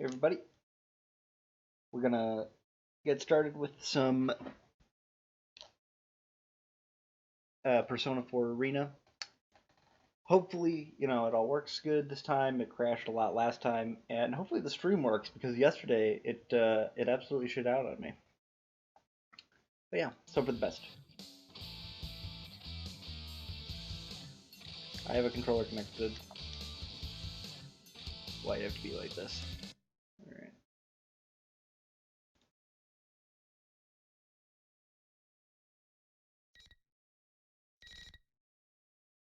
Hey everybody, we're gonna get started with some Persona 4 Arena. Hopefully, it all works good this time. It crashed a lot last time, and hopefully the stream works because yesterday it absolutely shit out on me. But yeah, let's hope for the best. I have a controller connected. Why do you have to be like this? Alright.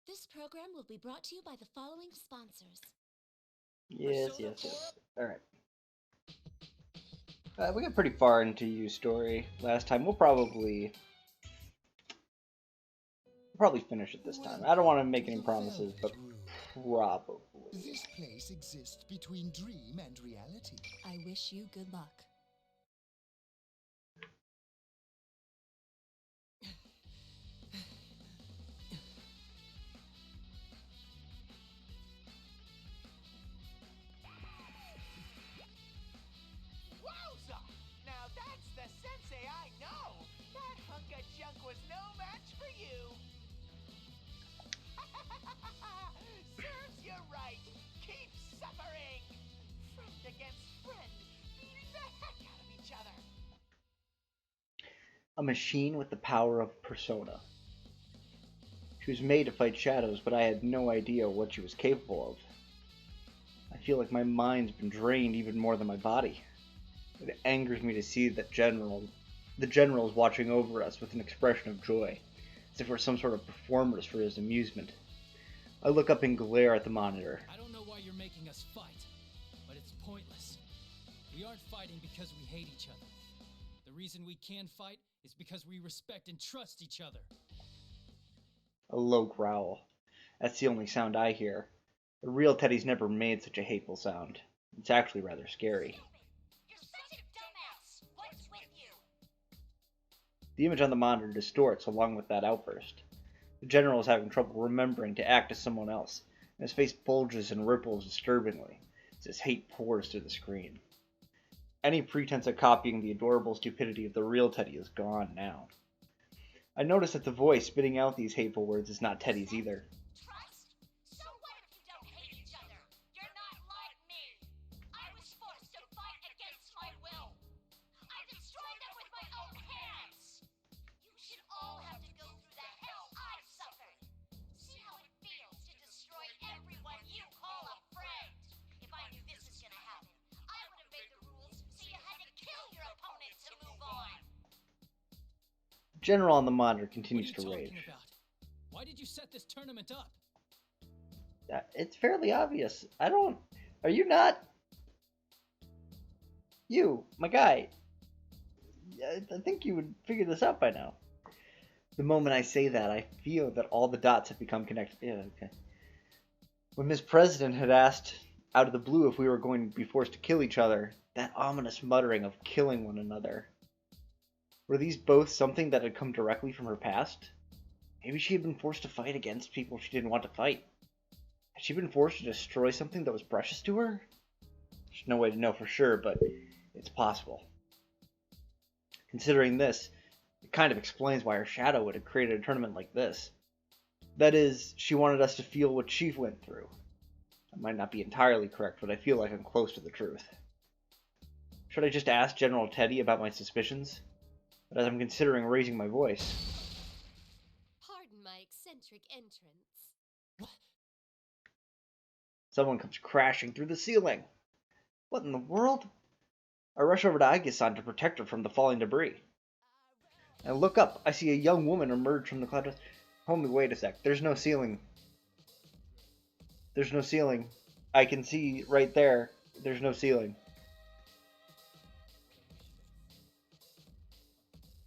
This program will be brought to you by the following sponsors. Yes. Alright. We got pretty far into Yu's story last time. We'll probably finish it this time. I don't want to make any promises, but probably. This place exists between dream and reality. I wish you good luck. Wowza! Now that's the sensei I know! That hunk of junk was no match for you! Serves you right! Keep suffering! Friend against friend, beating the heck out of each other! A machine with the power of persona. She was made to fight shadows, but I had no idea what she was capable of. I feel like my mind's been drained even more than my body. It angers me to see that the general is watching over us with an expression of joy, as if we're some sort of performers for his amusement. I look up and glare at the monitor. I don't know why you're making us fight, but it's pointless. We aren't fighting because we hate each other. The reason we can fight is because we respect and trust each other. A low growl. That's the only sound I hear. The real Teddy's never made such a hateful sound. It's actually rather scary. You're such a dumbass! What's with you? The image on the monitor distorts along with that outburst. The general is having trouble remembering to act as someone else, and his face bulges and ripples disturbingly as his hate pours through the screen. Any pretense of copying the adorable stupidity of the real Teddy is gone now. I notice that the voice spitting out these hateful words is not Teddy's either. Trust? So what if you don't hate each other? You're not like me! I was forced to fight against my will! I destroyed them with my own hands! You should all have to go through the hell I've suffered! See how it feels to destroy everyone you call a friend! If I knew this was gonna happen, I would have made the rules so you had to kill your opponent to move on! The general on the monitor What are continues you to talking rage. about? Why did you set this tournament up? It's fairly obvious. Are you not? You, my guy. I think you would figure this out by now. The moment I say that, I feel that all the dots have become connected. Yeah, okay. When Miss President had asked out of the blue if we were going to be forced to kill each other, that ominous muttering of killing one another. Were these both something that had come directly from her past? Maybe she had been forced to fight against people she didn't want to fight. Had she been forced to destroy something that was precious to her? There's no way to know for sure, but it's possible. Considering this, it kind of explains why her shadow would have created a tournament like this. That is, she wanted us to feel what she went through. I might not be entirely correct, but I feel like I'm close to the truth. Should I just ask General Teddy about my suspicions? But as I'm considering raising my voice, Pardon my eccentric entrance. someone comes crashing through the ceiling. What in the world? I rush over to Aigis-san to protect her from the falling debris. I look up. I see a young woman emerge from the cloud. Homie, wait a sec. There's no ceiling. There's no ceiling. I can see right there. There's no ceiling.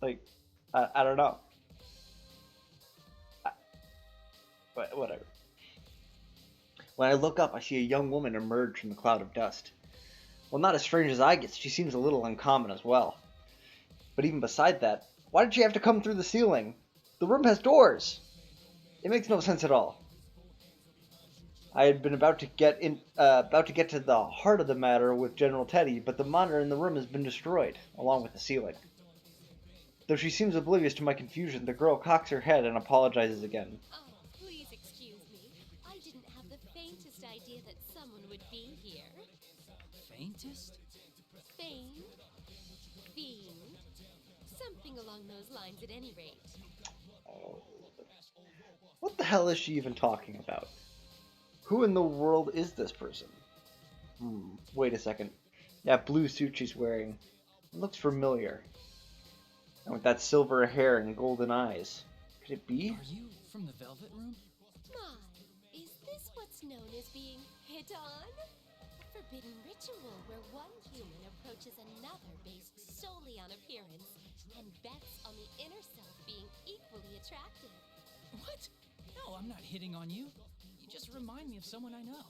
Like, I don't know. But whatever. When I look up, I see a young woman emerge from the cloud of dust. Well, not as strange as Aigis, she seems a little uncommon as well. But even beside that, why did she have to come through the ceiling? The room has doors. It makes no sense at all. I had been about to get to the heart of the matter with General Teddy, but the monitor in the room has been destroyed, along with the ceiling. Though she seems oblivious to my confusion, the girl cocks her head and apologizes again. Oh, please excuse me. I didn't have the faintest idea that someone would be here. Faintest? Feigned? Fiend? Something along those lines at any rate. Oh, what the hell is she even talking about? Who in the world is this person? Wait a second. That blue suit she's wearing looks familiar. And with that silver hair and golden eyes. Could it be? Are you from the Velvet Room? My, is this what's known as being hit on? A forbidden ritual where one human approaches another based solely on appearance and bets on the inner self being equally attractive. What? No, I'm not hitting on you. You just remind me of someone I know.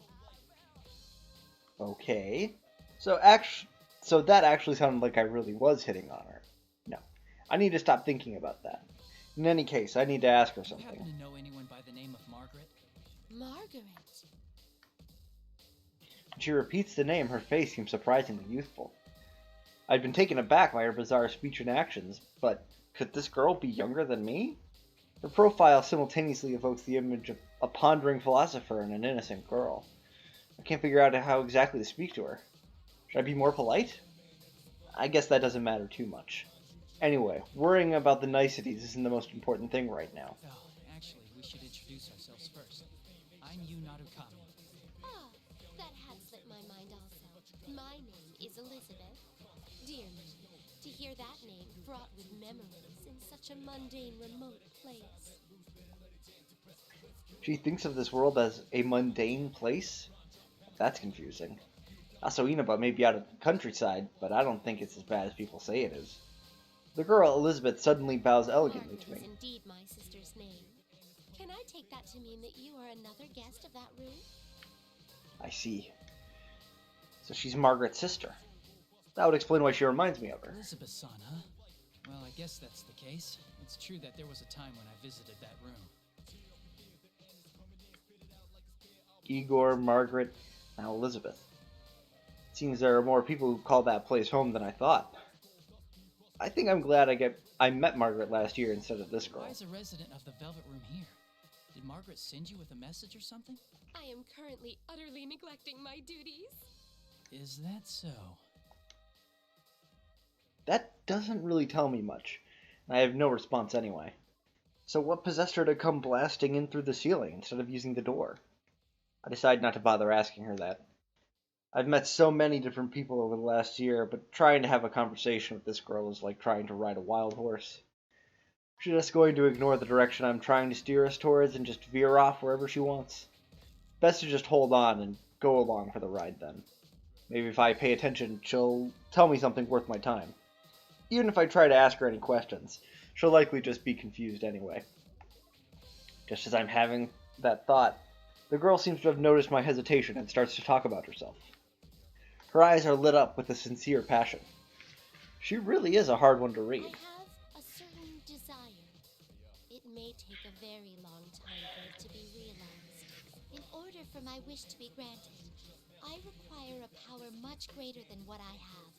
Okay. So that actually sounded like I really was hitting on her. No. I need to stop thinking about that. In any case, I need to ask her Do you happen something. to know anyone by the name of Margaret? Margaret. When she repeats the name, her face seems surprisingly youthful. I'd been taken aback by her bizarre speech and actions, but could this girl be younger than me? Her profile simultaneously evokes the image of a pondering philosopher and an innocent girl. I can't figure out how exactly to speak to her. Should I be more polite? I guess that doesn't matter too much. Anyway, worrying about the niceties isn't the most important thing right now. Oh, actually, we should introduce ourselves first. I'm Yu Narukami. Ah, that had slipped my mind also. My name is Elizabeth. Dear me, to hear that name fraught with memories in such a mundane, remote place. She thinks of this world as a mundane place? That's confusing. Also, Inaba may be out of the countryside, but I don't think it's as bad as people say it is. The girl, Elizabeth, suddenly bows elegantly to Margaret me. is indeed my sister's name. Can I take that to mean that you are another guest of that room? I see. So she's Margaret's sister. That would explain why she reminds me of her. Elizabeth-san, huh? Well, I guess that's the case. It's true that there was a time when I visited that room. Igor, Margaret, now Elizabeth. It seems there are more people who call that place home than I thought. I think I'm glad I met Margaret last year instead of this girl. Why is a resident of the Velvet Room here? Did Margaret send you with a message or something? I am currently utterly neglecting my duties. Is that so? That doesn't really tell me much. I have no response anyway. So what possessed her to come blasting in through the ceiling instead of using the door? I decide not to bother asking her that. I've met so many different people over the last year, but trying to have a conversation with this girl is like trying to ride a wild horse. She's just going to ignore the direction I'm trying to steer us towards and just veer off wherever she wants. Best to just hold on and go along for the ride then. Maybe if I pay attention, she'll tell me something worth my time. Even if I try to ask her any questions, she'll likely just be confused anyway. Just as I'm having that thought, the girl seems to have noticed my hesitation and starts to talk about herself. Her eyes are lit up with a sincere passion. She really is a hard one to I read. have a certain desire. It may take a very long time for it to be realized. In order for my wish to be granted, I require a power much greater than what I have.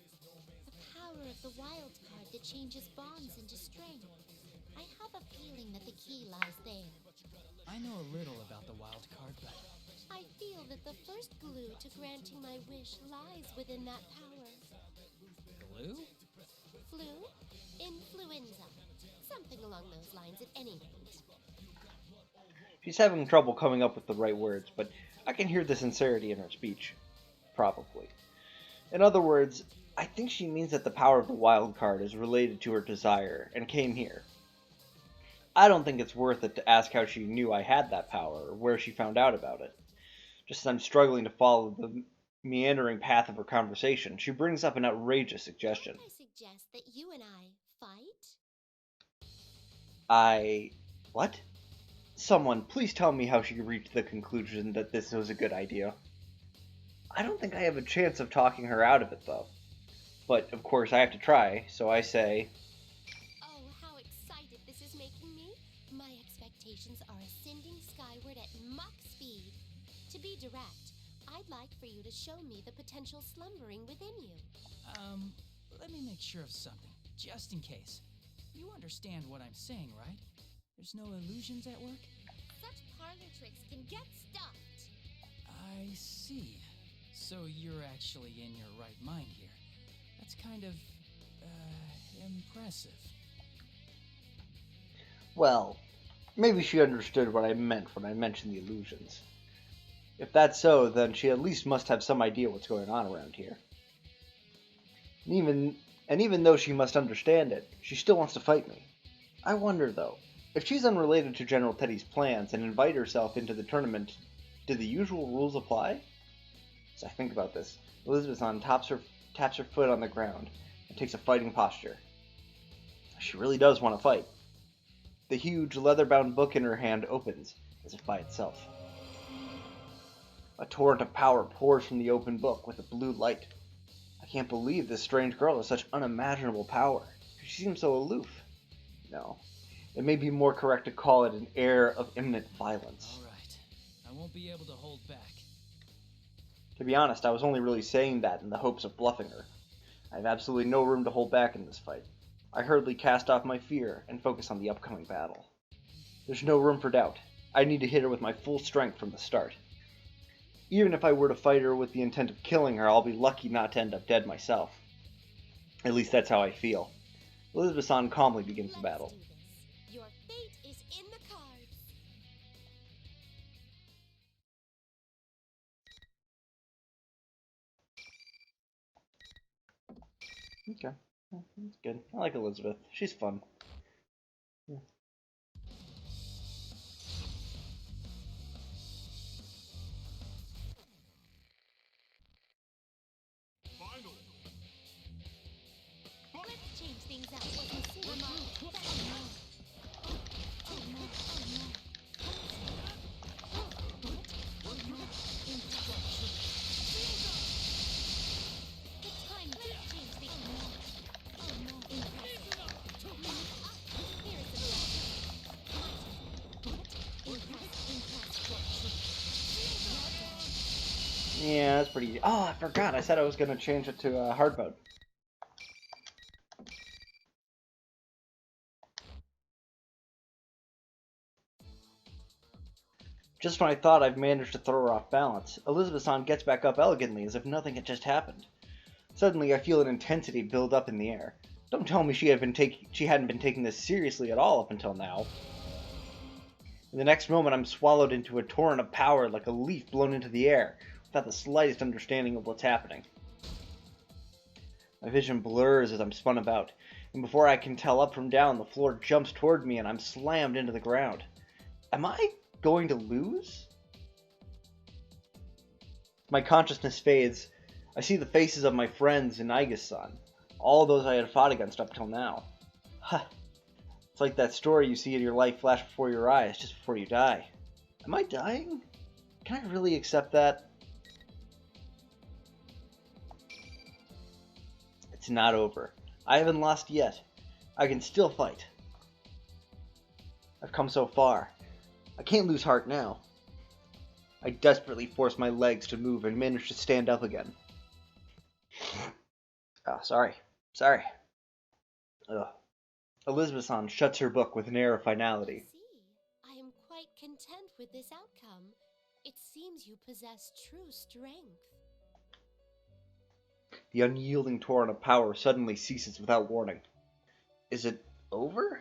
The power of the wild card that changes bonds into strength. I have a feeling that the key lies there. I know a little about the wild card, but I feel that the first glue to granting my wish lies within that power. glue? Flu? Influenza. Something along those lines at any rate. She's having trouble coming up with the right words, but I can hear the sincerity in her speech. Probably. In other words, I think she means that the power of the wild card is related to her desire and came here. I don't think it's worth it to ask how she knew I had that power or where she found out about it. Just as I'm struggling to follow the meandering path of her conversation, she brings up an outrageous suggestion. Might I suggest that you and I fight? What? Someone, please tell me how she reached the conclusion that this was a good idea. I don't think I have a chance of talking her out of it, though. But, of course, I have to try, so I say, Oh, how excited this is making me. My expectations are ascending skyward at Mach speed. To be direct, I'd like for you to show me the potential slumbering within you. Let me make sure of something, just in case. You understand what I'm saying, right? There's no illusions at work? Such parlor tricks can get stuffed. I see. So you're actually in your right mind here. That's kind of, impressive. Well, maybe she understood what I meant when I mentioned the illusions. If that's so, then she at least must have some idea what's going on around here. And even though she must understand it, she still wants to fight me. I wonder, though, if she's unrelated to General Teddy's plans and invite herself into the tournament, do the usual rules apply? As I think about this, Elizabeth taps her foot on the ground and takes a fighting posture. She really does want to fight. The huge leather-bound book in her hand opens, as if by itself. A torrent of power pours from the open book with a blue light. I can't believe this strange girl has such unimaginable power. She seems so aloof. No, it may be more correct to call it an air of imminent violence. All right. I won't be able to hold back. To be honest, I was only really saying that in the hopes of bluffing her. I have absolutely no room to hold back in this fight. I hurriedly cast off my fear and focus on the upcoming battle. There's no room for doubt. I need to hit her with my full strength from the start. Even if I were to fight her with the intent of killing her, I'll be lucky not to end up dead myself. At least that's how I feel. Elizabeth calmly begins the battle. Let's do this. Your fate is in the cards. Okay, that's good. I like Elizabeth. She's fun. Yeah. Let's change things up. Wasn't soon. The time to change things. Yeah, that's pretty easy. Oh, I forgot. I said I was going to change it to hard mode. Just when I thought I've managed to throw her off balance, Elizabeth gets back up elegantly as if nothing had just happened. Suddenly, I feel an intensity build up in the air. Don't tell me she hadn't been taking this seriously at all up until now. In the next moment, I'm swallowed into a torrent of power like a leaf blown into the air, without the slightest understanding of what's happening. My vision blurs as I'm spun about, and before I can tell up from down, the floor jumps toward me and I'm slammed into the ground. Am I going to lose? My consciousness fades. I see the faces of my friends and Igus-san, all those I had fought against up till now. Huh. It's like that story you see in your life flash before your eyes just before you die. Am I dying? Can I really accept that? It's not over. I haven't lost yet. I can still fight. I've come so far. I can't lose heart now. I desperately force my legs to move and manage to stand up again. Oh, sorry. Ugh. Elizabeth shuts her book with an air of finality. I am quite content with this outcome. It seems you possess true strength. The unyielding torrent of power suddenly ceases without warning. Is it over?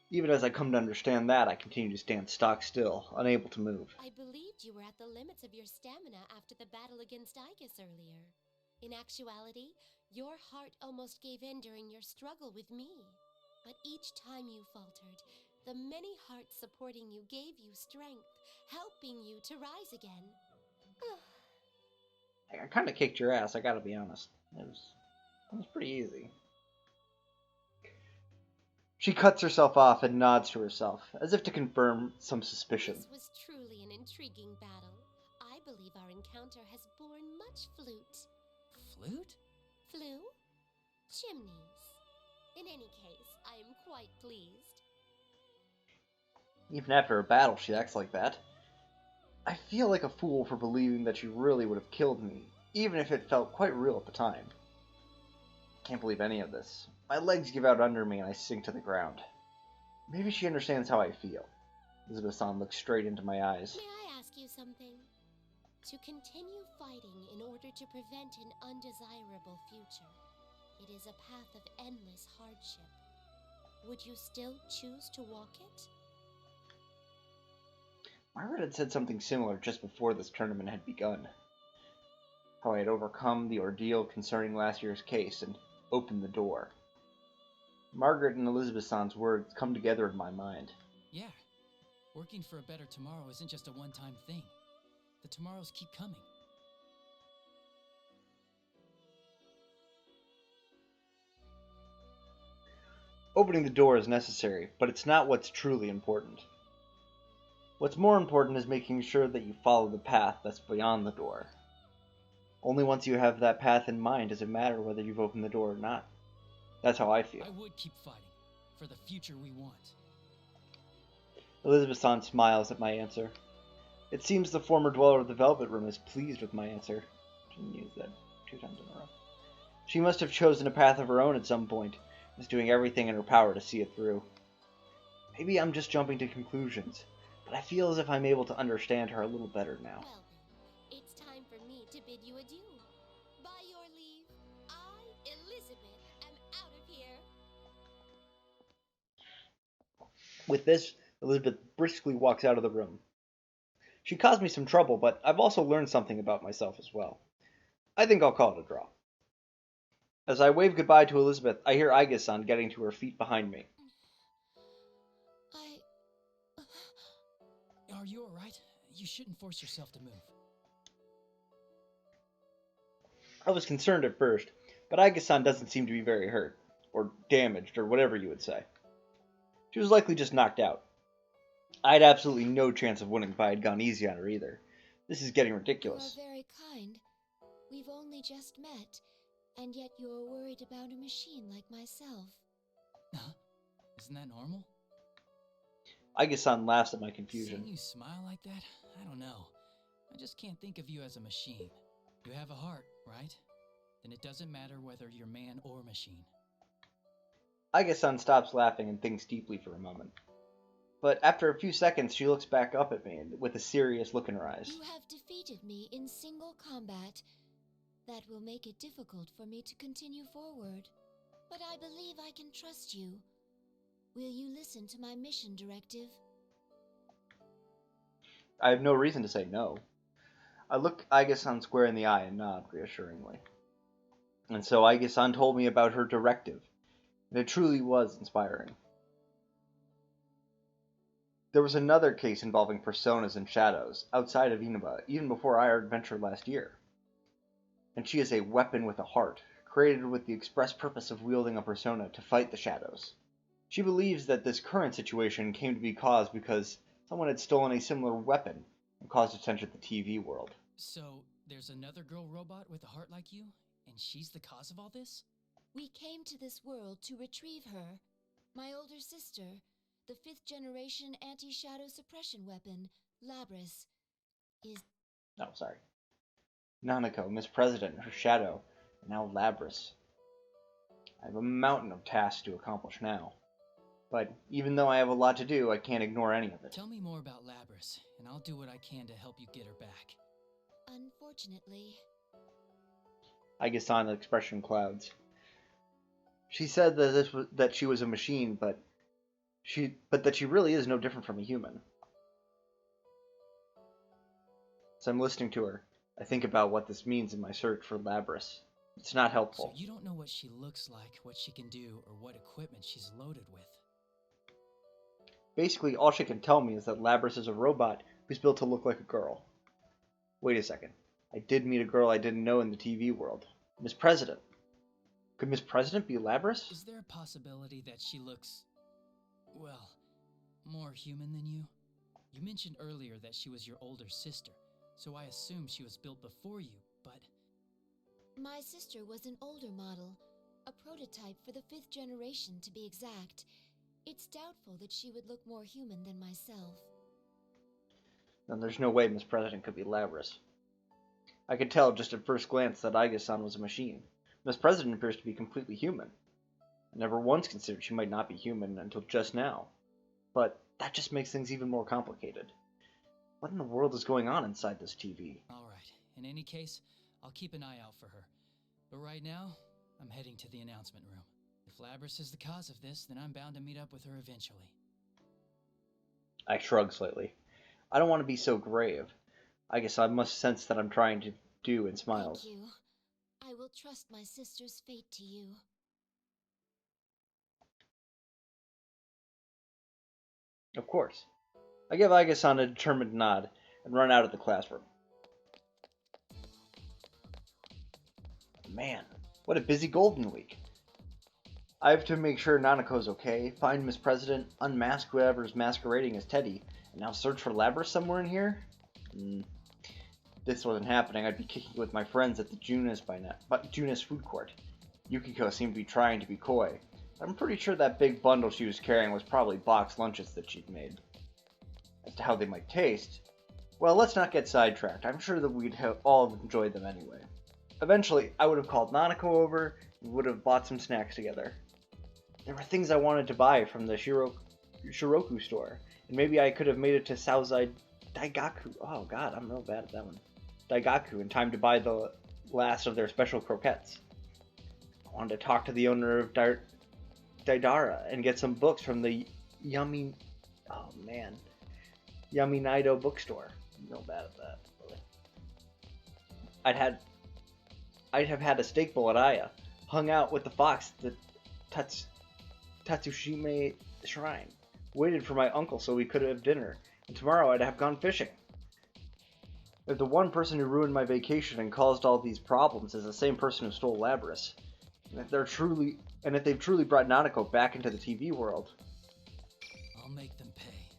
Even as I come to understand that, I continue to stand stock still, unable to move. I believed you were at the limits of your stamina after the battle against Igus earlier. In actuality, your heart almost gave in during your struggle with me. But each time you faltered, the many hearts supporting you gave you strength, helping you to rise again. I kind of kicked your ass, I gotta be honest. It was pretty easy. She cuts herself off and nods to herself, as if to confirm some suspicion. This was truly an intriguing battle. I believe our encounter has borne much flute. Flute? Flu? Chimneys. In any case, I am quite pleased. Even after a battle, she acts like that. I feel like a fool for believing that she really would have killed me, even if it felt quite real at the time. Can't believe any of this. My legs give out under me and I sink to the ground. Maybe she understands how I feel. Elizabeth-san looks straight into my eyes. May I ask you something? To continue fighting in order to prevent an undesirable future, it is a path of endless hardship. Would you still choose to walk it? Margaret had said something similar just before this tournament had begun. How I had overcome the ordeal concerning last year's case and opened the door. Margaret and Elizabeth-san's words come together in my mind. Yeah, working for a better tomorrow isn't just a one-time thing. The tomorrows keep coming. Opening the door is necessary, but it's not what's truly important. What's more important is making sure that you follow the path that's beyond the door. Only once you have that path in mind does it matter whether you've opened the door or not. That's how I feel. I would keep fighting for the future we want. Elizabeth-san smiles at my answer. It seems the former dweller of the Velvet Room is pleased with my answer. Didn't use that 2 times in a row. She must have chosen a path of her own at some point, and is doing everything in her power to see it through. Maybe I'm just jumping to conclusions, but I feel as if I'm able to understand her a little better now. Well then, it's time for me to bid you adieu. By your leave, I, Elizabeth, am out of here. With this, Elizabeth briskly walks out of the room. She caused me some trouble, but I've also learned something about myself as well. I think I'll call it a draw. As I wave goodbye to Elizabeth, I hear Aiga-san getting to her feet behind me. Are you alright? You shouldn't force yourself to move. I was concerned at first, but Aiga-san doesn't seem to be very hurt, or damaged, or whatever you would say. She was likely just knocked out. I had absolutely no chance of winning if I had gone easy on her either. This is getting ridiculous. You are very kind. We've only just met, and yet you're worried about a machine like myself. Isn't that normal? Aiga-san laughs at my confusion. Seeing you smile like that? I don't know. I just can't think of you as a machine. You have a heart, right? Then it doesn't matter whether you're man or machine. Aiga-san stops laughing and thinks deeply for a moment. But after a few seconds, she looks back up at me with a serious look in her eyes. You have defeated me in single combat. That will make it difficult for me to continue forward. But I believe I can trust you. Will you listen to my mission directive? I have no reason to say no. I look Aiga-san square in the eye and nod reassuringly. And so Aiga-san told me about her directive, and it truly was inspiring. There was another case involving personas and shadows outside of Inaba, even before our adventure last year. And she is a weapon with a heart, created with the express purpose of wielding a persona to fight the shadows. She believes that this current situation came to be caused because someone had stolen a similar weapon and caused attention to the TV world. So, there's another girl robot with a heart like you, and she's the cause of all this? We came to this world to retrieve her. My older sister, the 5th generation anti-shadow suppression weapon, Labris, is... No, sorry. Nanako, Miss President, her shadow, and now Labris. I have a mountain of tasks to accomplish now. But even though I have a lot to do, I can't ignore any of it. Tell me more about Labris, and I'll do what I can to help you get her back. Unfortunately... Aiga-san's expression clouds. She said that she was a machine, but that she really is no different from a human. As I'm listening to her, I think about what this means in my search for Labris. It's not helpful. So you don't know what she looks like, what she can do, or what equipment she's loaded with. Basically, all she can tell me is that Labris is a robot who's built to look like a girl. Wait a second. I did meet a girl I didn't know in the TV world. Miss President. Could Miss President be Labris? Is there a possibility that she looks, well, more human than you? You mentioned earlier that she was your older sister, so I assume she was built before you, but... My sister was an older model, a prototype for the 5th generation to be exact. It's doubtful that she would look more human than myself. then there's no way Miss President could be Labrys. I could tell just at first glance that Aiga-san was a machine. Miss President appears to be completely human. I never once considered she might not be human until just now. But that just makes things even more complicated. What in the world is going on inside this TV? Alright, in any case, I'll keep an eye out for her. But right now, I'm heading to the announcement room. If Labrys is the cause of this, then I'm bound to meet up with her eventually. I shrug slightly. I don't want to be so grave. I guess I must sense that I'm trying to do and smiles. Thank you. I will trust my sister's fate to you. Of course. I give Aiga-san a determined nod and run out of the classroom. Man, what a busy Golden Week. I have to make sure Nanako's okay, find Miss President, unmask whoever's masquerading as Teddy, and now search for Labrys somewhere in here? If this wasn't happening, I'd be kicking with my friends at the Junis by now. But Junis food court. Yukiko seemed to be trying to be coy. I'm pretty sure that big bundle she was carrying was probably boxed lunches that she'd made. As to how they might taste, well, let's not get sidetracked. I'm sure that we'd have all enjoyed them anyway. Eventually, I would have called Nanako over and would have bought some snacks together. There were things I wanted to buy from the Shiroku store, and maybe I could have made it to Saozai Daigaku. Oh god, I'm real bad at that one. Daigaku in time to buy the last of their special croquettes. I wanted to talk to the owner of Daidara and get some books from the Yami Naido bookstore. I'm real bad at that. I'd have had a steak bowl at Aya, hung out with the fox at the Tatsushime Shrine, waited for my uncle so we could have dinner, and tomorrow I'd have gone fishing. If the one person who ruined my vacation and caused all these problems is the same person who stole Labrys, and if they've truly brought Nanako back into the TV world, I'll make them pay.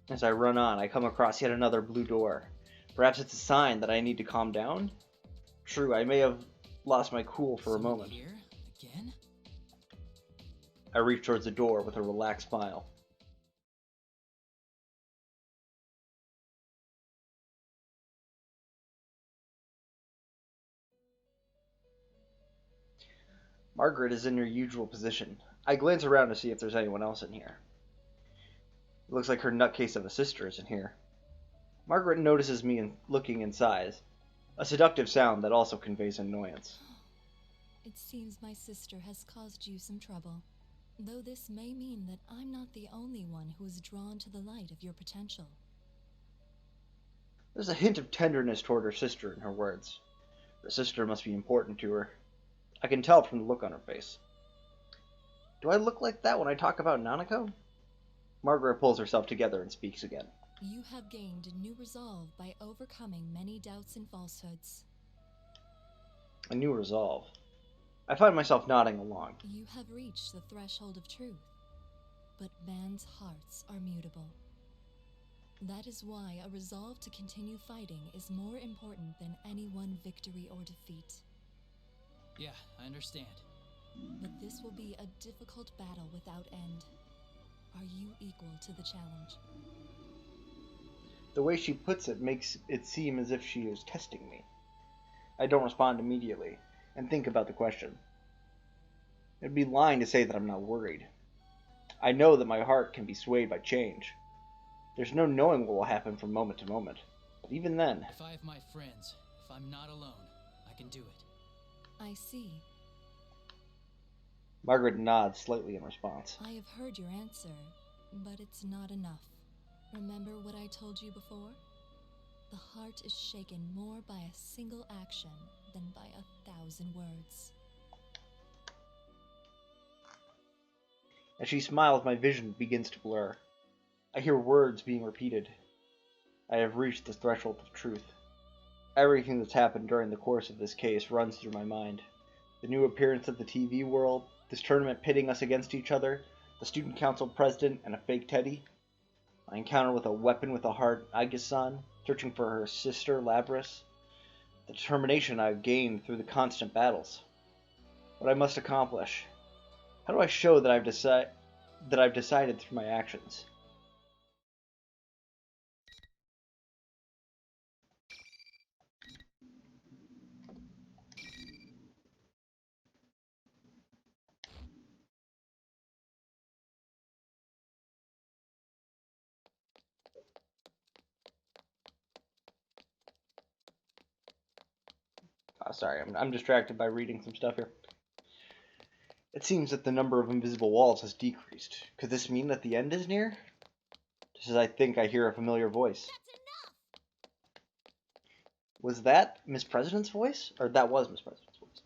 as I run on, I come across yet another blue door. Perhaps it's a sign that I need to calm down? True, I may have lost my cool for a Someone moment. Here? Again? I reach towards the door with a relaxed smile. Margaret is in her usual position. I glance around to see if there's anyone else in here. It looks like her nutcase of a sister is in here. Margaret notices me looking and sighs, a seductive sound that also conveys annoyance. It seems my sister has caused you some trouble. Though this may mean that I'm not the only one who is drawn to the light of your potential. There's a hint of tenderness toward her sister in her words. Her sister must be important to her. I can tell from the look on her face. Do I look like that when I talk about Nanako? Margaret pulls herself together and speaks again. You have gained a new resolve by overcoming many doubts and falsehoods. A new resolve. I find myself nodding along. You have reached the threshold of truth. But man's hearts are mutable. That is why a resolve to continue fighting is more important than any one victory or defeat. Yeah, I understand. But this will be a difficult battle without end. Are you equal to the challenge? The way she puts it makes it seem as if she is testing me. I don't respond immediately, and think about the question. It'd be lying to say that I'm not worried. I know that my heart can be swayed by change. There's no knowing what will happen from moment to moment. But even then... If I have my friends, if I'm not alone, I can do it. I see. Margaret nods slightly in response. I have heard your answer, but it's not enough. Remember what I told you before? The heart is shaken more by a single action than by 1,000 words. As she smiles, my vision begins to blur. I hear words being repeated. I have reached the threshold of truth. Everything that's happened during the course of this case runs through my mind. The new appearance of the TV world, this tournament pitting us against each other, the student council president and a fake Teddy, my encounter with a weapon with a heart, Aiga-san, searching for her sister, Labrys, the determination I've gained through the constant battles. What I must accomplish. How do I show that I've decided through my actions? Sorry, I'm distracted by reading some stuff here. It seems that the number of invisible walls has decreased. Could this mean that the end is near? Just as I think I hear a familiar voice. That's enough! Was that Miss President's voice? Or that was Miss President's voice.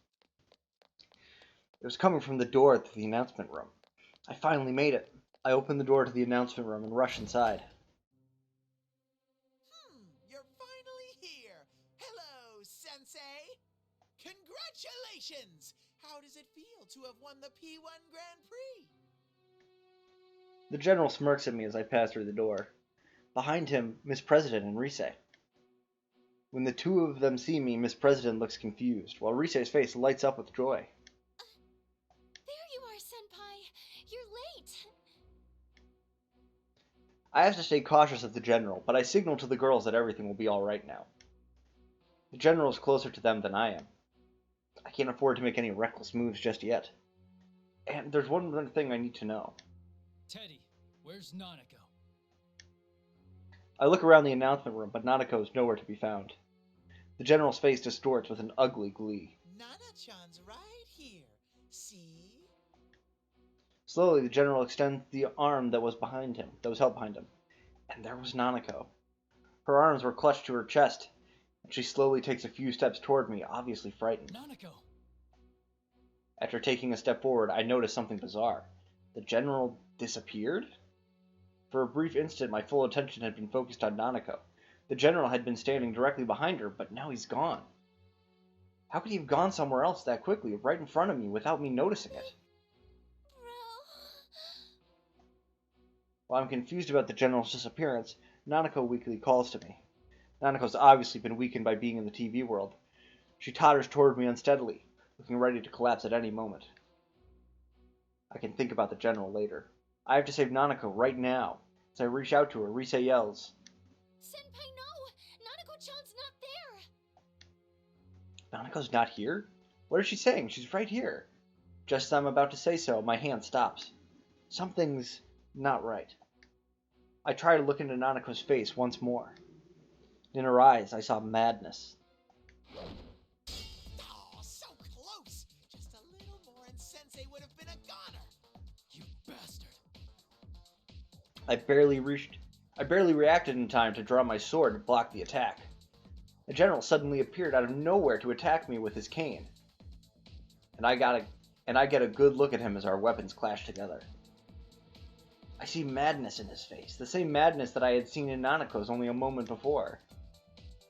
It was coming from the door to the announcement room. I finally made it. I opened the door to the announcement room and rushed inside. You're finally here. Hello, Sensei. Congratulations! How does it feel to have won the P1 Grand Prix? The general smirks at me as I pass through the door. Behind him, Miss President and Rise. When the two of them see me, Miss President looks confused, while Rise's face lights up with joy. There you are, Senpai. You're late. I have to stay cautious of the general, but I signal to the girls that everything will be alright now. The general is closer to them than I am. I can't afford to make any reckless moves just yet. And there's one other thing I need to know. Teddy, where's Nanako? I look around the announcement room, but Nanako is nowhere to be found. The general's face distorts with an ugly glee. Nana-chan's right here. See? Slowly, the general extends the arm that was held behind him. And there was Nanako. Her arms were clutched to her chest, and she slowly takes a few steps toward me, obviously frightened. Nanako! After taking a step forward, I noticed something bizarre. The general disappeared? For a brief instant, my full attention had been focused on Nanako. The general had been standing directly behind her, but now he's gone. How could he have gone somewhere else that quickly, right in front of me, without me noticing it? While I'm confused about the general's disappearance, Nanako weakly calls to me. Nanako's obviously been weakened by being in the TV world. She totters toward me unsteadily, looking ready to collapse at any moment. I can think about the general later. I have to save Nanako right now. As I reach out to her, Rise yells, Senpai, no! Nanako-chan's not there! Nanako's not here? What is she saying? She's right here. Just as I'm about to say so, my hand stops. Something's not right. I try to look into Nanako's face once more. In her eyes, I saw madness. Oh, so close! Just a little more and Sensei would have been a goner! You bastard! I barely reacted in time to draw my sword to block the attack. The general suddenly appeared out of nowhere to attack me with his cane. And I get a good look at him as our weapons clash together. I see madness in his face, the same madness that I had seen in Nanako's only a moment before.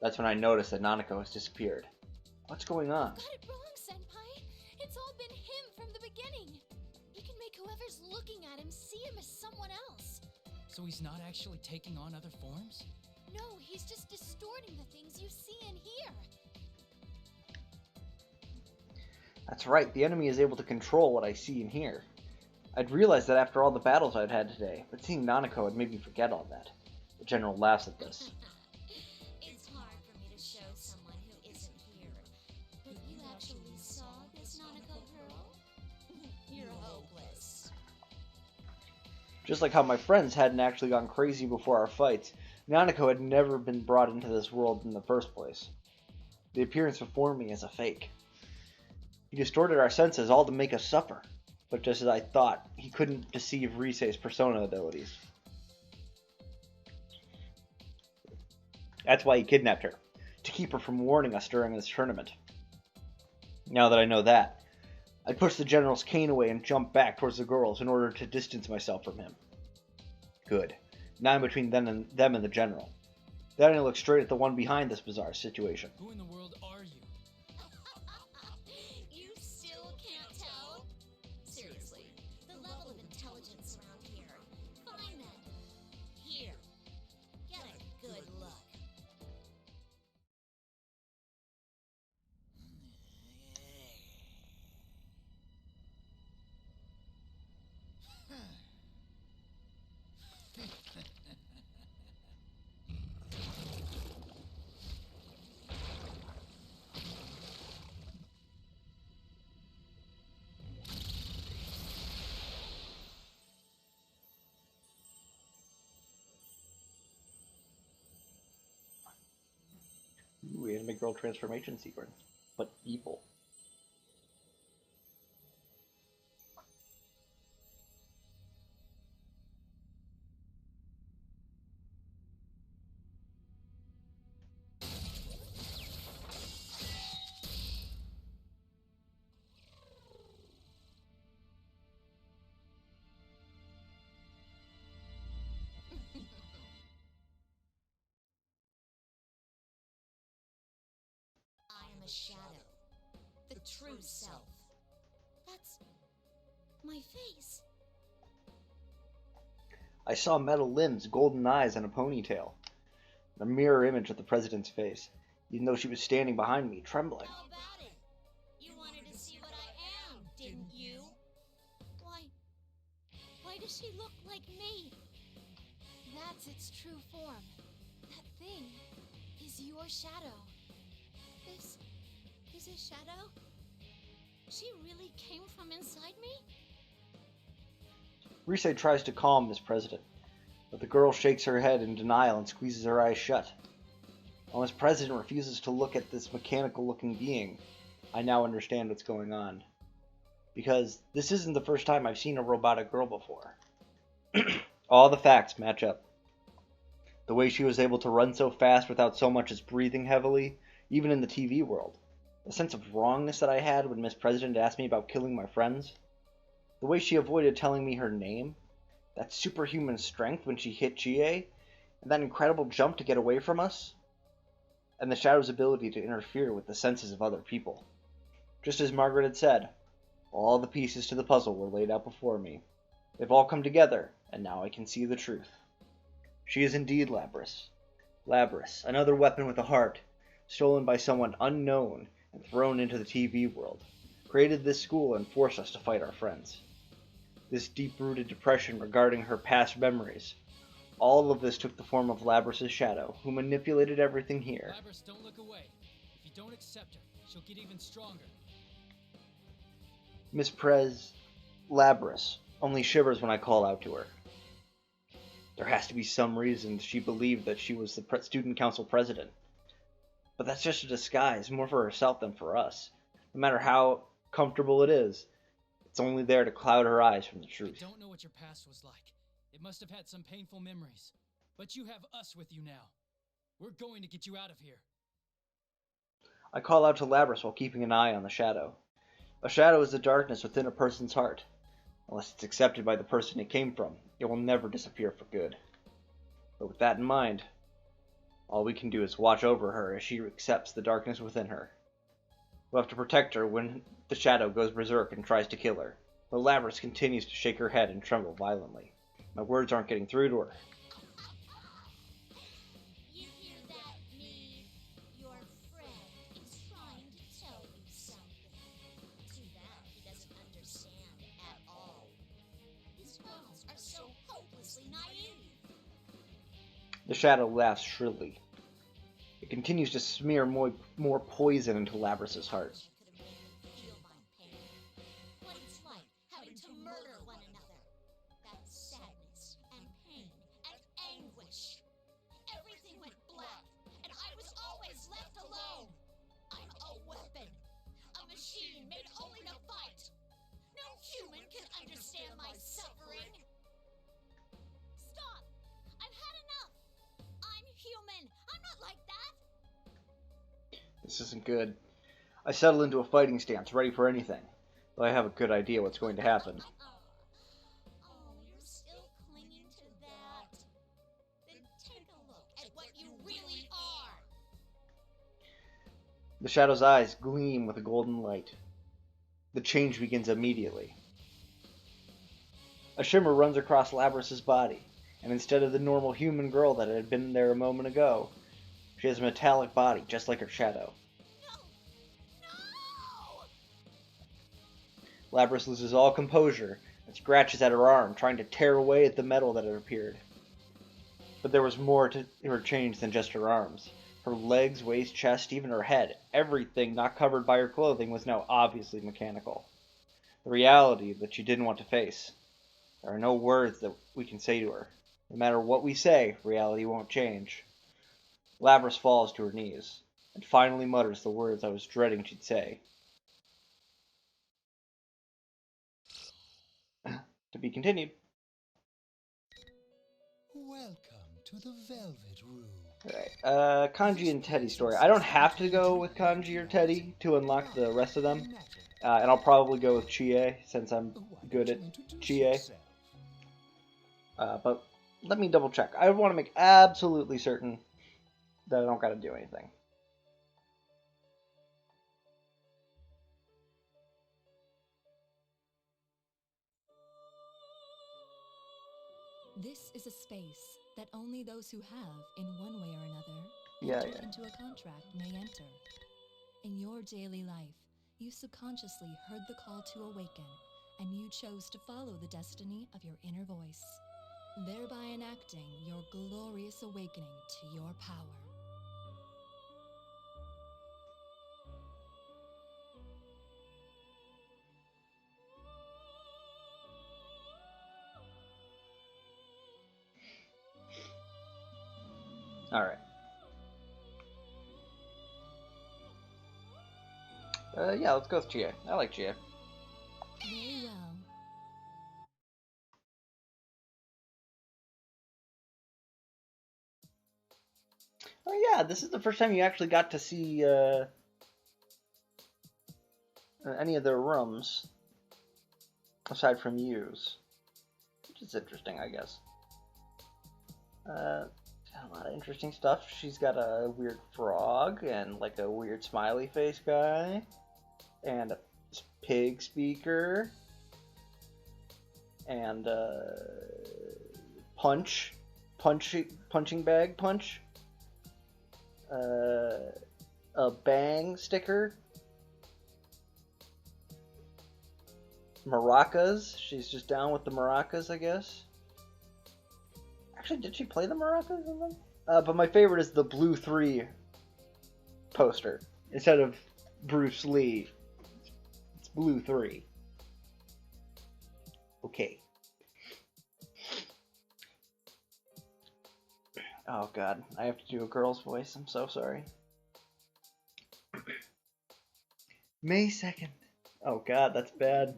That's when I noticed that Nanako has disappeared. What's going on? Got it wrong, Senpai. It's all been him from the beginning. You can make whoever's looking at him see him as someone else. So he's not actually taking on other forms? No, he's just distorting the things you see and hear. That's right, the enemy is able to control what I see and hear. I'd realized that after all the battles I'd had today, but seeing Nanako had made me forget all that. The general laughs at this. It's hard for me to show someone who isn't here. But you actually saw this Nanako girl? You're hopeless. Just like how my friends hadn't actually gone crazy before our fights, Nanako had never been brought into this world in the first place. The appearance before me is a fake. He distorted our senses all to make us suffer. But just as I thought, he couldn't deceive Rise's persona abilities. That's why he kidnapped her, to keep her from warning us during this tournament. Now that I know that, I push the general's cane away and jump back towards the girls in order to distance myself from him. Good. Now I'm between them and the general. Then I look straight at the one behind this bizarre situation. Who in the world are you? You still can't tell? Seriously, the level of intelligence around here. Find them. Here. Get a good look. Ooh, anime girl transformation sequence. but evil. I am a shadow. The true self. That's my face. I saw metal limbs, golden eyes, and a ponytail. A mirror image of the president's face, even though she was standing behind me, trembling. How about it? You wanted to see what I am, didn't you? Why does she look like me? That's its true form. That thing is your shadow. This is a shadow? She really came from inside me? Rise tries to calm Miss President, but the girl shakes her head in denial and squeezes her eyes shut. While Miss President refuses to look at this mechanical-looking being, I now understand what's going on. Because this isn't the first time I've seen a robotic girl before. All the facts match up. The way she was able to run so fast without so much as breathing heavily, even in the TV world. The sense of wrongness that I had when Miss President asked me about killing my friends. The way she avoided telling me her name. That superhuman strength when she hit Chie. And that incredible jump to get away from us. And the Shadow's ability to interfere with the senses of other people. Just as Margaret had said, all the pieces to the puzzle were laid out before me. They've all come together, and now I can see the truth. She is indeed Labrys. Labrys, another weapon with a heart, stolen by someone unknown and thrown into the TV world, created this school and forced us to fight our friends. This deep-rooted depression regarding her past memories, all of this took the form of Labrys' shadow, who manipulated everything here. Labrys, don't look away. If you don't accept her, she'll get even stronger. Miss Labrys only shivers when I call out to her. There has to be some reason she believed that she was the student council president. But that's just a disguise, more for herself than for us. No matter how comfortable it is, it's only there to cloud her eyes from the truth. I don't know what your past was like. It must have had some painful memories. But you have us with you now. We're going to get you out of here. I call out to Labrys while keeping an eye on the shadow. A shadow is the darkness within a person's heart. Unless it's accepted by the person it came from, it will never disappear for good. But with that in mind, all we can do is watch over her as she accepts the darkness within her. We'll have to protect her when the shadow goes berserk and tries to kill her. But Labrys continues to shake her head and tremble violently. My words aren't getting through to her. You hear that, me? Your friend is trying to tell you something. Too bad he doesn't understand at all. His bones are so hopelessly naive. The shadow laughs shrilly. It continues to smear more poison into Labrys' heart. Could have made him feel my pain. What it's like having to murder one another. That sadness and pain and anguish. Everything went black, and I was always left alone. I'm a weapon, a machine made only to fight. No human can understand my suffering. Stop! I've had enough. I'm human. I'm not like that. This isn't good. I settle into a fighting stance, ready for anything, though I have a good idea what's going to happen. Oh, you're still clinging to that. Then take a look at what you really are. The shadow's eyes gleam with a golden light. The change begins immediately. A shimmer runs across Labrys' body, and instead of the normal human girl that had been there a moment ago, she has a metallic body just like her shadow. No! Labrys loses all composure and scratches at her arm, trying to tear away at the metal that had appeared. But there was more to her change than just her arms. Her legs, waist, chest, even her head, everything not covered by her clothing was now obviously mechanical. The reality that she didn't want to face. There are no words that we can say to her. No matter what we say, reality won't change. Labrys falls to her knees. and finally mutters the words I was dreading she'd say. To be continued. Welcome to the Velvet Room. Alright, Kanji and Teddy story. I don't have to go with Kanji or Teddy to unlock the rest of them. And I'll probably go with Chie, since I'm good at Chie. But let me double check. I want to make absolutely certain that I don't gotta do anything. This is a space that only those who have, in one way or another, Yeah, entered yeah. into a contract may enter. In your daily life, you subconsciously heard the call to awaken, and you chose to follow the destiny of your inner voice, thereby enacting your glorious awakening to your power. Alright. Yeah, let's go with Chie. I like Chie. Very well. Oh yeah, this is the first time you actually got to see any of their rooms, aside from Yu's. Which is interesting, I guess. Got a lot of interesting stuff. She's got a weird frog, and like a weird smiley face guy, and a pig speaker, and punching bag punch, a bang sticker, maracas. She's just down with the maracas, I guess. Actually, did she play the maracas in them? But my favorite is the Blue 3 poster. Instead of Bruce Lee, it's Blue 3. Okay. Oh god, I have to do a girl's voice. I'm so sorry. May 2nd. Oh god, that's bad.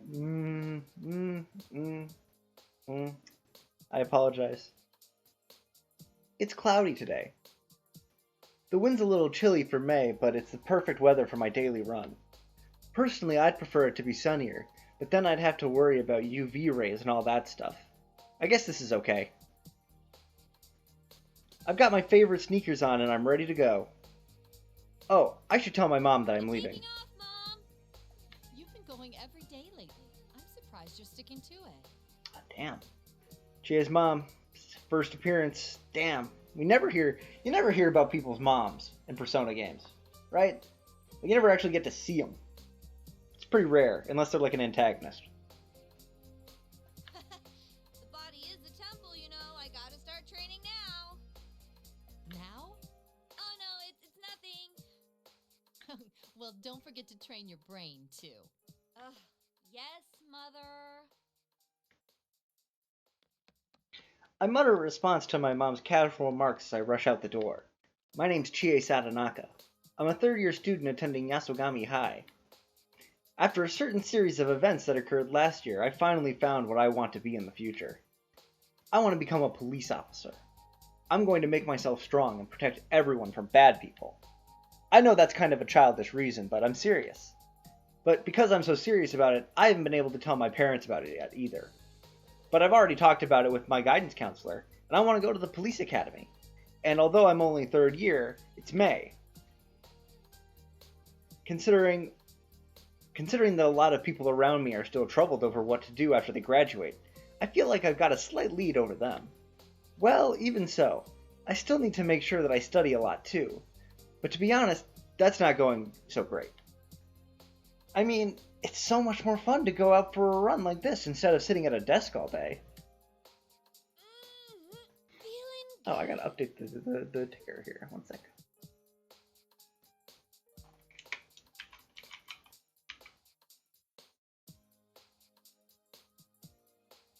I apologize. It's cloudy today. The wind's a little chilly for May, but it's the perfect weather for my daily run. Personally, I'd prefer it to be sunnier, but then I'd have to worry about UV rays and all that stuff. I guess this is okay. I've got my favorite sneakers on and I'm ready to go. Oh, I should tell my mom that I'm leaving. Taking off, Mom. You've been going every day lately. I'm surprised you're sticking to it. Oh, damn. Chie's mom, first appearance. Damn. You never hear about people's moms in Persona games, right? Like, you never actually get to see them. It's pretty rare, unless they're like an antagonist. The body is the temple, you know. I gotta start training now. Now? Oh no, it's nothing. Well, don't forget to train your brain too. Ugh. Yes, Mother. I mutter a response to my mom's casual remarks as I rush out the door. My name's Chie Satanaka. I'm a third-year student attending Yasogami High. After a certain series of events that occurred last year, I finally found what I want to be in the future. I want to become a police officer. I'm going to make myself strong and protect everyone from bad people. I know that's kind of a childish reason, but I'm serious. But because I'm so serious about it, I haven't been able to tell my parents about it yet either. But I've already talked about it with my guidance counselor, and I want to go to the police academy. And although I'm only third year, it's May. Considering that a lot of people around me are still troubled over what to do after they graduate, I feel like I've got a slight lead over them. Well, even so, I still need to make sure that I study a lot too. But to be honest, that's not going so great. I mean, it's so much more fun to go out for a run like this instead of sitting at a desk all day. Feeling Oh, I gotta update the ticker here. One sec.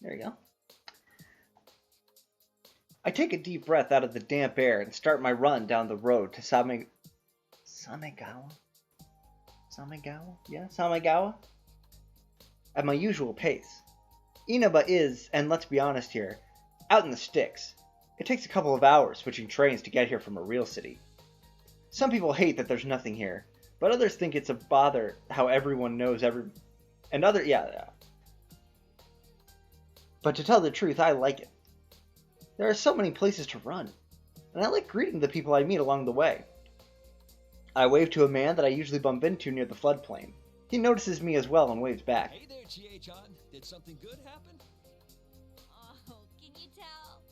There you go. I take a deep breath out of the damp air and start my run down the road to Samegawa? Samegawa? Yeah, Samegawa? At my usual pace. Inaba is, and let's be honest here, out in the sticks. It takes a couple of hours switching trains to get here from a real city. Some people hate that there's nothing here, but others think it's a bother how everyone knows yeah. But to tell the truth, I like it. There are so many places to run, and I like greeting the people I meet along the way. I wave to a man that I usually bump into near the floodplain. He notices me as well and waves back. Hey there, Chie-chan. Did something good happen? Oh, can you tell?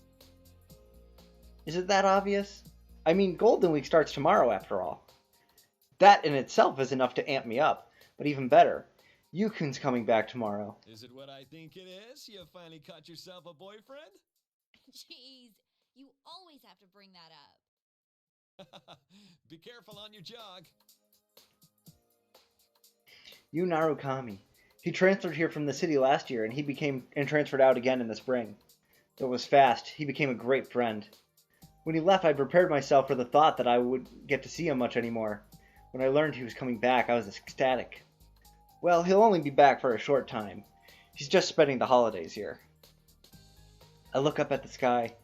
Is it that obvious? I mean, Golden Week starts tomorrow after all. That in itself is enough to amp me up, but even better, Yukun's coming back tomorrow. Is it what I think it is? You finally caught yourself a boyfriend? Jeez, you always have to bring that up. Be careful on your jog. Yu Narukami. He transferred here from the city last year and transferred out again in the spring. It was fast. He became a great friend. When he left, I prepared myself for the thought that I would get to see him much anymore. When I learned he was coming back, I was ecstatic. Well, he'll only be back for a short time. He's just spending the holidays here. I look up at the sky.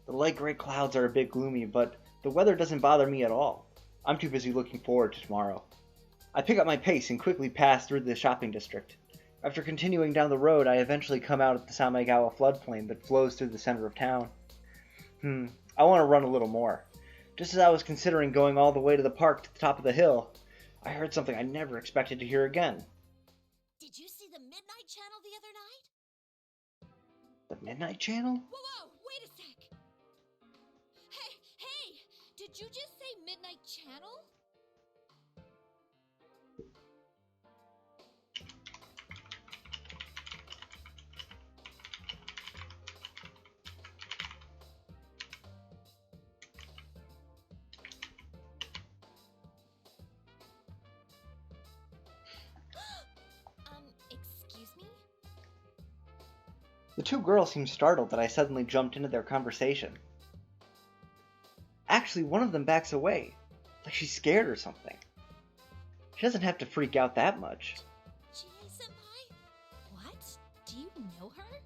The light gray clouds are a bit gloomy, but the weather doesn't bother me at all. I'm too busy looking forward to tomorrow. I pick up my pace and quickly pass through the shopping district. After continuing down the road, I eventually come out at the Samegawa floodplain that flows through the center of town. I want to run a little more. Just as I was considering going all the way to the park to the top of the hill, I heard something I never expected to hear again. Did you see the Midnight Channel the other night? The Midnight Channel? Whoa, wait a sec. Hey, did you just say Midnight Channel? Excuse me? The two girls seemed startled that I suddenly jumped into their conversation. Actually, one of them backs away, like she's scared or something. She doesn't have to freak out that much. Chie-senpai? What? Do you know her?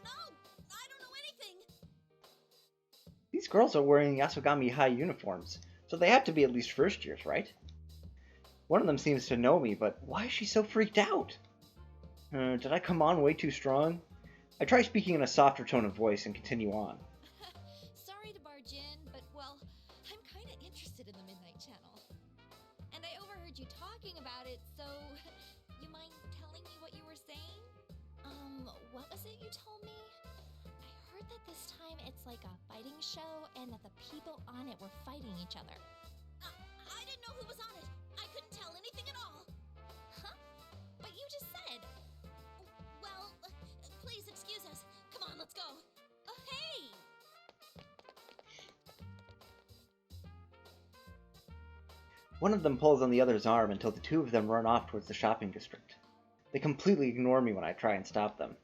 No, I don't know anything. These girls are wearing Yasogami High uniforms, so they have to be at least first years, right? One of them seems to know me, but why is she so freaked out? Did I come on way too strong? I try speaking in a softer tone of voice and continue on. Sorry to barge in, but well, I'm kinda interested in the Midnight Channel. And I overheard you talking about it, so you mind telling me what you were saying? What was it you told me? I heard that this time it's like a fighting show and that the people on it were fighting each other. I didn't know who was on it. I couldn't tell anything at all. Huh? But you just said. Well, please excuse us. Come on, let's go. Hey! One of them pulls on the other's arm until the two of them run off towards the shopping district. They completely ignore me when I try and stop them.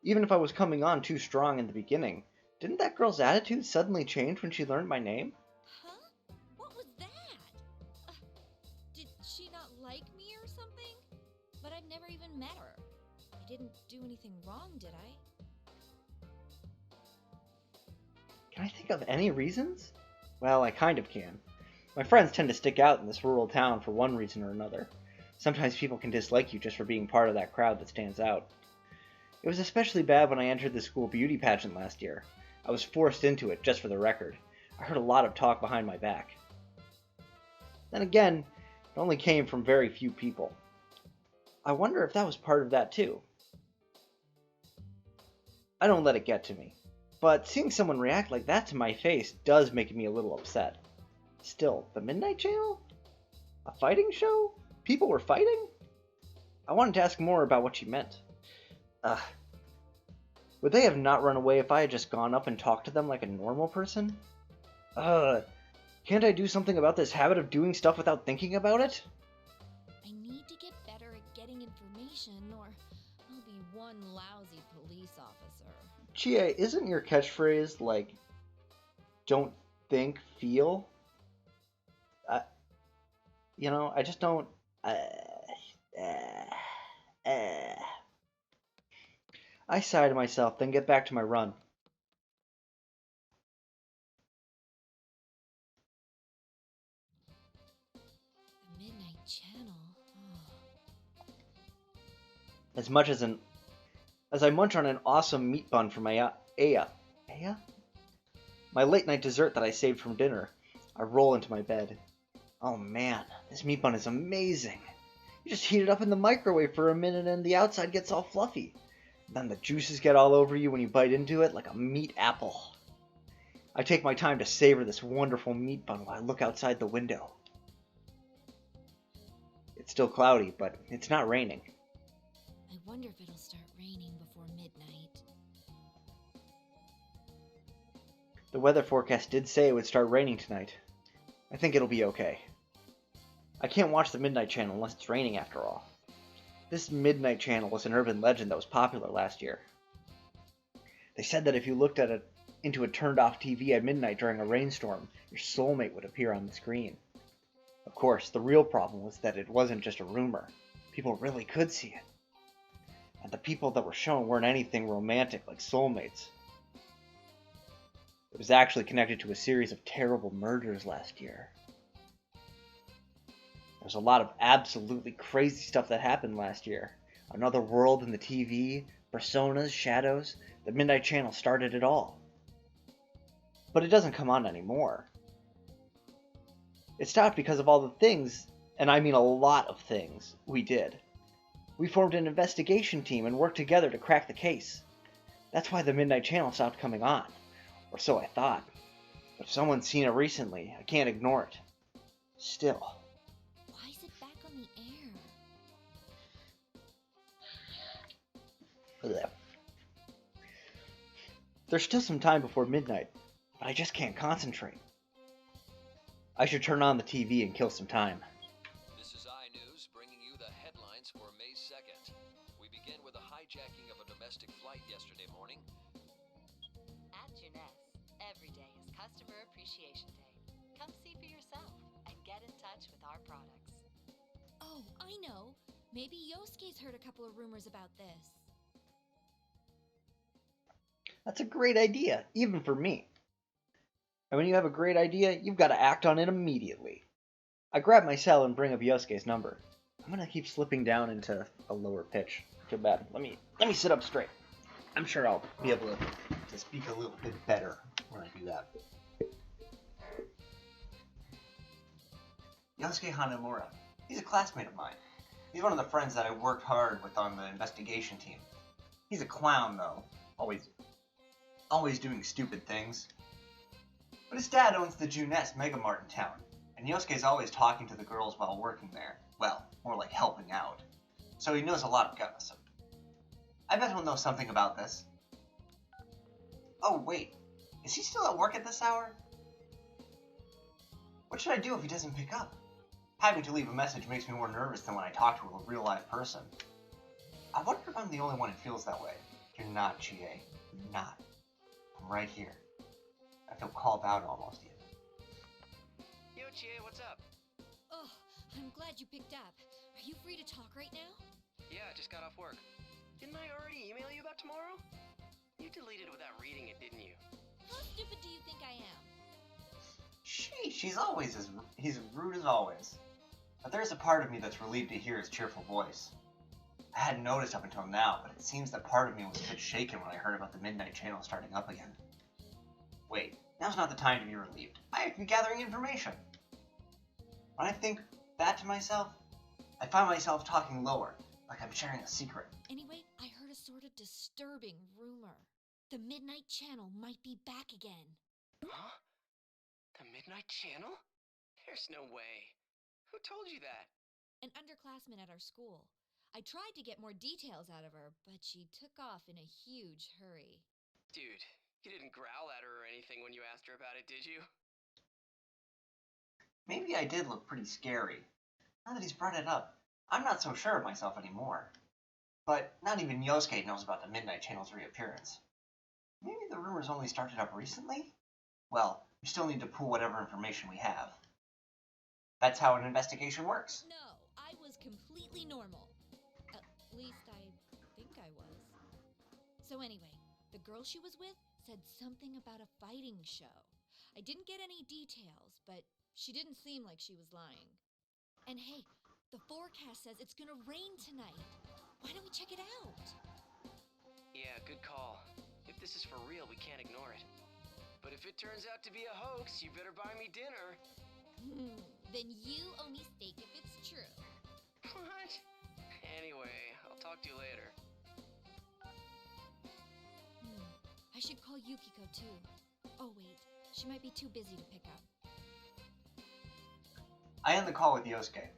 Even if I was coming on too strong in the beginning, didn't that girl's attitude suddenly change when she learned my name? Huh? What was that? Did she not like me or something? But I've never even met her. I didn't do anything wrong, did I? Can I think of any reasons? Well, I kind of can. My friends tend to stick out in this rural town for one reason or another. Sometimes people can dislike you just for being part of that crowd that stands out. It was especially bad when I entered the school beauty pageant last year. I was forced into it, just for the record. I heard a lot of talk behind my back. Then again, it only came from very few people. I wonder if that was part of that too. I don't let it get to me. But seeing someone react like that to my face does make me a little upset. Still, the Midnight Channel? A fighting show? People were fighting? I wanted to ask more about what she meant. Would they have not run away if I had just gone up and talked to them like a normal person? Can't I do something about this habit of doing stuff without thinking about it? I need to get better at getting information, or I'll be one lousy police officer. Chie, isn't your catchphrase like, don't think, feel? you know, I just don't. Uh, uh. I sigh to myself, then get back to my run. The Midnight Channel. As much as I munch on an awesome meat bun from my Aya? My late night dessert that I saved from dinner, I roll into my bed. Oh man, this meat bun is amazing. You just heat it up in the microwave for a minute and the outside gets all fluffy. Then the juices get all over you when you bite into it like a meat apple. I take my time to savor this wonderful meat bun while I look outside the window. It's still cloudy, but it's not raining. I wonder if it'll start raining before midnight. The weather forecast did say it would start raining tonight. I think it'll be okay. I can't watch the Midnight Channel unless it's raining after all. This Midnight Channel was an urban legend that was popular last year. They said that if you looked into a turned-off TV at midnight during a rainstorm, your soulmate would appear on the screen. Of course, the real problem was that it wasn't just a rumor. People really could see it. And the people that were shown weren't anything romantic like soulmates. It was actually connected to a series of terrible murders last year. There's a lot of absolutely crazy stuff that happened last year. Another world in the TV, personas, shadows. The Midnight Channel started it all. But it doesn't come on anymore. It stopped because of all the things, and I mean a lot of things, we did. We formed an investigation team and worked together to crack the case. That's why the Midnight Channel stopped coming on. Or so I thought. But if someone's seen it recently, I can't ignore it. Still. Why is it back on the air? Ugh. There's still some time before midnight, but I just can't concentrate. I should turn on the TV and kill some time. This is iNews bringing you the headlines for May 2nd. We begin with a hijacking of a domestic flight yesterday morning. At Juness, every day is Customer Appreciation Day. Come see for yourself and get in touch with our products. Oh, I know. Maybe Yosuke's heard a couple of rumors about this. That's a great idea, even for me. And when you have a great idea, you've got to act on it immediately. I grab my cell and bring up Yosuke's number. I'm gonna keep slipping down into a lower pitch. Too bad. Let me sit up straight. I'm sure I'll be able to speak a little bit better when I do that. Yosuke Hanamura. He's a classmate of mine. He's one of the friends that I worked hard with on the investigation team. He's a clown, though. Always doing stupid things. But his dad owns the Juness Mega Mart in town, and Yosuke's always talking to the girls while working there. Well, more like helping out. So he knows a lot of gossip. I bet he'll know something about this. Oh, wait. Is he still at work at this hour? What should I do if he doesn't pick up? Having to leave a message makes me more nervous than when I talk to a real live person. I wonder if I'm the only one who feels that way. You're not, Chie. You're not. I'm right here. I feel called out almost even. Yo, Chie, what's up? Oh, I'm glad you picked up. Are you free to talk right now? Yeah, I just got off work. Didn't I already email you about tomorrow? You deleted it without reading it, didn't you? How stupid do you think I am? He's rude as always. But there's a part of me that's relieved to hear his cheerful voice. I hadn't noticed up until now, but it seems that part of me was a bit shaken when I heard about the Midnight Channel starting up again. Wait, now's not the time to be relieved. I have to be gathering information. When I think that to myself, I find myself talking lower, like I'm sharing a secret. Anyway, I heard a sort of disturbing rumor. The Midnight Channel might be back again. Huh? The Midnight Channel? There's no way. Who told you that? An underclassman at our school. I tried to get more details out of her, but she took off in a huge hurry. Dude, you didn't growl at her or anything when you asked her about it, did you? Maybe I did look pretty scary. Now that he's brought it up, I'm not so sure of myself anymore. But not even Yosuke knows about the Midnight Channel's reappearance. Maybe the rumors only started up recently? Well, we still need to pool whatever information we have. That's how an investigation works. No, I was completely normal. At least I think I was. So anyway, the girl she was with said something about a fighting show. I didn't get any details, but she didn't seem like she was lying. And hey, the forecast says it's gonna rain tonight. Why don't we check it out? Yeah, good call. If this is for real, we can't ignore it. But if it turns out to be a hoax, you better buy me dinner. Then you owe me steak if it's true. What? Anyway, I'll talk to you later. I should call Yukiko too. Oh wait, she might be too busy to pick up. I end the call with Yosuke.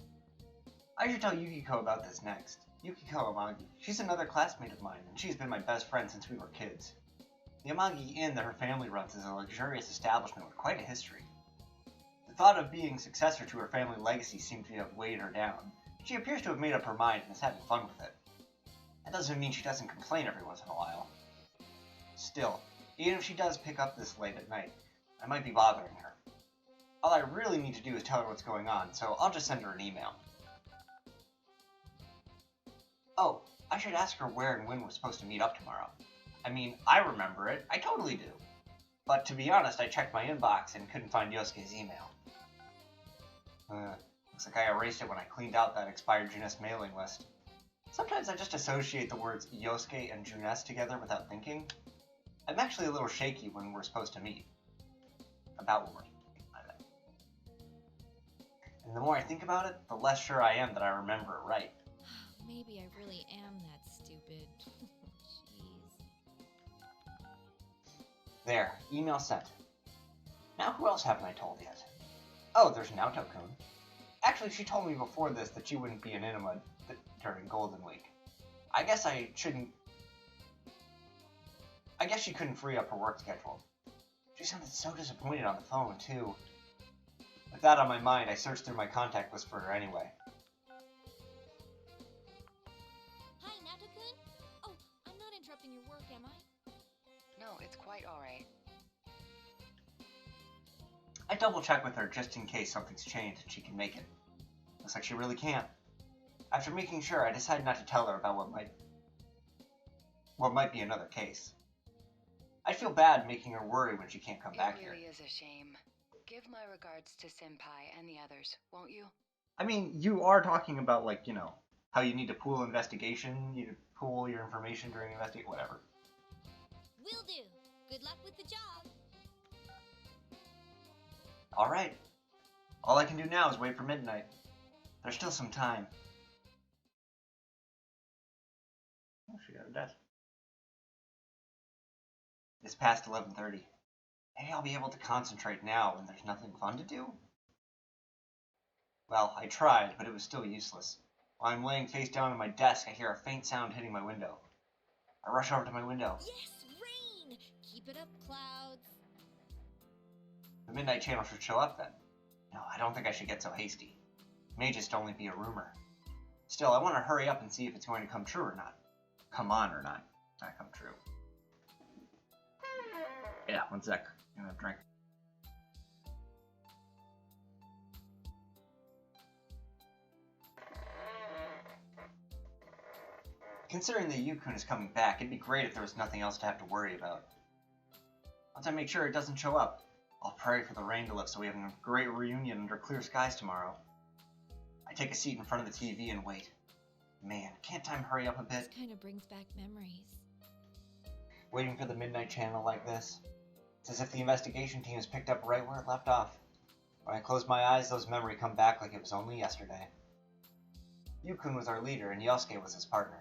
I should tell Yukiko about this next. Yukiko Amagi. She's another classmate of mine, and she's been my best friend since we were kids. The Amagi Inn that her family runs is a luxurious establishment with quite a history. The thought of being successor to her family legacy seemed to have weighed her down. She appears to have made up her mind and is having fun with it. That doesn't mean she doesn't complain every once in a while. Still, even if she does pick up this late at night, I might be bothering her. All I really need to do is tell her what's going on, so I'll just send her an email. Oh, I should ask her where and when we're supposed to meet up tomorrow. I mean, I remember it. I totally do. But to be honest, I checked my inbox and couldn't find Yosuke's email. Looks like I erased it when I cleaned out that expired Junes mailing list. Sometimes I just associate the words Yosuke and Junes together without thinking. I'm actually a little shaky when we're supposed to meet. About when we're And the more I think about it, the less sure I am that I remember it right. Maybe I really am that stupid. Jeez. There, email sent. Now who else haven't I told yet? Oh, there's Naoto-kun. Actually, she told me before this that she wouldn't be in Inuma during Golden Week. I guess she couldn't free up her work schedule. She sounded so disappointed on the phone, too. With that on my mind, I searched through my contact list for her anyway. Hi, Nato-kun? Oh, I'm not interrupting your work, am I? No, it's quite alright. I double-checked with her just in case something's changed and she can make it. Looks like she really can't. After making sure, I decided not to tell her about what might be another case. I feel bad making her worry when she can't come back It here. really is a shame. Give my regards to Senpai and the others, won't you? I mean, you are talking about, like, you know, how you need to pool investigation, you need to pool your information during investigation, whatever. Will do. Good luck with the job. Alright. All I can do now is wait for midnight. There's still some time. Oh, she got a desk. It's past 11:30. Maybe I'll be able to concentrate now when there's nothing fun to do? Well, I tried, but it was still useless. While I'm laying face down on my desk, I hear a faint sound hitting my window. I rush over to my window. Yes, rain! Keep it up, clouds. The Midnight Channel should show up then. No, I don't think I should get so hasty. It may just only be a rumor. Still, I want to hurry up and see if it's going to come true or not. Come on or not. Not come true. Yeah, one sec. I'm gonna drink. Considering that Yukun is coming back, it'd be great if there was nothing else to have to worry about. Once I make sure it doesn't show up, I'll pray for the rain to lift so we have a great reunion under clear skies tomorrow. I take a seat in front of the TV and wait. Man, can't time hurry up a bit? This kind of brings back memories. Waiting for the Midnight Channel like this? It's as if the investigation team has picked up right where it left off. When I close my eyes, those memories come back like it was only yesterday. Yukun was our leader and Yosuke was his partner.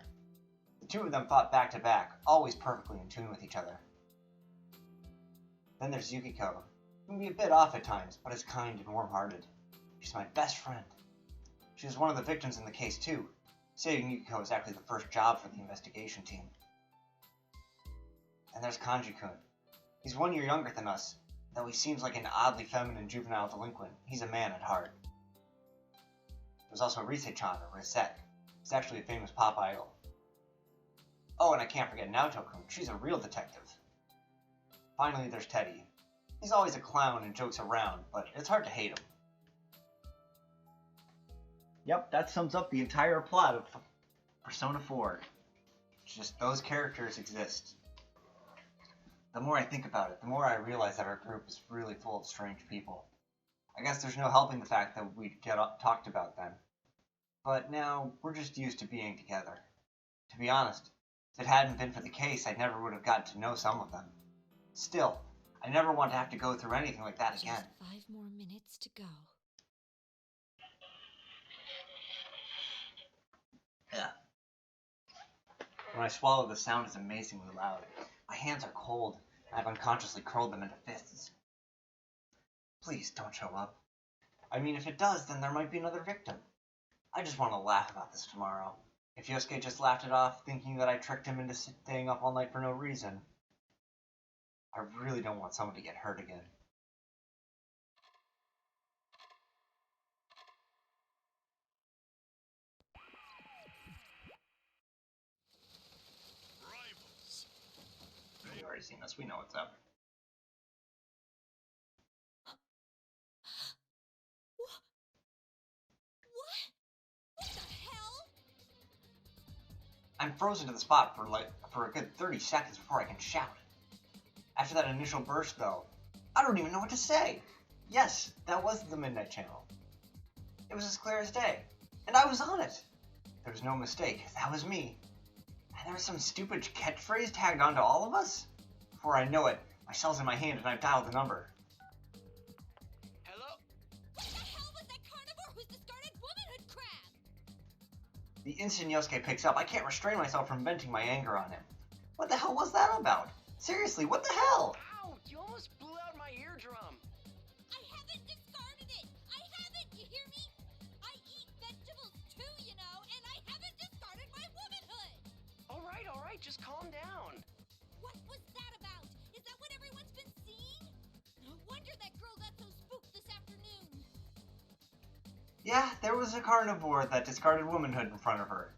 The two of them fought back to back, always perfectly in tune with each other. Then there's Yukiko. She can be a bit off at times, but is kind and warm-hearted. She's my best friend. She was one of the victims in the case too. Saving Yukiko is actually the first job for the investigation team. And there's Kanji-kun. He's 1 year younger than us. Though he seems like an oddly feminine juvenile delinquent, he's a man at heart. There's also Rise-chan, or Risette. He's actually a famous pop idol. Oh, and I can't forget Naoto-kun. She's a real detective. Finally, there's Teddy. He's always a clown and jokes around, but it's hard to hate him. Yep, that sums up the entire plot of Persona 4. It's just those characters exist. The more I think about it, the more I realize that our group is really full of strange people. I guess there's no helping the fact that we talked about them. But now, we're just used to being together. To be honest, if it hadn't been for the case, I never would have gotten to know some of them. Still, I never want to have to go through anything like that again. Just 5 more minutes to go. Yeah. When I swallow, the sound is amazingly loud. My hands are cold, and I've unconsciously curled them into fists. Please don't show up. I mean, if it does, then there might be another victim. I just want to laugh about this tomorrow. If Yosuke just laughed it off, thinking that I tricked him into staying up all night for no reason, I really don't want someone to get hurt again. Rivals. You've already seen this. We know what's up. What the hell? I'm frozen to the spot for a good 30 seconds before I can shout. After that initial burst, though, I don't even know what to say. Yes, that was the Midnight Channel. It was as clear as day, and I was on it. There was no mistake. That was me. And there was some stupid catchphrase tagged onto all of us? Before I know it, my cell's in my hand and I've dialed the number. Hello? What the hell was that carnivore who's discarded womanhood crap? The instant Yosuke picks up, I can't restrain myself from venting my anger on him. What the hell was that about? Seriously, what the hell? Ow! You almost blew out my eardrum. I haven't discarded it! I haven't, you hear me? I eat vegetables too, you know, and I haven't discarded my womanhood! All right, just calm down. What was that about? Is that what everyone's been seeing? No wonder that girl got so spooked this afternoon. Yeah, there was a carnivore that discarded womanhood in front of her.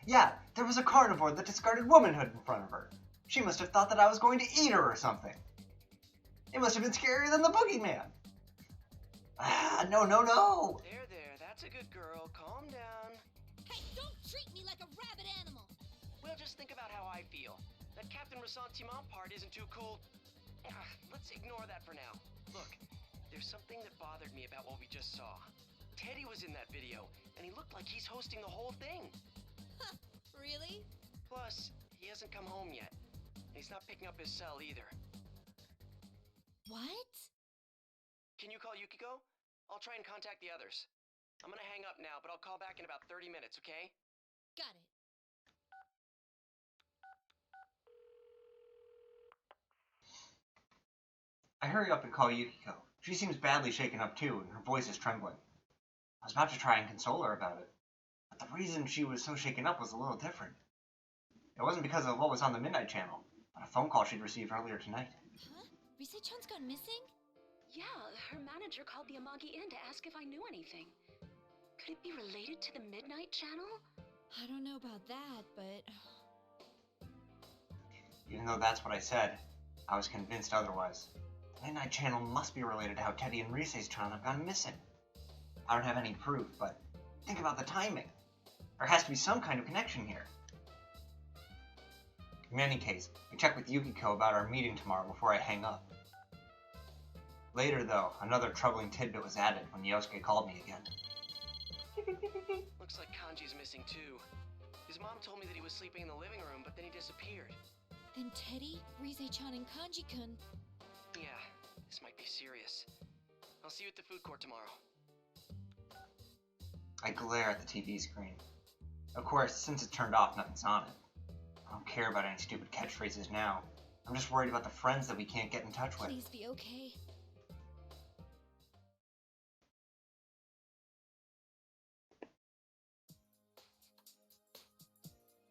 Yeah, there was a carnivore that discarded womanhood in front of her. She must have thought that I was going to eat her or something. It must have been scarier than the boogeyman. No. There, that's a good girl. Calm down. Hey, don't treat me like a rabid animal! Well, just think about how I feel. That Captain Ressentiment part isn't too cool. Let's ignore that for now. Look, there's something that bothered me about what we just saw. Teddy was in that video, and he looked like he's hosting the whole thing. Huh, really? Plus, he hasn't come home yet. And he's not picking up his cell either. What? Can you call Yukiko? I'll try and contact the others. I'm gonna hang up now, but I'll call back in about 30 minutes, okay? Got it. I hurry up and call Yukiko. She seems badly shaken up too, and her voice is trembling. I was about to try and console her about it, but the reason she was so shaken up was a little different. It wasn't because of what was on the Midnight Channel, but a phone call she'd received earlier tonight. Huh? Rise-chan's gone missing? Yeah, her manager called the Amagi Inn to ask if I knew anything. Could it be related to the Midnight Channel? I don't know about that, but... Even though that's what I said, I was convinced otherwise. The Midnight Channel must be related to how Teddy and Rise's child have gone missing. I don't have any proof, but think about the timing. There has to be some kind of connection here. In any case, I checked with Yukiko about our meeting tomorrow before I hang up. Later, though, another troubling tidbit was added when Yosuke called me again. Looks like Kanji's missing too. His mom told me that he was sleeping in the living room, but then he disappeared. Then Teddy, Rise-chan, and Kanji-kun... Yeah, this might be serious. I'll see you at the food court tomorrow. I glare at the TV screen. Of course, since it's turned off, nothing's on it. I don't care about any stupid catchphrases now. I'm just worried about the friends that we can't get in touch with. Please be okay.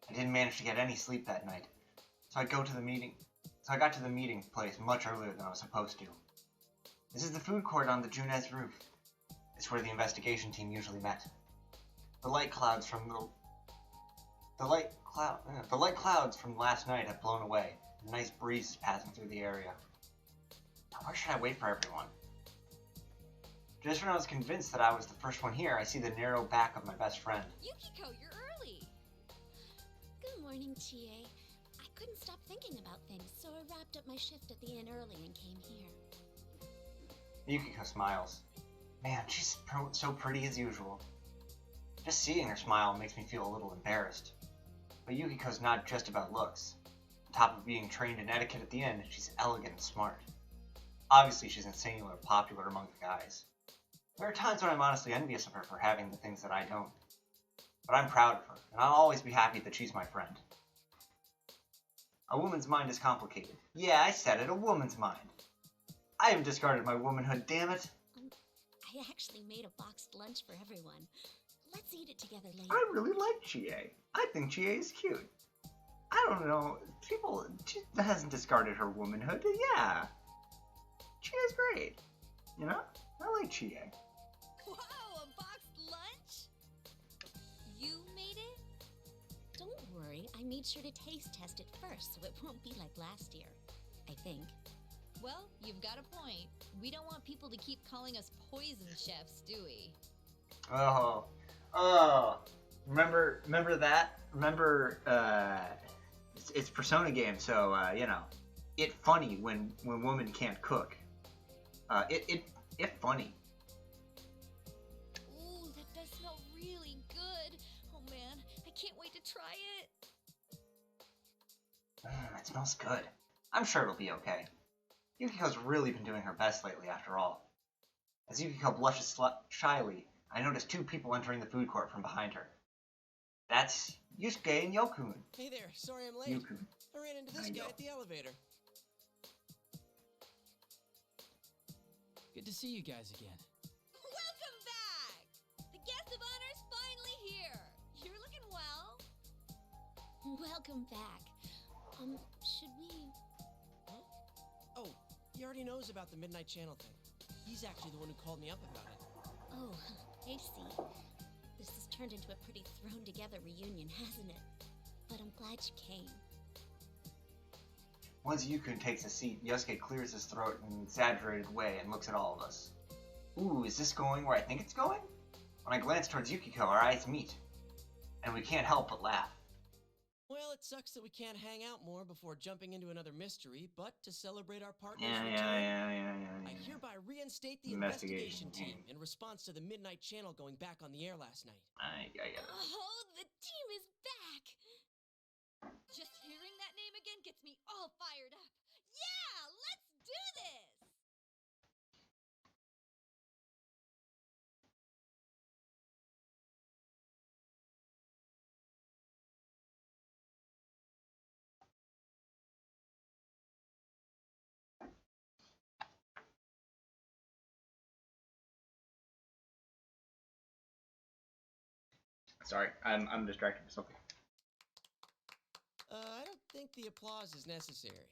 I didn't manage to get any sleep that night, so I got to the meeting place much earlier than I was supposed to. This is the food court on the Junez roof. It's where the investigation team usually met. The light clouds from last night have blown away. A nice breeze is passing through the area. Now, where should I wait for everyone? Just when I was convinced that I was the first one here, I see the narrow back of my best friend. Yukiko, you're early. Good morning, Chie. I couldn't stop thinking about things, so I wrapped up my shift at the inn early and came here. Yukiko smiles. Man, she's so pretty as usual. Just seeing her smile makes me feel a little embarrassed. But Yukiko's not just about looks. On top of being trained in etiquette at the inn, she's elegant and smart. Obviously, she's insanely popular among the guys. There are times when I'm honestly envious of her for having the things that I don't. But I'm proud of her, and I'll always be happy that she's my friend. A woman's mind is complicated. Yeah, I said it, a woman's mind. I haven't discarded my womanhood, damn it. I actually made a boxed lunch for everyone. Let's eat it together later. I really like Chie. I think Chie is cute. I don't know, she hasn't discarded her womanhood. Yeah. Chie is great. You know? I like Chie. Whoa, a boxed lunch? You made it? Don't worry, I made sure to taste test it first so it won't be like last year. I think. Well, you've got a point. We don't want people to keep calling us poison chefs, do we? Oh. Remember that? Remember, it's Persona game, so, you know, it funny when women can't cook. It funny. Ooh, that does smell really good. Oh man, I can't wait to try it. It smells good. I'm sure it'll be okay. Yukiko's really been doing her best lately, after all. As Yukiko blushes shyly, I notice two people entering the food court from behind her. That's Yusuke and Yokun. Hey there, sorry I'm late. Yukun. I ran into this guy at the elevator. Good to see you guys again. Welcome back! The guest of honor's finally here. You're looking well. Welcome back. Should we... Huh? Oh, he already knows about the Midnight Channel thing. He's actually the one who called me up about it. Oh, I see. This has turned into a pretty thrown-together reunion, hasn't it? But I'm glad you came. Once Yukun takes a seat, Yosuke clears his throat in an exaggerated way and looks at all of us. Ooh, is this going where I think it's going? When I glance towards Yukiko, our eyes meet. And we can't help but laugh. Well, it sucks that we can't hang out more before jumping into another mystery, but to celebrate our partner's return, I hereby reinstate the investigation team in response to the Midnight Channel going back on the air last night. I get it. Oh, the team is back! Just hearing that name again gets me all fired up. Yeah, let's do this! Sorry, I'm distracted by something. I don't think the applause is necessary.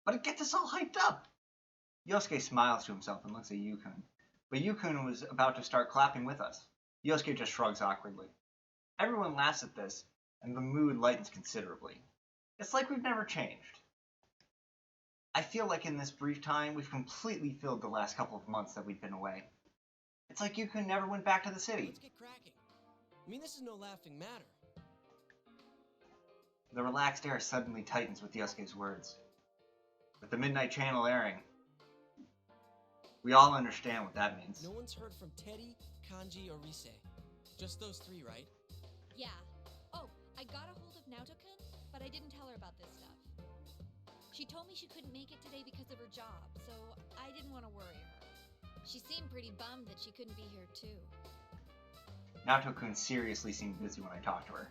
But it gets us all hyped up! Yosuke smiles to himself and looks at Yukun. But Yukun was about to start clapping with us. Yosuke just shrugs awkwardly. Everyone laughs at this, and the mood lightens considerably. It's like we've never changed. I feel like in this brief time, we've completely filled the last couple of months that we've been away. It's like Yukun never went back to the city. Let's get cracking. I mean, this is no laughing matter. The relaxed air suddenly tightens with Yosuke's words. With the Midnight Channel airing, we all understand what that means. No one's heard from Teddy, Kanji, or Rise. Just those three, right? Yeah. Oh, I got a hold of Naotokun, but I didn't tell her about this stuff. She told me she couldn't make it today because of her job, so I didn't want to worry her. She seemed pretty bummed that she couldn't be here too. Naoto-kun seriously seemed busy when I talked to her.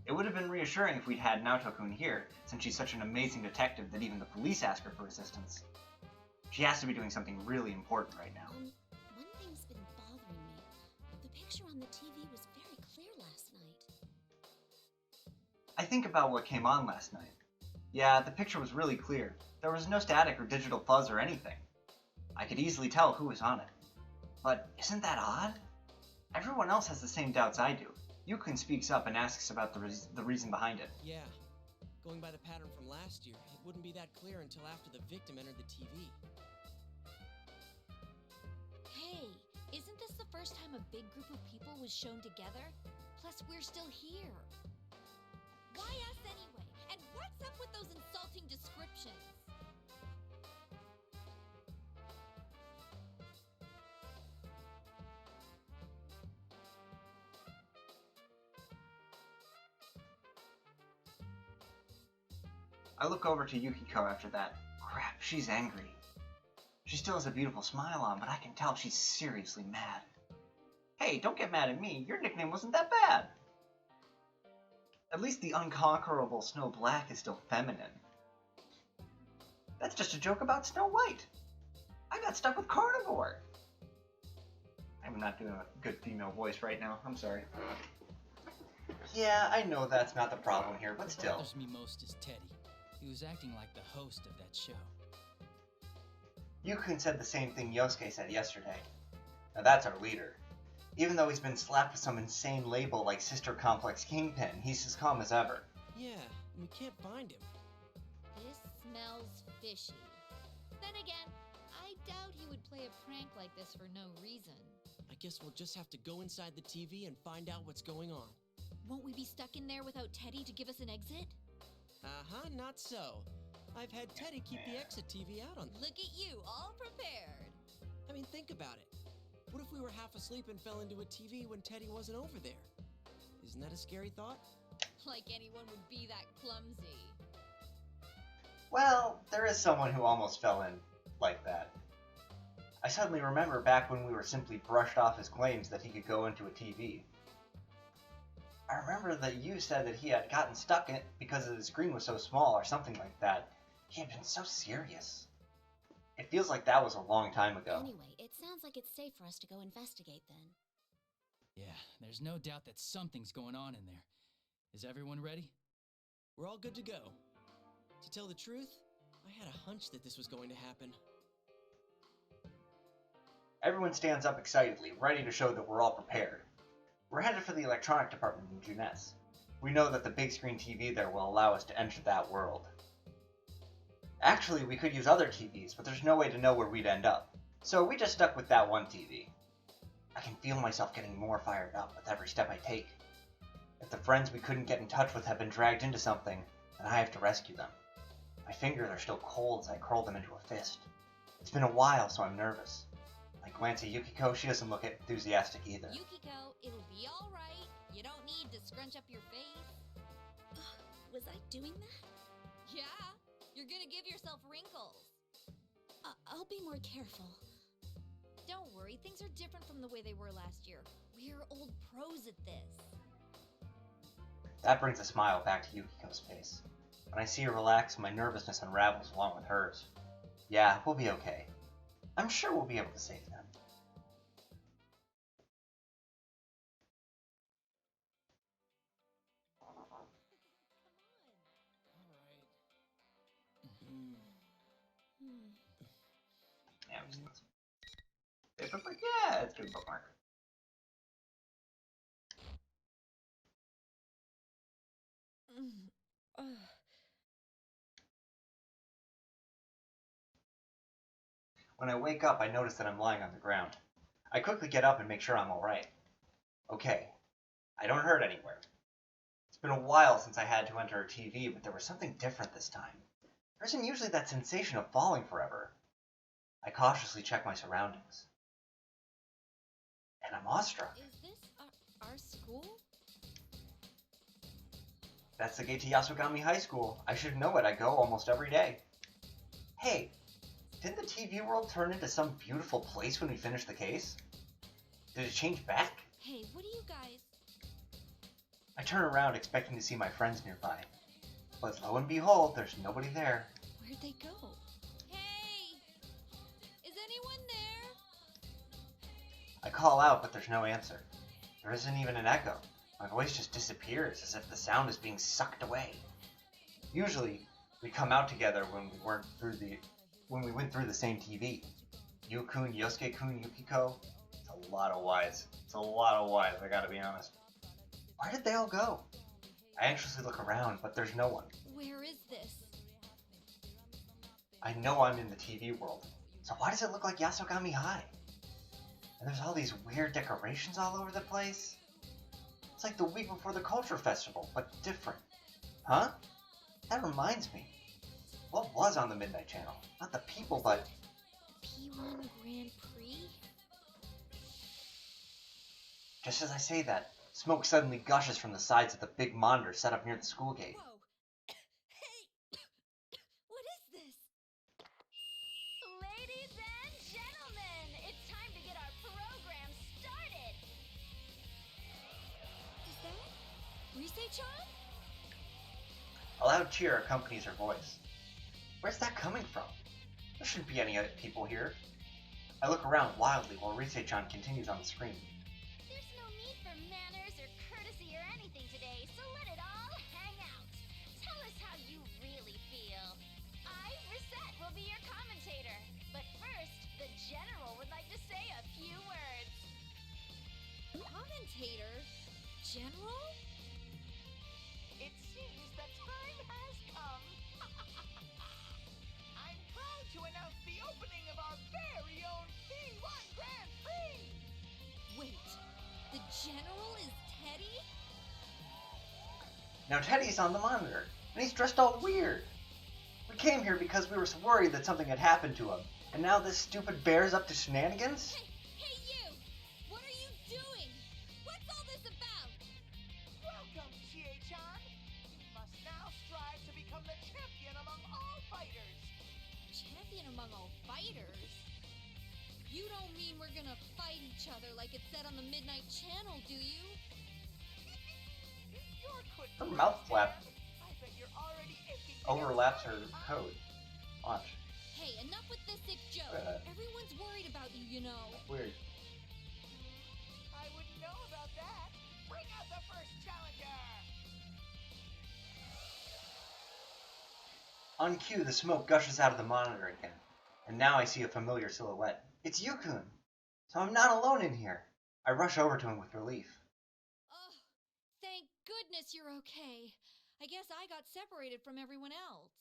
It would have been reassuring if we'd had Naoto-kun here, since she's such an amazing detective that even the police ask her for assistance. She has to be doing something really important right now. One thing's been bothering me. The picture on the TV was very clear last night. I think about what came on last night. Yeah, the picture was really clear. There was no static or digital fuzz or anything. I could easily tell who was on it. But isn't that odd? Everyone else has the same doubts I do. Yukun speaks up and asks about the reason behind it. Yeah. Going by the pattern from last year, it wouldn't be that clear until after the victim entered the TV. a big group of people was shown together? Plus, we're still here. Why us anyway? And what's up with those insulting descriptions? I look over to Yukiko after that. Crap, she's angry. She still has a beautiful smile on, but I can tell she's seriously mad. Hey, don't get mad at me. Your nickname wasn't that bad. At least the unconquerable Snow Black is still feminine. That's just a joke about Snow White. I got stuck with Carnivore. I'm not doing a good female voice right now. I'm sorry. Yeah, I know that's not the problem here, but still. What bothers me most is Teddy. He was acting like the host of that show. Yukun said the same thing Yosuke said yesterday. Now that's our leader. Even though he's been slapped with some insane label like Sister Complex Kingpin, he's as calm as ever. Yeah, we can't find him. This smells fishy. Then again, I doubt he would play a prank like this for no reason. I guess we'll just have to go inside the TV and find out what's going on. Won't we be stuck in there without Teddy to give us an exit? Uh-huh, not so. I've had Teddy keep the exit TV out on... Look at you, all prepared. I mean, think about it. What if we were half asleep and fell into a TV when Teddy wasn't over there? Isn't that a scary thought? Like anyone would be that clumsy. Well, there is someone who almost fell in like that. I suddenly remember back when we were simply brushed off his claims that he could go into a TV. I remember that you said that he had gotten stuck in it because the screen was so small or something like that. He had been so serious. It feels like that was a long time ago. Anyway, it sounds like it's safe for us to go investigate then. Yeah, there's no doubt that something's going on in there. Is everyone ready? We're all good to go. To tell the truth, I had a hunch that this was going to happen. Everyone stands up excitedly, ready to show that we're all prepared. We're headed for the electronic department in Juness. We know that the big screen TV there will allow us to enter that world. Actually, we could use other TVs, but there's no way to know where we'd end up. So we just stuck with that one TV. I can feel myself getting more fired up with every step I take. If the friends we couldn't get in touch with have been dragged into something, then I have to rescue them. My fingers are still cold as I curl them into a fist. It's been a while, so I'm nervous. I glance at Yukiko, she doesn't look enthusiastic either. Yukiko, it'll be alright. You don't need to scrunch up your face. Was I doing that? Yeah, you're gonna give yourself wrinkles. I'll be more careful. Don't worry, things are different from the way they were last year. We're old pros at this. That brings a smile back to Yukiko's face. When I see her relax, my nervousness unravels along with hers. Yeah, we'll be okay. I'm sure we'll be able to save them. Yeah, I'm just gonna... Paper book? Yeah, it's a good bookmark. When I wake up, I notice that I'm lying on the ground. I quickly get up and make sure I'm alright. Okay, I don't hurt anywhere. It's been a while since I had to enter a TV, but there was something different this time. There isn't usually that sensation of falling forever. I cautiously check my surroundings. And I'm awestruck. Is this our school? That's the gate to Yasogami High School. I should know it. I go almost every day. Hey, didn't the TV world turn into some beautiful place when we finished the case? Did it change back? Hey, what do you guys... I turn around expecting to see my friends nearby. But lo and behold, there's nobody there. Where'd they go? Hey! Is anyone there? I call out, but there's no answer. There isn't even an echo. My voice just disappears as if the sound is being sucked away. Usually, we come out together when we went through the same TV. You-kun, Yosuke-kun, Yukiko. It's a lot of whys. It's a lot of whys, I gotta be honest. Where did they all go? I anxiously look around, but there's no one. Where is this? I know I'm in the TV world, so why does it look like Yasogami High? And there's all these weird decorations all over the place. It's like the week before the Culture Festival, but different. Huh? That reminds me. What was on the Midnight Channel? Not the people, but... P1 Grand Prix? Just as I say that, smoke suddenly gushes from the sides of the big monitor set up near the school gate. Whoa! Hey! What is this? Ladies and gentlemen, it's time to get our program started. Is that Rise-chan? A loud cheer accompanies her voice. Where's that coming from? There shouldn't be any other people here. I look around wildly while Rise-chan continues on the screen. There's no need for manners or courtesy or anything today, so let it all hang out. Tell us how you really feel. I, Reset, will be your commentator. But first, the General would like to say a few words. Commentator? General? It seems the time has come. I'm proud to announce the opening of our very own P1 Grand Prix. Wait, the General is Teddy? Now Teddy's on the monitor, and he's dressed all weird. We came here because we were worried that something had happened to him, and now this stupid bear's up to shenanigans? Hey, you! What are you doing? What's all this about? Welcome, Chie-chan. You must now strive to become the champion among all fighters. Champion among all fighters? You don't mean we're gonna fight each other like it said on the Midnight Channel, do you? You're quick Her to mouth flap understand. I bet you're already aching to overlaps get her started, huh? code. Watch. Hey, enough with this sick joke. Everyone's worried about you, you know. Weird. I wouldn't know about that. Bring out the first challenger. On cue, the smoke gushes out of the monitor again, and now I see a familiar silhouette. It's Yukun! So I'm not alone in here. I rush over to him with relief. Oh, thank goodness you're okay. I guess I got separated from everyone else.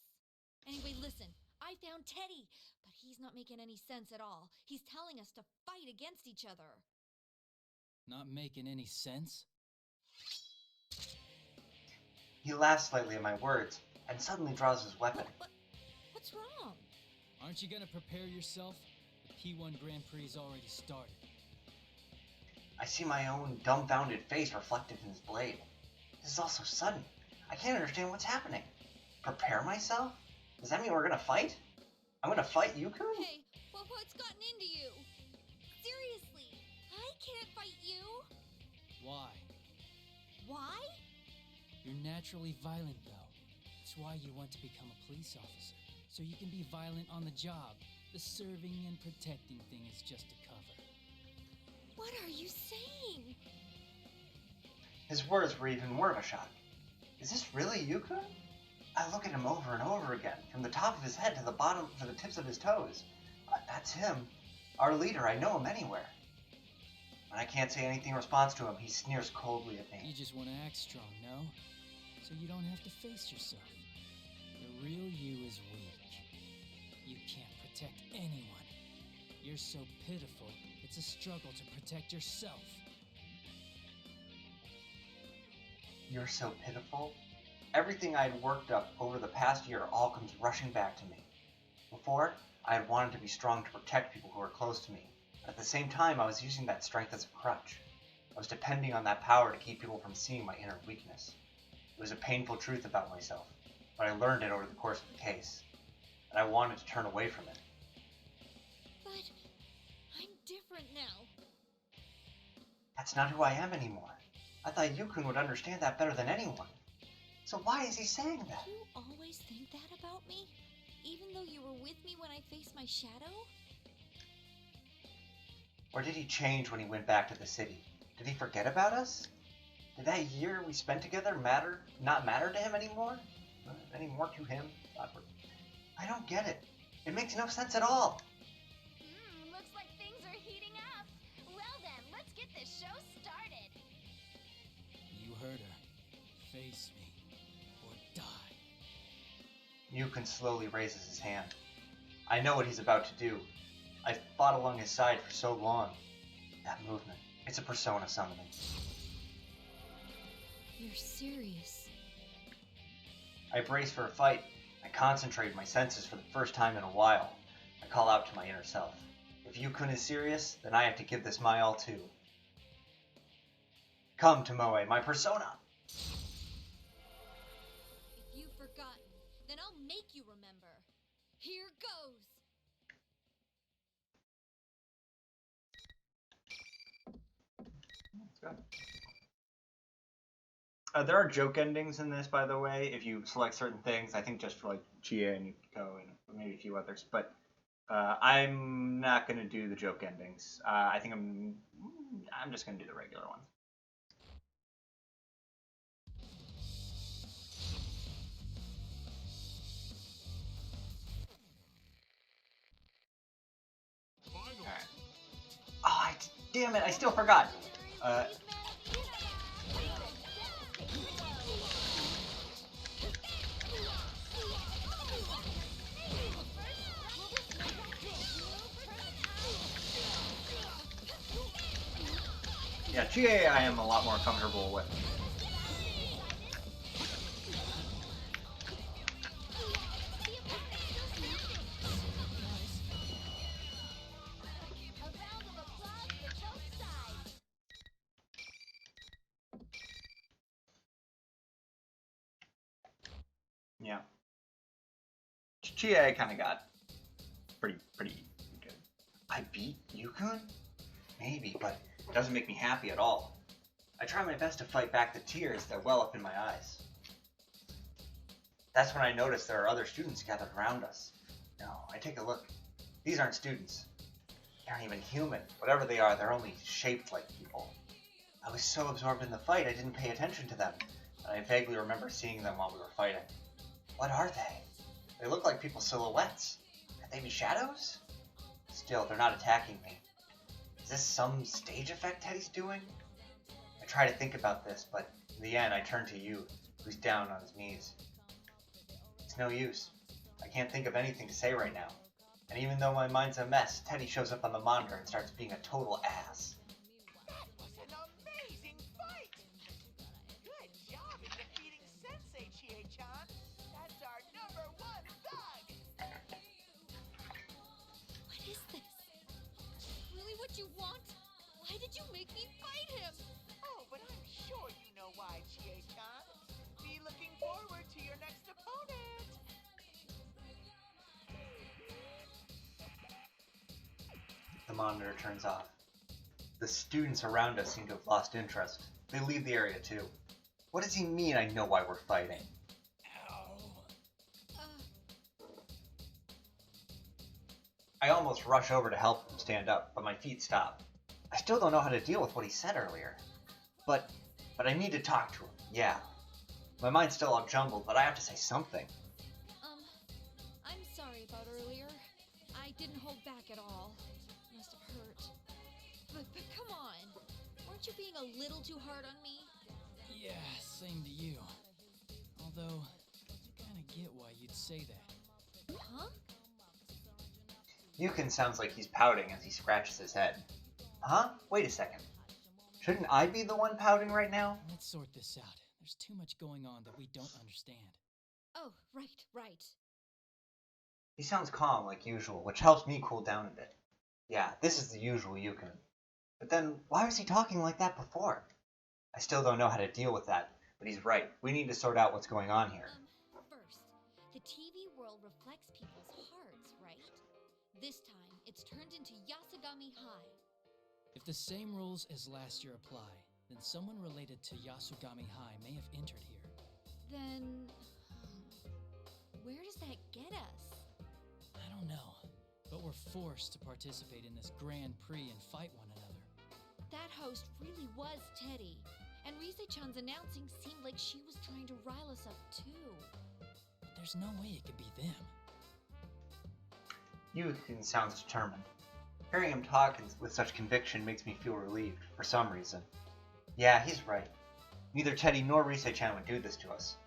Anyway, listen, I found Teddy, but he's not making any sense at all. He's telling us to fight against each other. Not making any sense? He laughs slightly at my words, and suddenly draws his weapon. What's wrong? Aren't you gonna prepare yourself? The P1 Grand Prix already started. I see my own dumbfounded face reflected in his blade. This is all so sudden. I can't understand what's happening. Prepare myself? Does that mean we're gonna fight? I'm gonna fight Yukun? Hey, what's gotten into you? Seriously, I can't fight you. Why? Why? You're naturally violent, though. That's why you want to become a police officer, so you can be violent on the job. The serving and protecting thing is just a cover. What are you saying? His words were even more of a shock. Is this really Yukun? I look at him over and over again, from the top of his head to the bottom, to the tips of his toes. That's him. Our leader, I know him anywhere. When I can't say anything in response to him, he sneers coldly at You me. just want to act strong, no? So you don't have to face yourself. The real you is weak. You can't protect anyone. You're so pitiful, it's a struggle to protect yourself. You're so pitiful. Everything I had worked up over the past year all comes rushing back to me. Before, I had wanted to be strong to protect people who were close to me. But at the same time, I was using that strength as a crutch. I was depending on that power to keep people from seeing my inner weakness. It was a painful truth about myself, but I learned it over the course of the case. And I wanted to turn away from it. But I'm different now. That's not who I am anymore. I thought Yukun would understand that better than anyone. So why is he saying that? You always think that about me? Even though you were with me when I faced my shadow? Or did he change when he went back to the city? Did he forget about us? Did that year we spent together not matter to him anymore? Anymore to him? I don't get it. It makes no sense at all. Looks like things are heating up. Well then, let's get this show started. You heard her. Face me, or die. Yukun slowly raises his hand. I know what he's about to do. I've fought along his side for so long. That movement. It's a persona summoning. You're serious. I brace for a fight. I concentrate my senses for the first time in a while. I call out to my inner self. If Yukun is serious, then I have to give this my all too. Come, Tomoe, my persona! If you've forgotten, then I'll make you remember. Here goes! Let's go. There are joke endings in this, by the way, if you select certain things. I think just for like Chie and Yukiko and maybe a few others. But I'm not going to do the joke endings. I think I'm just going to do the regular ones. Alright. Oh, damn it, I still forgot. Yeah, Chie I am a lot more comfortable with. Yeah. Chie I kind of got pretty good. I beat Yukun? Maybe, but it doesn't make me happy at all. I try my best to fight back the tears that well up in my eyes. That's when I notice there are other students gathered around us. No, I take a look. These aren't students. They aren't even human. Whatever they are, they're only shaped like people. I was so absorbed in the fight I didn't pay attention to them, and I vaguely remember seeing them while we were fighting. What are they? They look like people's silhouettes. Could they be shadows? Still, they're not attacking me. Is this some stage effect Teddy's doing? I try to think about this, but in the end I turn to you, who's down on his knees. It's no use. I can't think of anything to say right now. And even though my mind's a mess, Teddy shows up on the monitor and starts being a total ass. That was an amazing fight! Good job in defeating Sensei, Chie-chan. That's our #1 thug! What is this? Really what you want? Why did you make me fight him? Oh, but I'm sure you know why, Chie-chan. Be looking forward to your next opponent! The monitor turns off. The students around us seem to have lost interest. They leave the area too. What does he mean I know why we're fighting? I almost rush over to help him stand up, but my feet stop. I still don't know how to deal with what he said earlier. But I need to talk to him, yeah. My mind's still all jumbled, but I have to say something. I'm sorry about earlier. I didn't hold back at all. Must have hurt. But come on. Weren't you being a little too hard on me? Yeah, same to you. Although, I kinda get why you'd say that. Huh? Yukon sounds like he's pouting as he scratches his head. Huh? Wait a second. Shouldn't I be the one pouting right now? Let's sort this out. There's too much going on that we don't understand. Oh, right. He sounds calm like usual, which helps me cool down a bit. Yeah, this is the usual Yukon. But then, why was he talking like that before? I still don't know how to deal with that, but he's right. We need to sort out what's going on here. First, the TV world reflects people's hearts, right? This time, it's turned into Yasugami High. If the same rules as last year apply, then someone related to Yasugami High may have entered here. Then, where does that get us? I don't know, but we're forced to participate in this Grand Prix and fight one another. That host really was Teddy, and Rise-chan's announcing seemed like she was trying to rile us up too. But there's no way it could be them. Yukon sounds determined. Hearing him talk with such conviction makes me feel relieved, for some reason. Yeah, he's right. Neither Teddy nor Rise-chan would do this to us.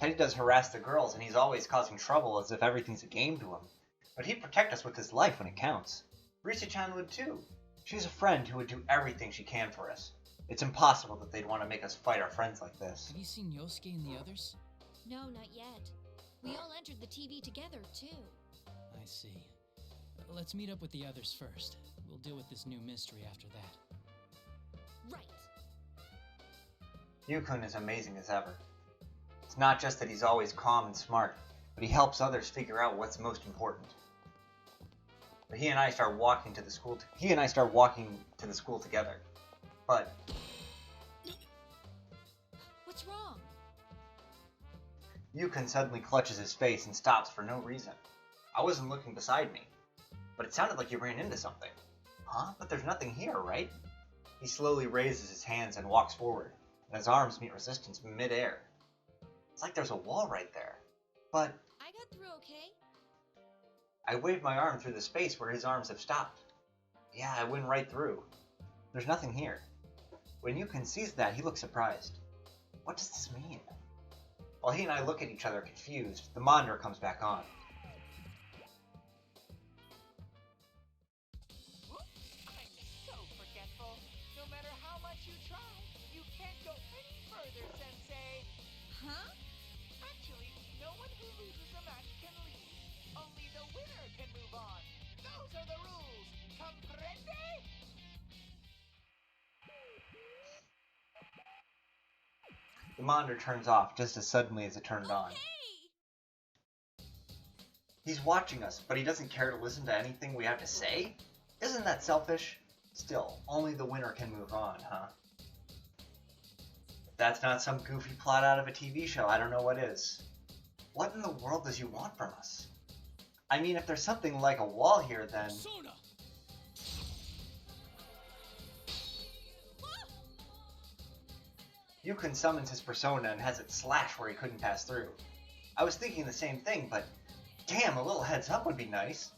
Teddy does harass the girls, and he's always causing trouble as if everything's a game to him. But he'd protect us with his life when it counts. Rise-chan would too. She's a friend who would do everything she can for us. It's impossible that they'd want to make us fight our friends like this. Have you seen Yosuke and the others? No, not yet. We all entered the TV together, too. I see. Let's meet up with the others first. We'll deal with this new mystery after that. Right. Yukun is amazing as ever. It's not just that he's always calm and smart, but he helps others figure out what's most important. But he and I start walking to the school together. But What's wrong? Yukun suddenly clutches his face and stops for no reason. I wasn't looking beside me, but it sounded like he ran into something. Huh? But there's nothing here, right? He slowly raises his hands and walks forward, and his arms meet resistance mid-air. It's like there's a wall right there. But I got through okay. I wave my arm through the space where his arms have stopped. Yeah, I went right through. There's nothing here. When Yukon sees that, he looks surprised. What does this mean? While he and I look at each other confused, the monitor comes back on. I'm so forgetful. No matter how much you try, you can't go any further, Sensei. Huh? Actually, no one who loses a match can leave. Only the winner can move on. Those are the rules. Comprende? The monitor turns off just as suddenly as it turned on. Hey! He's watching us, but he doesn't care to listen to anything we have to say? Isn't that selfish? Still, only the winner can move on, huh? If that's not some goofy plot out of a TV show, I don't know what is. What in the world does you want from us? I mean, if there's something like a wall here, then... Persona! Yukon summons his persona and has it slash where he couldn't pass through. I was thinking the same thing, but damn, a little heads up would be nice.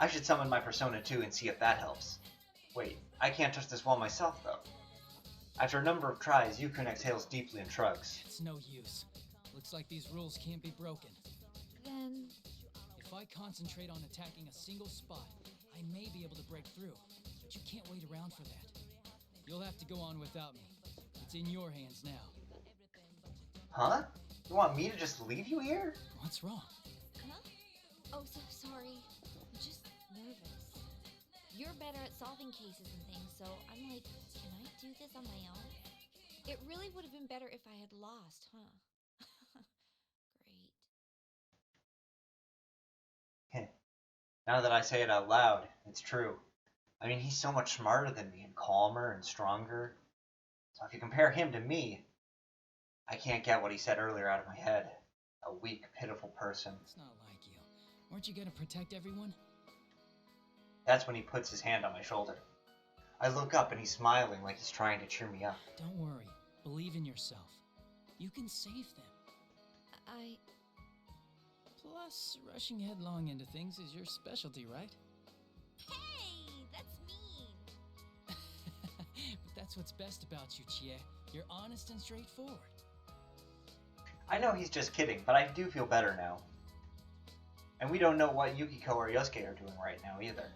I should summon my persona too and see if that helps. Wait, I can't touch this wall myself though. After a number of tries, Yukon exhales deeply and shrugs. It's no use. Looks like these rules can't be broken. Then... If I concentrate on attacking a single spot, I may be able to break through. But you can't wait around for that. You'll have to go on without me. It's in your hands now. Huh? You want me to just leave you here? What's wrong? Huh? Oh, so sorry. I'm just nervous. You're better at solving cases and things, so I'm like, can I do this on my own? It really would have been better if I had lost, huh? Great. Now that I say it out loud, it's true. I mean, he's so much smarter than me and calmer and stronger. So if you compare him to me, I can't get what he said earlier out of my head. A weak, pitiful person. It's not like you. Weren't you gonna protect everyone? That's when he puts his hand on my shoulder. I look up and he's smiling like he's trying to cheer me up. Don't worry. Believe in yourself. You can save them. Plus, rushing headlong into things is your specialty, right? Hey, that's mean. But that's what's best about you, Chie. You're honest and straightforward. I know he's just kidding, but I do feel better now. And we don't know what Yukiko or Yosuke are doing right now either.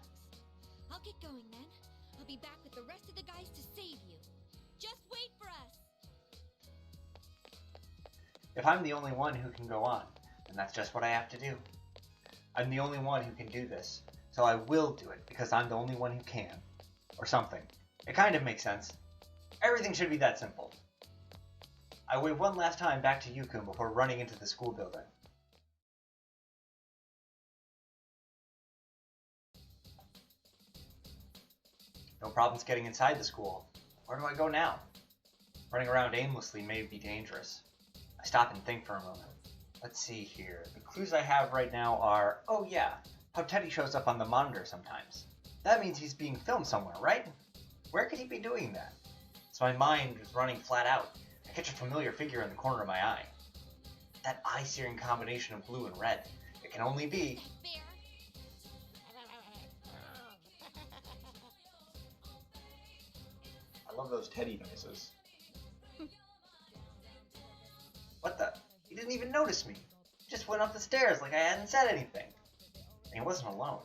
I'll get going then. I'll be back with the rest of the guys to save you. Just wait for us. If I'm the only one who can go on, then that's just what I have to do. I'm the only one who can do this, so I will do it because I'm the only one who can. Or something. It kind of makes sense. Everything should be that simple. I wave one last time back to Yukun before running into the school building. No problems getting inside the school. Where do I go now? Running around aimlessly may be dangerous. I stop and think for a moment. Let's see here. The clues I have right now are, oh yeah, how Teddy shows up on the monitor sometimes. That means he's being filmed somewhere, right? Where could he be doing that? So my mind is running flat out. I catch a familiar figure in the corner of my eye. That eye-searing combination of blue and red. It can only be... Bear. I love those Teddy noises. What the? He didn't even notice me. He just went up the stairs like I hadn't said anything. And he wasn't alone.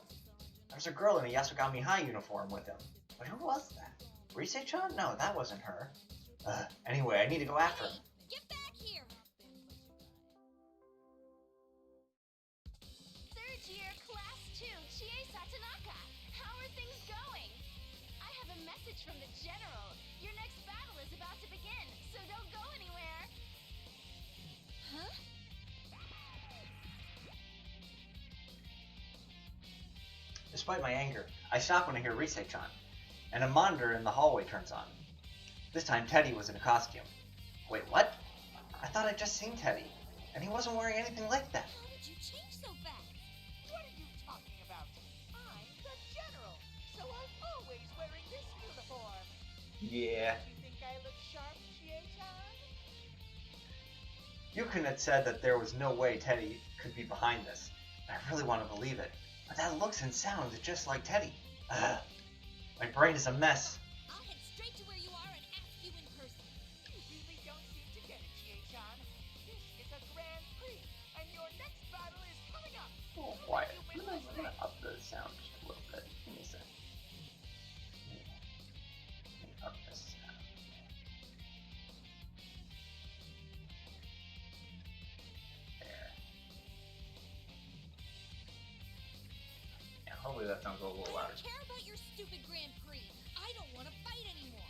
There was a girl in a Yasogami High uniform with him. But who was that? Rise-chan? No, that wasn't her. Anyway, I need to go after him. Get back here! Third year, class 2, Chie Satanaka. How are things going? I have a message from the general. Your next battle is about to begin, so don't go anywhere. Huh? Despite my anger, I stop when I hear Rise-chan, and a monitor in the hallway turns on. This time Teddy was in a costume. Wait, what? I thought I'd just seen Teddy, and he wasn't wearing anything like that. How did you change so fast? What are you talking about? I'm the general, so I'm always wearing this uniform. Yeah. You think I look sharp, Chie-chan? Yukon had said that there was no way Teddy could be behind this. I really want to believe it, but that looks and sounds just like Teddy. Ugh. My brain is a mess. I'll head straight to where you are and ask you in person. You really don't seem to get it, Chie-chan. This is a Grand Prix, and your next battle is coming up. Oh, quiet. I'm gonna up the sound just a little bit. Give me a sec. Let me up this sound. There. Yeah, hopefully that sounds a little I louder. don't care about your stupid Grand Prix. I don't want to fight anymore.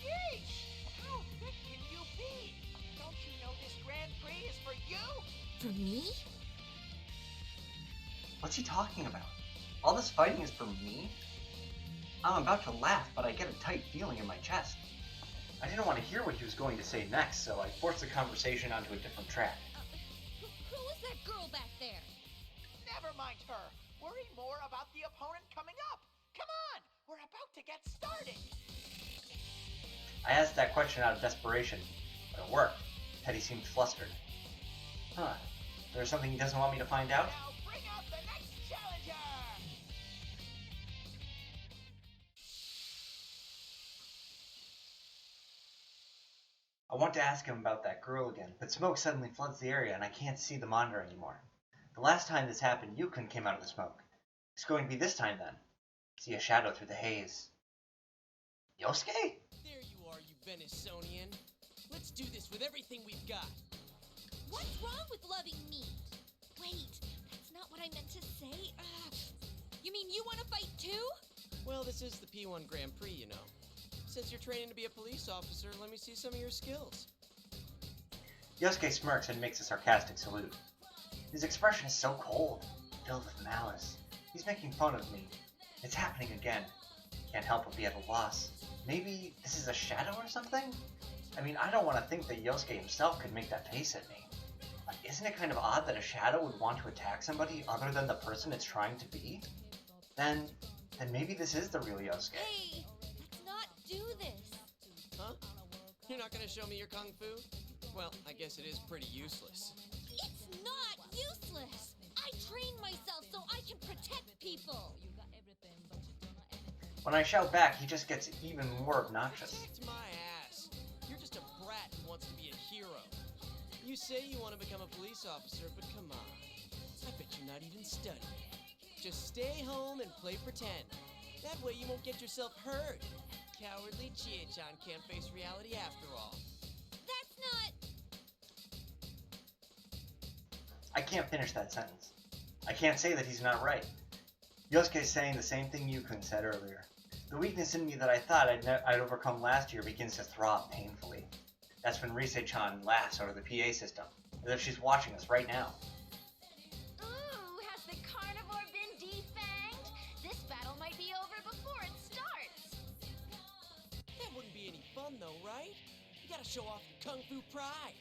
Yeesh! How thick can you be? Don't you know this Grand Prix is for you? For me? What's he talking about? All this fighting is for me? I'm about to laugh, but I get a tight feeling in my chest. I didn't want to hear what he was going to say next, so I forced the conversation onto a different track. Who is that girl back there? Never mind her. Worry more about the opponent coming up. Come on, we're about to get started. I asked that question out of desperation, but it worked. Teddy seemed flustered. Huh. There's something he doesn't want me to find out? Now bring out the next challenger. I want to ask him about that girl again, but smoke suddenly floods the area and I can't see the monitor anymore. The last time this happened, Yukon came out of the smoke. It's going to be this time then. See a shadow through the haze. Yosuke? There you are, you Venisonian. Let's do this with everything we've got. What's wrong with loving meat? Wait, that's not what I meant to say. You mean you want to fight too? Well, this is the P1 Grand Prix, you know. Since you're training to be a police officer, let me see some of your skills. Yosuke smirks and makes a sarcastic salute. His expression is so cold, filled with malice. He's making fun of me. It's happening again. Can't help but be at a loss. Maybe this is a shadow or something? I mean, I don't want to think that Yosuke himself could make that face at me. But isn't it kind of odd that a shadow would want to attack somebody other than the person it's trying to be? Then maybe this is the real Yosuke. Hey, let's not do this. Huh? You're not gonna show me your kung fu? Well, I guess it is pretty useless. It's not useless. I train myself so I can protect people. When I shout back, he just gets even more obnoxious. Protect my ass. You're just a brat who wants to be a hero. You say you want to become a police officer, but come on. I bet you're not even studying. Just stay home and play pretend. That way you won't get yourself hurt. Cowardly Chie-chan can't face reality after all. That's not... I can't finish that sentence. I can't say that he's not right. Yosuke's saying the same thing Yukon said earlier. The weakness in me that I thought I'd overcome last year begins to throb painfully. That's when Rise-chan laughs out of the PA system, as if she's watching us right now. Ooh, has the carnivore been defanged? This battle might be over before it starts. That wouldn't be any fun though, right? You gotta show off your kung fu pride.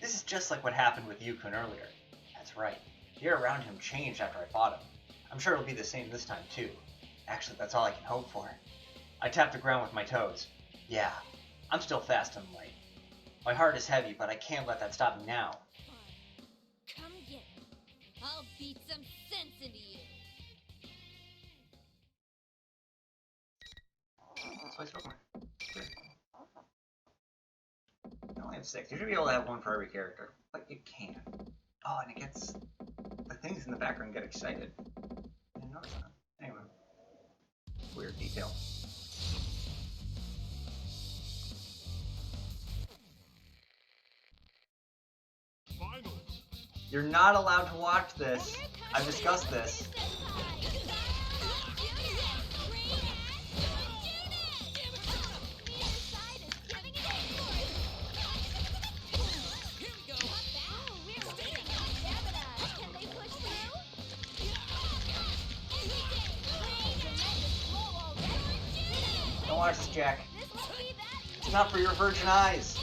This is just like what happened with Yukon earlier. That's right. The air around him changed after I fought him. I'm sure it'll be the same this time too. Actually, that's all I can hope for. I tap the ground with my toes. Yeah, I'm still fast and light. My heart is heavy, but I can't let that stop me now. Come get me. I'll beat some sense into you. I only have 6. You should be able to have one for every character. But you can't. Oh, and it gets... The things in the background get excited. I didn't notice that. Anyway. Weird detail. Finals. You're not allowed to watch this. I've discussed this. Don't watch this, Jack. It's not for your virgin eyes.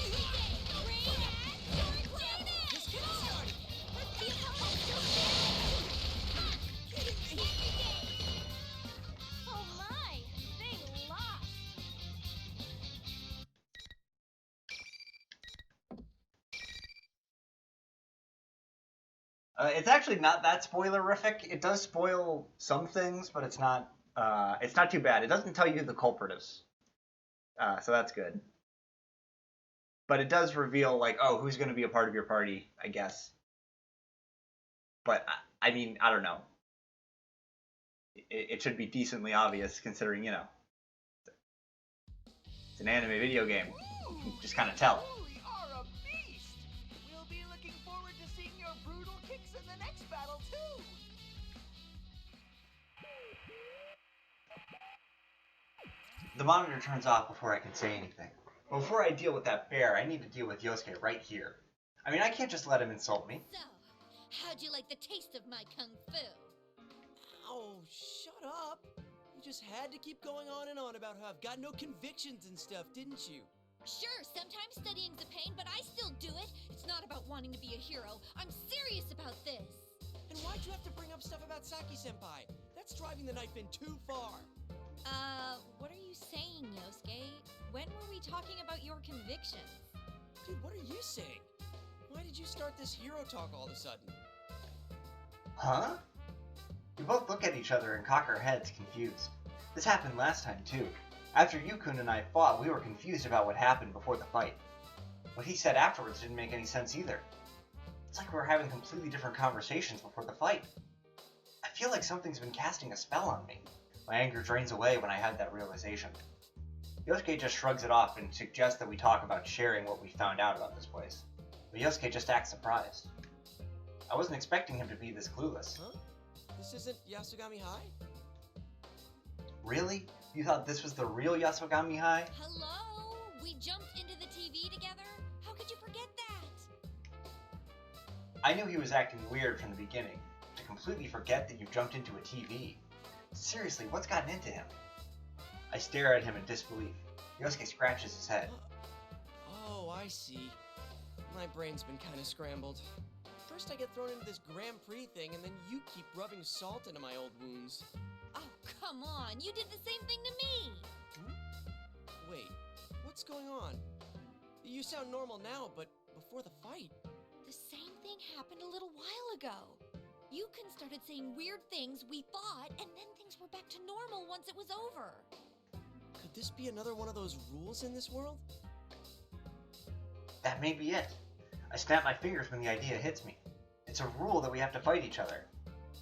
Oh my! They lost! It's actually not that spoilerific. It does spoil some things, but it's not too bad. It doesn't tell you who the culprit is. So that's good. But it does reveal, like, oh, who's going to be a part of your party, I guess. But, I mean, I don't know. It should be decently obvious, considering, you know, it's an anime video game. You can just kind of tell. You are a beast! We'll be looking forward to seeing your brutal kicks in the next battle, too! The monitor turns off before I can say anything. But before I deal with that bear, I need to deal with Yosuke right here. I mean, I can't just let him insult me. So, how'd you like the taste of my kung fu? Oh, shut up. You just had to keep going on and on about how I've got no convictions and stuff, didn't you? Sure, sometimes studying's a pain, but I still do it. It's not about wanting to be a hero. I'm serious about this. And why'd you have to bring up stuff about Saki-senpai? That's driving the knife in too far. What are you saying, Yosuke? When were we talking about your convictions? Dude, what are you saying? Why did you start this hero talk all of a sudden? Huh? We both look at each other and cock our heads, confused. This happened last time, too. After Yukun and I fought, we were confused about what happened before the fight. What he said afterwards didn't make any sense either. It's like we were having completely different conversations before the fight. I feel like something's been casting a spell on me. My anger drains away when I had that realization. Yosuke just shrugs it off and suggests that we talk about sharing what we found out about this place. But Yosuke just acts surprised. I wasn't expecting him to be this clueless. Huh? This isn't Yasogami High? Really? You thought this was the real Yasogami High? Hello? We jumped into the TV together? How could you forget that? I knew he was acting weird from the beginning. To completely forget that you jumped into a TV. Seriously, what's gotten into him? I stare at him in disbelief. Yosuke scratches his head. Oh, I see. My brain's been kind of scrambled. First I get thrown into this Grand Prix thing, and then you keep rubbing salt into my old wounds. Oh, come on. You did the same thing to me. Wait, what's going on? You sound normal now, but before the fight... The same thing happened a little while ago. Yukun started saying weird things, we fought, and then things were back to normal once it was over. Could this be another one of those rules in this world? That may be it. I snap my fingers when the idea hits me. It's a rule that we have to fight each other.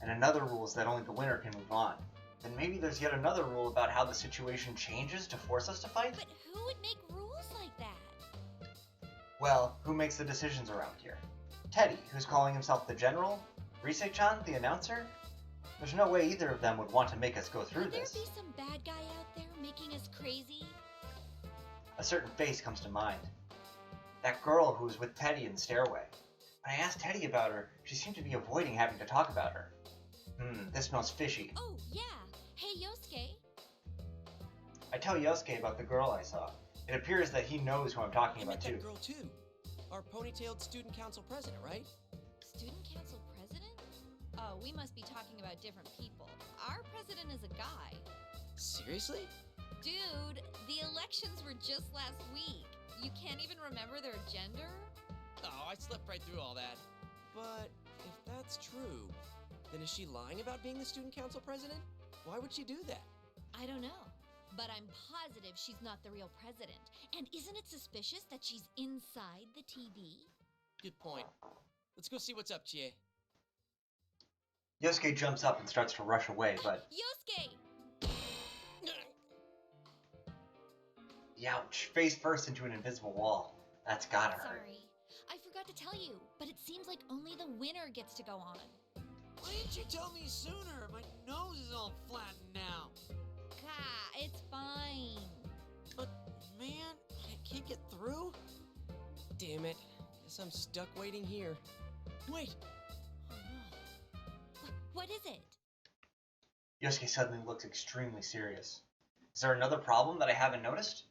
And another rule is that only the winner can move on. Then maybe there's yet another rule about how the situation changes to force us to fight? But who would make rules like that? Well, who makes the decisions around here? Teddy, who's calling himself the General? Rise-chan, the announcer? There's no way either of them would want to make us go through this. Could there be some bad guy out there making us crazy? A certain face comes to mind. That girl who was with Teddy in the stairway. When I asked Teddy about her, she seemed to be avoiding having to talk about her. This smells fishy. Oh, yeah. Hey, Yosuke. I tell Yosuke about the girl I saw. It appears that he knows who I'm talking about too. That girl too. Our ponytailed student council president, right? Student council president? Oh, we must be talking about different people. Our president is a guy. Seriously? Dude, the elections were just last week. You can't even remember their gender? Oh, I slept right through all that. But if that's true, then is she lying about being the student council president? Why would she do that? I don't know. But I'm positive she's not the real president. And isn't it suspicious that she's inside the TV? Good point. Let's go see what's up, Chie. Yosuke jumps up and starts to rush away, but Yosuke! ouch, face first into an invisible wall. That's gotta hurt. Sorry. I forgot to tell you, but it seems like only the winner gets to go on. Why didn't you tell me sooner? My nose is all flattened now. It's fine. But, man, I can't get through? Damn it. Guess I'm stuck waiting here. Wait! Oh no. What is it? Yosuke suddenly looks extremely serious. Is there another problem that I haven't noticed?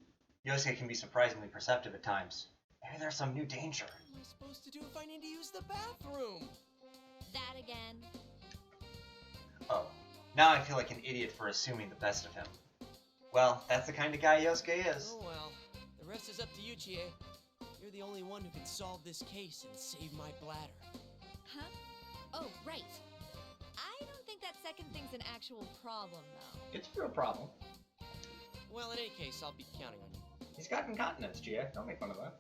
Yosuke can be surprisingly perceptive at times. Maybe there's some new danger. What am I supposed to do if I need to use the bathroom? That again. Oh, now I feel like an idiot for assuming the best of him. Well, that's the kind of guy Yosuke is. Oh well. The rest is up to you, Chie. You're the only one who can solve this case and save my bladder. Huh? Oh, right. I don't think that second thing's an actual problem, though. It's a real problem. Well, in any case, I'll be counting on you. He's got incontinence, Chie. Don't make fun of that.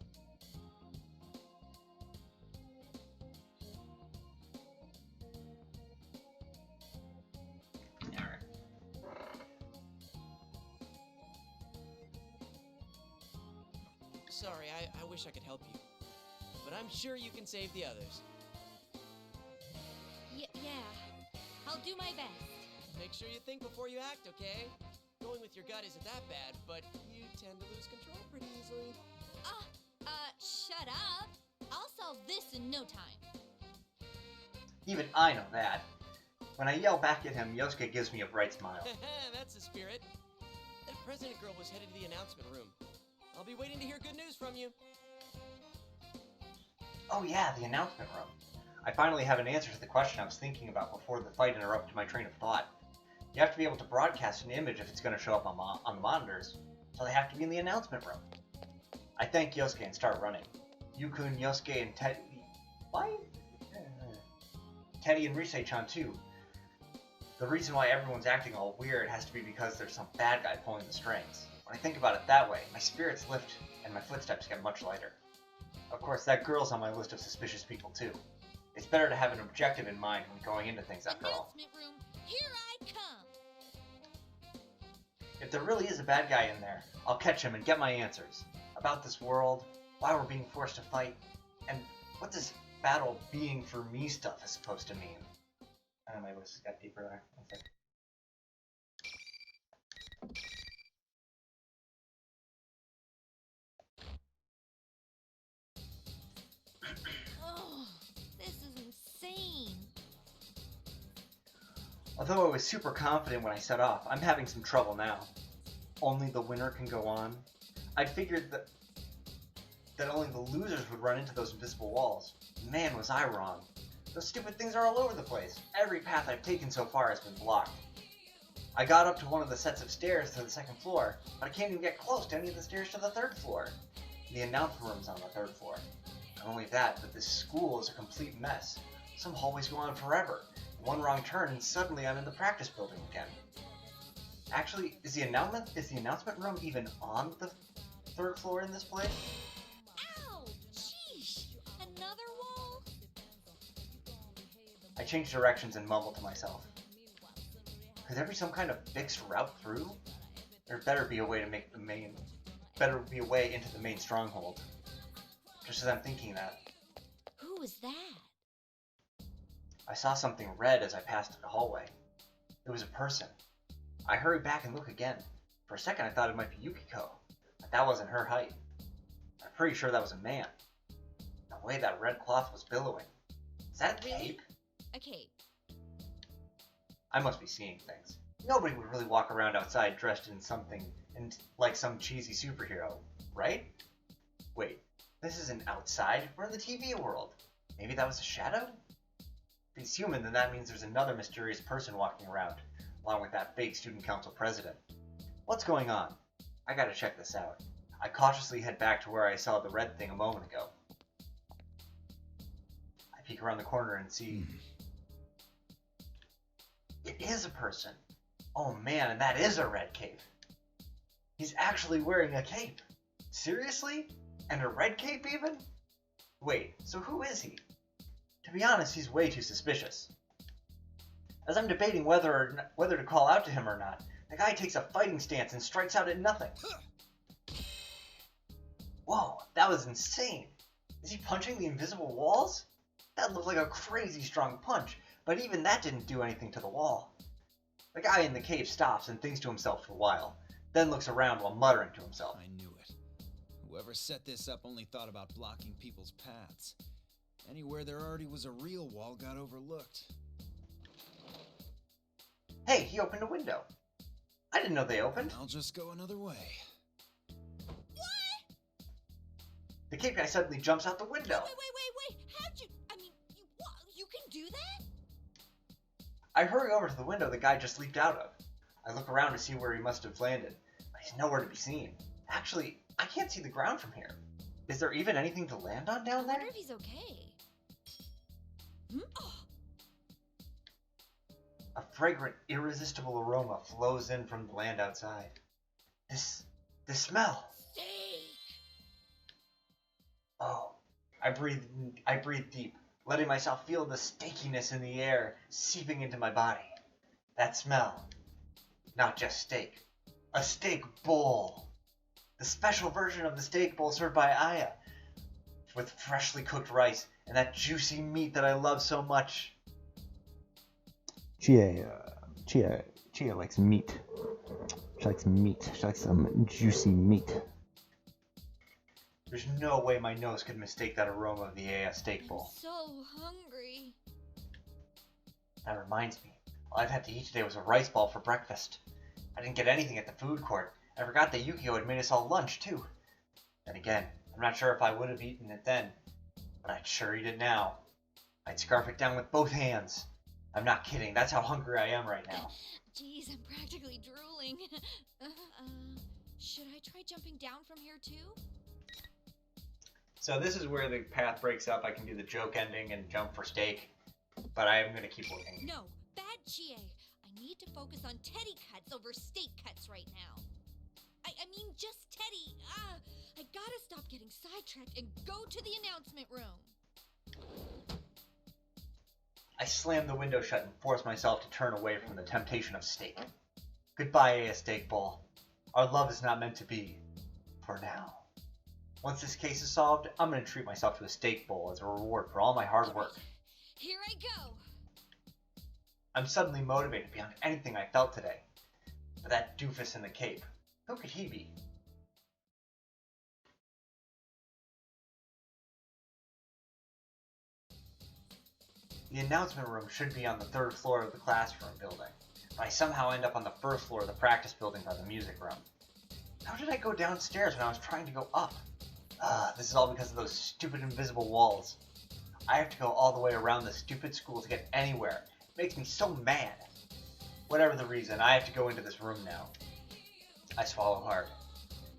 Alright. Sorry, I wish I could help you. But I'm sure you can save the others. Yeah. I'll do my best. Make sure you think before you act, okay? Going with your gut isn't that bad, but you tend to lose control pretty easily. Shut up. I'll solve this in no time. Even I know that. When I yell back at him, Yosuke gives me a bright smile. That's the spirit. That president girl was headed to the announcement room. I'll be waiting to hear good news from you. Oh yeah, the announcement room. I finally have an answer to the question I was thinking about before the fight interrupted my train of thought. You have to be able to broadcast an image if it's going to show up on the monitors, so they have to be in the announcement room. I thank Yosuke and start running. Yukun, Yosuke, and Teddy... Why? Teddy and Risei-chan too. The reason why everyone's acting all weird has to be because there's some bad guy pulling the strings. When I think about it that way, my spirits lift and my footsteps get much lighter. Of course, that girl's on my list of suspicious people too. It's better to have an objective in mind when going into things after all. Announcement room, here I come. If there really is a bad guy in there, I'll catch him and get my answers. About this world, why we're being forced to fight, and what this battle being for me stuff is supposed to mean. My voice just got deeper there. One sec. Oh, this is insane. Although I was super confident when I set off, I'm having some trouble now. Only the winner can go on. I'd figured that only the losers would run into those invisible walls. Man, was I wrong. Those stupid things are all over the place. Every path I've taken so far has been blocked. I got up to one of the sets of stairs to the second floor, but I can't even get close to any of the stairs to the third floor. The announcement room's on the third floor. Not only that, but this school is a complete mess. Some hallways go on forever. One wrong turn and suddenly I'm in the practice building again. Actually, is the announcement room even on the third floor in this place? Ow! Sheesh! Another wall? I change directions and mumble to myself. Could there be some kind of fixed route through? There better be a way into the main stronghold. Just as I'm thinking that, Who was that? I saw something red as I passed the hallway. It was a person. I hurried back and looked again. For a second I thought it might be Yukiko, but that wasn't her height. I'm pretty sure that was a man. The way that red cloth was billowing. Is that a cape? A cape. I must be seeing things. Nobody would really walk around outside dressed in something like some cheesy superhero, right? Wait, this isn't outside. We're in the TV world. Maybe that was a shadow? If he's human, then that means there's another mysterious person walking around, along with that fake student council president. What's going on? I gotta check this out. I cautiously head back to where I saw the red thing a moment ago. I peek around the corner and see... It is a person. Oh man, and that is a red cape. He's actually wearing a cape. Seriously? And a red cape even? Wait, so who is he? To be honest, he's way too suspicious. As I'm debating whether to call out to him or not, the guy takes a fighting stance and strikes out at nothing. Whoa, that was insane. Is he punching the invisible walls? That looked like a crazy strong punch, but even that didn't do anything to the wall. The guy in the cave stops and thinks to himself for a while, then looks around while muttering to himself. I knew it. Whoever set this up only thought about blocking people's paths. Anywhere there already was a real wall got overlooked. Hey, he opened a window. I didn't know they opened. I'll just go another way. What? The cape guy suddenly jumps out the window. Wait. How'd you... I mean, you can do that? I hurry over to the window the guy just leaped out of. I look around to see where he must have landed, but he's nowhere to be seen. Actually, I can't see the ground from here. Is there even anything to land on down there? I wonder if he's okay. Oh. A fragrant, irresistible aroma flows in from the land outside. This smell. Steak! Oh, I breathe deep, letting myself feel the steakiness in the air seeping into my body. That smell. Not just steak. A steak bowl. The special version of the steak bowl served by Aya, with freshly cooked rice and that juicy meat that I love so much. Chie likes meat. She likes meat. She likes some juicy meat. There's no way my nose could mistake that aroma of the Aya steak bowl. I'm so hungry. That reminds me, all I've had to eat today was a rice ball for breakfast. I didn't get anything at the food court. I forgot that Yukio had made us all lunch, too. Then again, I'm not sure if I would have eaten it then, but I'd sure eat it now. I'd scarf it down with both hands. I'm not kidding, that's how hungry I am right now. Jeez, I'm practically drooling. Should I try jumping down from here, too? So this is where the path breaks up. I can do the joke ending and jump for steak, but I am going to keep looking. No, bad Chie. I need to focus on teddy cuts over steak cuts right now. I mean, just teddy. I gotta stop getting sidetracked and go to the announcement room. I slam the window shut and force myself to turn away from the temptation of steak. Goodbye, A steak bowl. Our love is not meant to be. For now. Once this case is solved, I'm going to treat myself to a steak bowl as a reward for all my hard work. Here I go. I'm suddenly motivated beyond anything I felt today. But that doofus in the cape, who could he be? The announcement room should be on the 3rd floor of the classroom building, but I somehow end up on the 1st floor of the practice building by the music room. How did I go downstairs when I was trying to go up? This is all because of those stupid invisible walls. I have to go all the way around the stupid school to get anywhere. It makes me so mad. Whatever the reason, I have to go into this room now. I swallow hard.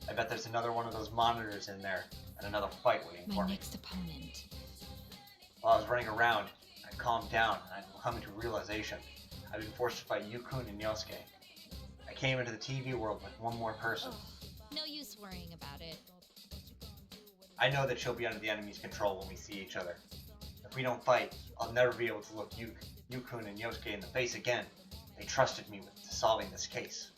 I bet there's another one of those monitors in there, and another fight waiting for me. My next opponent. While I was running around, I calmed down, and I'm coming to realization. I've been forced to fight Yukun and Yosuke. I came into the TV world with one more person. No use worrying about it. I know that she'll be under the enemy's control when we see each other. If we don't fight, I'll never be able to look Yukun and Yosuke in the face again. They trusted me with solving this case.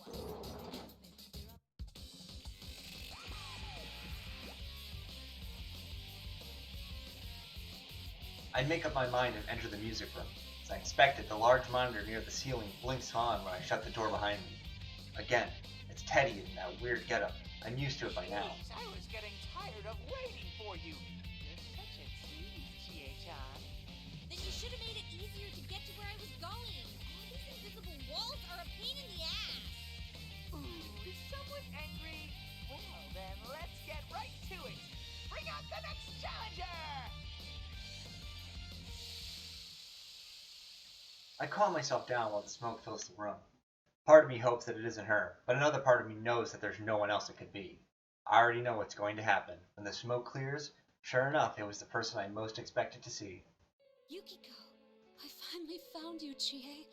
I make up my mind and enter the music room. As I expected, the large monitor near the ceiling blinks on when I shut the door behind me. Again, it's Teddy in that weird getup. I'm used to it by now. Jeez, I was getting tired of waiting for you. You're such a tease, Chie-chan. Then you should have made it easier to get to where I was going. All these invisible walls are a pain in the ass. Ooh, is someone angry? Well, then let's get right to it. Bring out the next challenger! I calm myself down while the smoke fills the room. Part of me hopes that it isn't her, but another part of me knows that there's no one else it could be. I already know what's going to happen. When the smoke clears, sure enough, it was the person I most expected to see. Yukiko, I finally found you, Chie.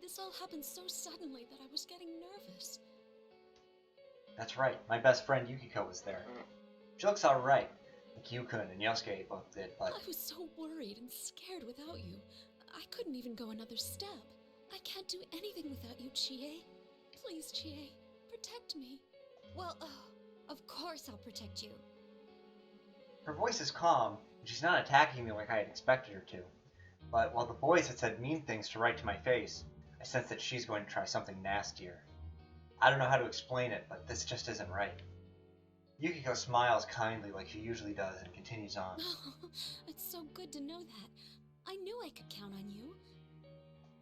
This all happened so suddenly that I was getting nervous. That's right, my best friend Yukiko was there. She looks alright, like Yukun and Yosuke both did, but... I was so worried and scared without you. I couldn't even go another step. I can't do anything without you, Chie. Please, Chie, protect me. Well, of course I'll protect you. Her voice is calm, and she's not attacking me like I had expected her to. But while the boys had said mean things to right to my face, I sense that she's going to try something nastier. I don't know how to explain it, but this just isn't right. Yukiko smiles kindly like she usually does and continues on. It's so good to know that. I knew I could count on you.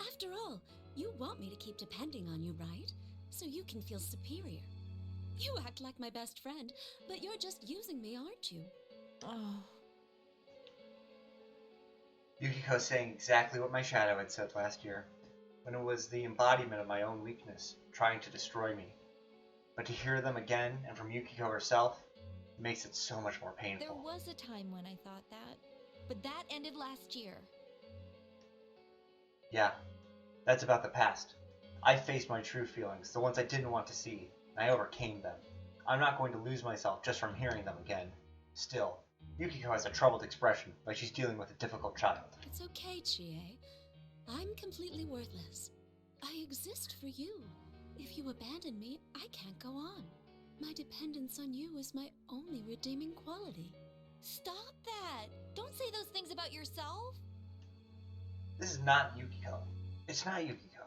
After all, you want me to keep depending on you, right? So you can feel superior. You act like my best friend, but you're just using me, aren't you? Oh. Yukiko's saying exactly what my shadow had said last year, when it was the embodiment of my own weakness, trying to destroy me. But to hear them again, and from Yukiko herself, makes it so much more painful. There was a time when I thought that, but that ended last year. Yeah, that's about the past. I faced my true feelings, the ones I didn't want to see, and I overcame them. I'm not going to lose myself just from hearing them again. Still, Yukiko has a troubled expression, like she's dealing with a difficult child. It's okay, Chie. I'm completely worthless. I exist for you. If you abandon me, I can't go on. My dependence on you is my only redeeming quality. Stop that! Don't say those things about yourself! This is not Yukiko. It's not Yukiko.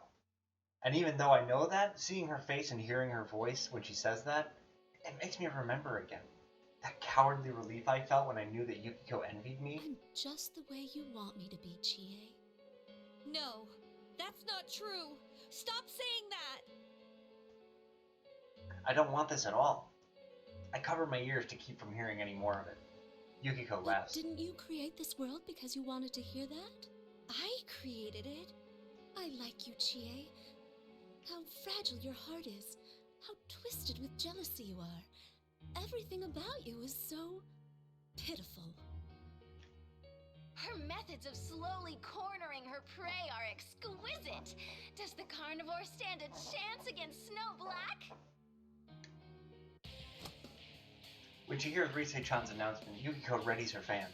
And even though I know that, seeing her face and hearing her voice when she says that, it makes me remember again. That cowardly relief I felt when I knew that Yukiko envied me. I'm just the way you want me to be, Chie. No, that's not true! Stop saying that! I don't want this at all. I cover my ears to keep from hearing any more of it. Yukiko laughs. Didn't you create this world because you wanted to hear that? I created it. I like you, Chie. How fragile your heart is. How twisted with jealousy you are. Everything about you is so pitiful. Her methods of slowly cornering her prey are exquisite. Does the carnivore stand a chance against Snow Black? When she hears Rise-chan's announcement, Yukiko readies her fan.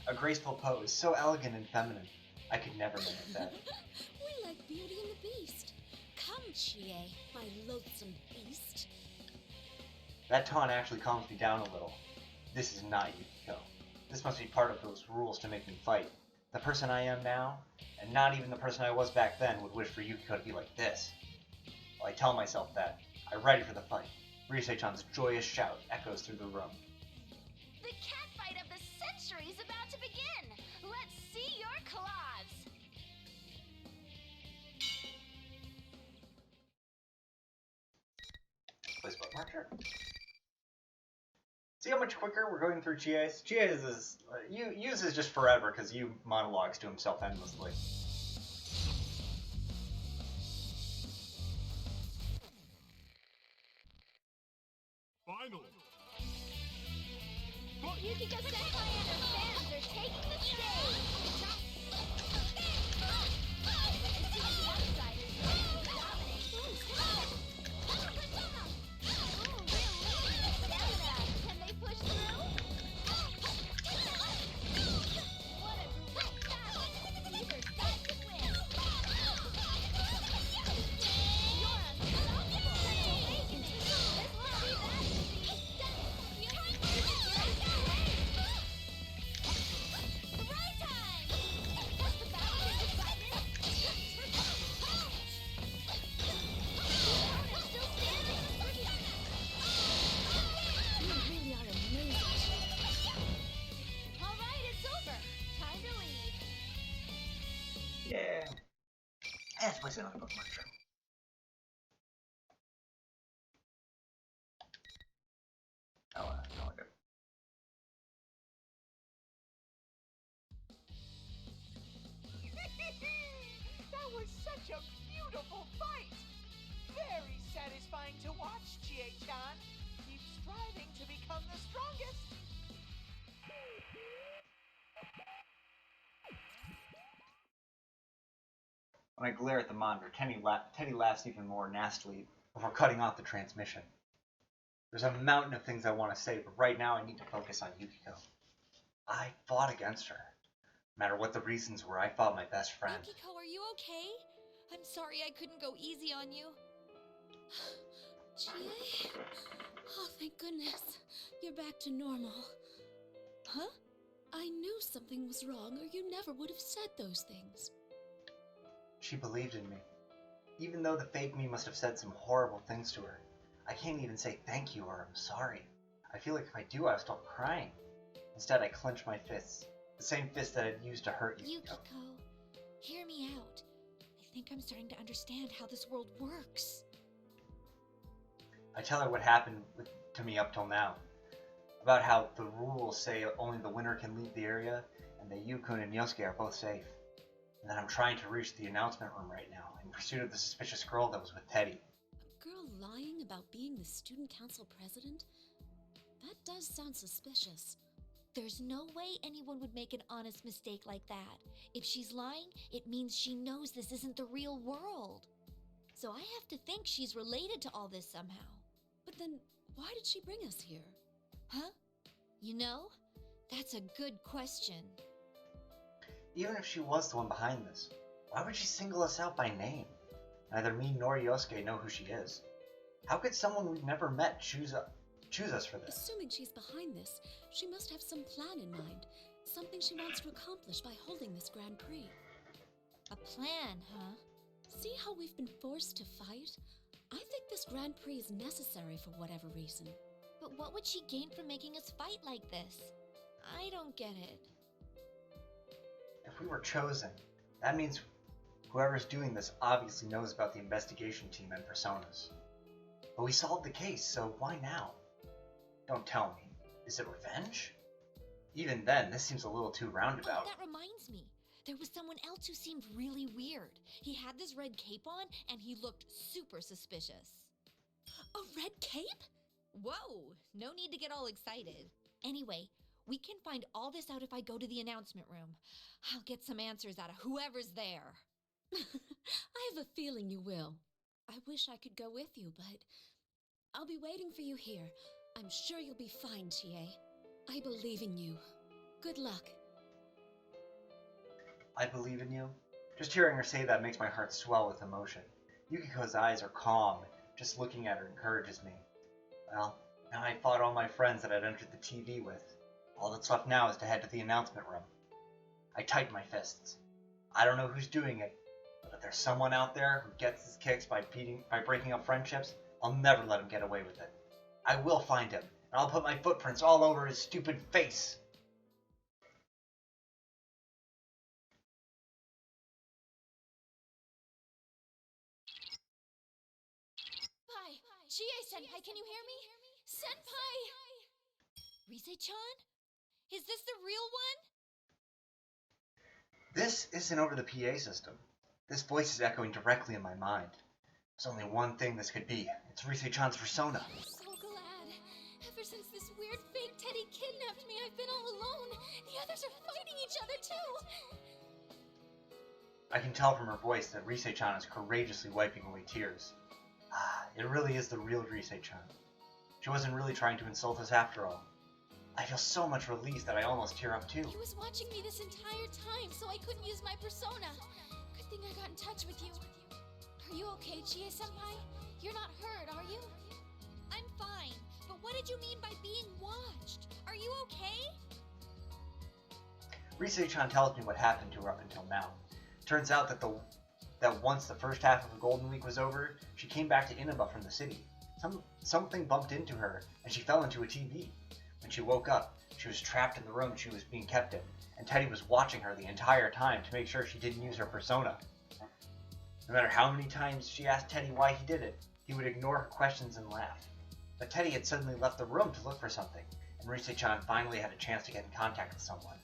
A graceful pose, so elegant and feminine. I could never mimic that. We like Beauty and the Beast. Come, Chie, my loathsome beast. That taunt actually calms me down a little. This is not Yukiko. This must be part of those rules to make me fight. The person I am now, and not even the person I was back then, would wish for Yukiko to be like this. While I tell myself that, I'm ready for the fight. Rise-chan's joyous shout echoes through the room. The catfight of the century is about to begin! Let's see your claws! Please bookmark her. See how much quicker we're going through Chie's? Chie's is uses just forever because you monologues to himself endlessly. Final. Yukiko Senpai and her fans are taking the stage! It seems the outsiders are ready to dominate. Ooh, real lead and stamina. Can they push through? What a great battle! Either side can win! You're unstoppable! Amazing! This will be that easy! Right time! Has the battle been decided? Opponent's still standing! You really are amazing. Alright, it's over. Time to leave. Yeah. Let's place another bookmark. Sure. Oh, good. That was such a beautiful fight! Very satisfying to watch, Chie-chan. Keep striving to become the strongest. When I glare at the monitor, Teddy laughs even more nastily before cutting off the transmission. There's a mountain of things I want to say, but right now I need to focus on Yukiko. I fought against her. No matter what the reasons were, I fought my best friend. Yukiko, are you okay? I'm sorry I couldn't go easy on you. Chie? Oh, thank goodness. You're back to normal. Huh? I knew something was wrong, or you never would have said those things. She believed in me. Even though the fake me must have said some horrible things to her. I can't even say thank you or I'm sorry. I feel like if I do, I'll start crying. Instead, I clench my fists. The same fist that I'd used to hurt Yukiko. Yukiko, hear me out. I think I'm starting to understand how this world works. I tell her what happened to me up till now. About how the rules say only the winner can leave the area, and that Yukon and Yosuke are both safe. And that I'm trying to reach the announcement room right now, in pursuit of the suspicious girl that was with Teddy. A girl lying about being the student council president? That does sound suspicious. There's no way anyone would make an honest mistake like that. If she's lying, it means she knows this isn't the real world. So I have to think she's related to all this somehow. But then, why did she bring us here? Huh? You know, that's a good question. Even if she was the one behind this, why would she single us out by name? Neither me nor Yosuke know who she is. How could someone we've never met choose us for this? Assuming she's behind this, she must have some plan in mind. Something she wants to accomplish by holding this Grand Prix. A plan, huh? See how we've been forced to fight? I think this Grand Prix is necessary for whatever reason. But what would she gain from making us fight like this? I don't get it. If we were chosen, that means whoever's doing this obviously knows about the investigation team and personas. But we solved the case, so why now? Don't tell me. Is it revenge? Even then, this seems a little too roundabout. Oh, that reminds me. There was someone else who seemed really weird. He had this red cape on, and he looked super suspicious. A red cape? Whoa! No need to get all excited. Anyway, we can find all this out if I go to the announcement room. I'll get some answers out of whoever's there. I have a feeling you will. I wish I could go with you, but I'll be waiting for you here. I'm sure you'll be fine, Chie. I believe in you. Good luck. I believe in you? Just hearing her say that makes my heart swell with emotion. Yukiko's eyes are calm. Just looking at her encourages me. Well, now I fought all my friends that I'd entered the TV with. All that's left now is to head to the announcement room. I tighten my fists. I don't know who's doing it, but if there's someone out there who gets his kicks by breaking up friendships, I'll never let him get away with it. I will find him, and I'll put my footprints all over his stupid face. Chie-senpai, can you hear me? Senpai! Rise-chan? Is this the real one? This isn't over the PA system. This voice is echoing directly in my mind. There's only one thing this could be. It's Rise-chan's persona. I'm so glad. Ever since this weird fake Teddy kidnapped me, I've been all alone. The others are fighting each other too. I can tell from her voice that Rise-chan is courageously wiping away tears. It really is the real Rise-chan. She wasn't really trying to insult us after all. I feel so much relief that I almost tear up too. He was watching me this entire time, so I couldn't use my persona. Good thing I got in touch with you. Are you okay, Chie-senpai? You're not hurt, are you? I'm fine, but what did you mean by being watched? Are you okay? Rise-chan tells me what happened to her up until now. Turns out that once the first half of the Golden Week was over, she came back to Inaba from the city. Something bumped into her, and she fell into a TV. When she woke up, she was trapped in the room she was being kept in, and Teddy was watching her the entire time to make sure she didn't use her persona. No matter how many times she asked Teddy why he did it, he would ignore her questions and laugh. But Teddy had suddenly left the room to look for something, and Rise-chan finally had a chance to get in contact with someone.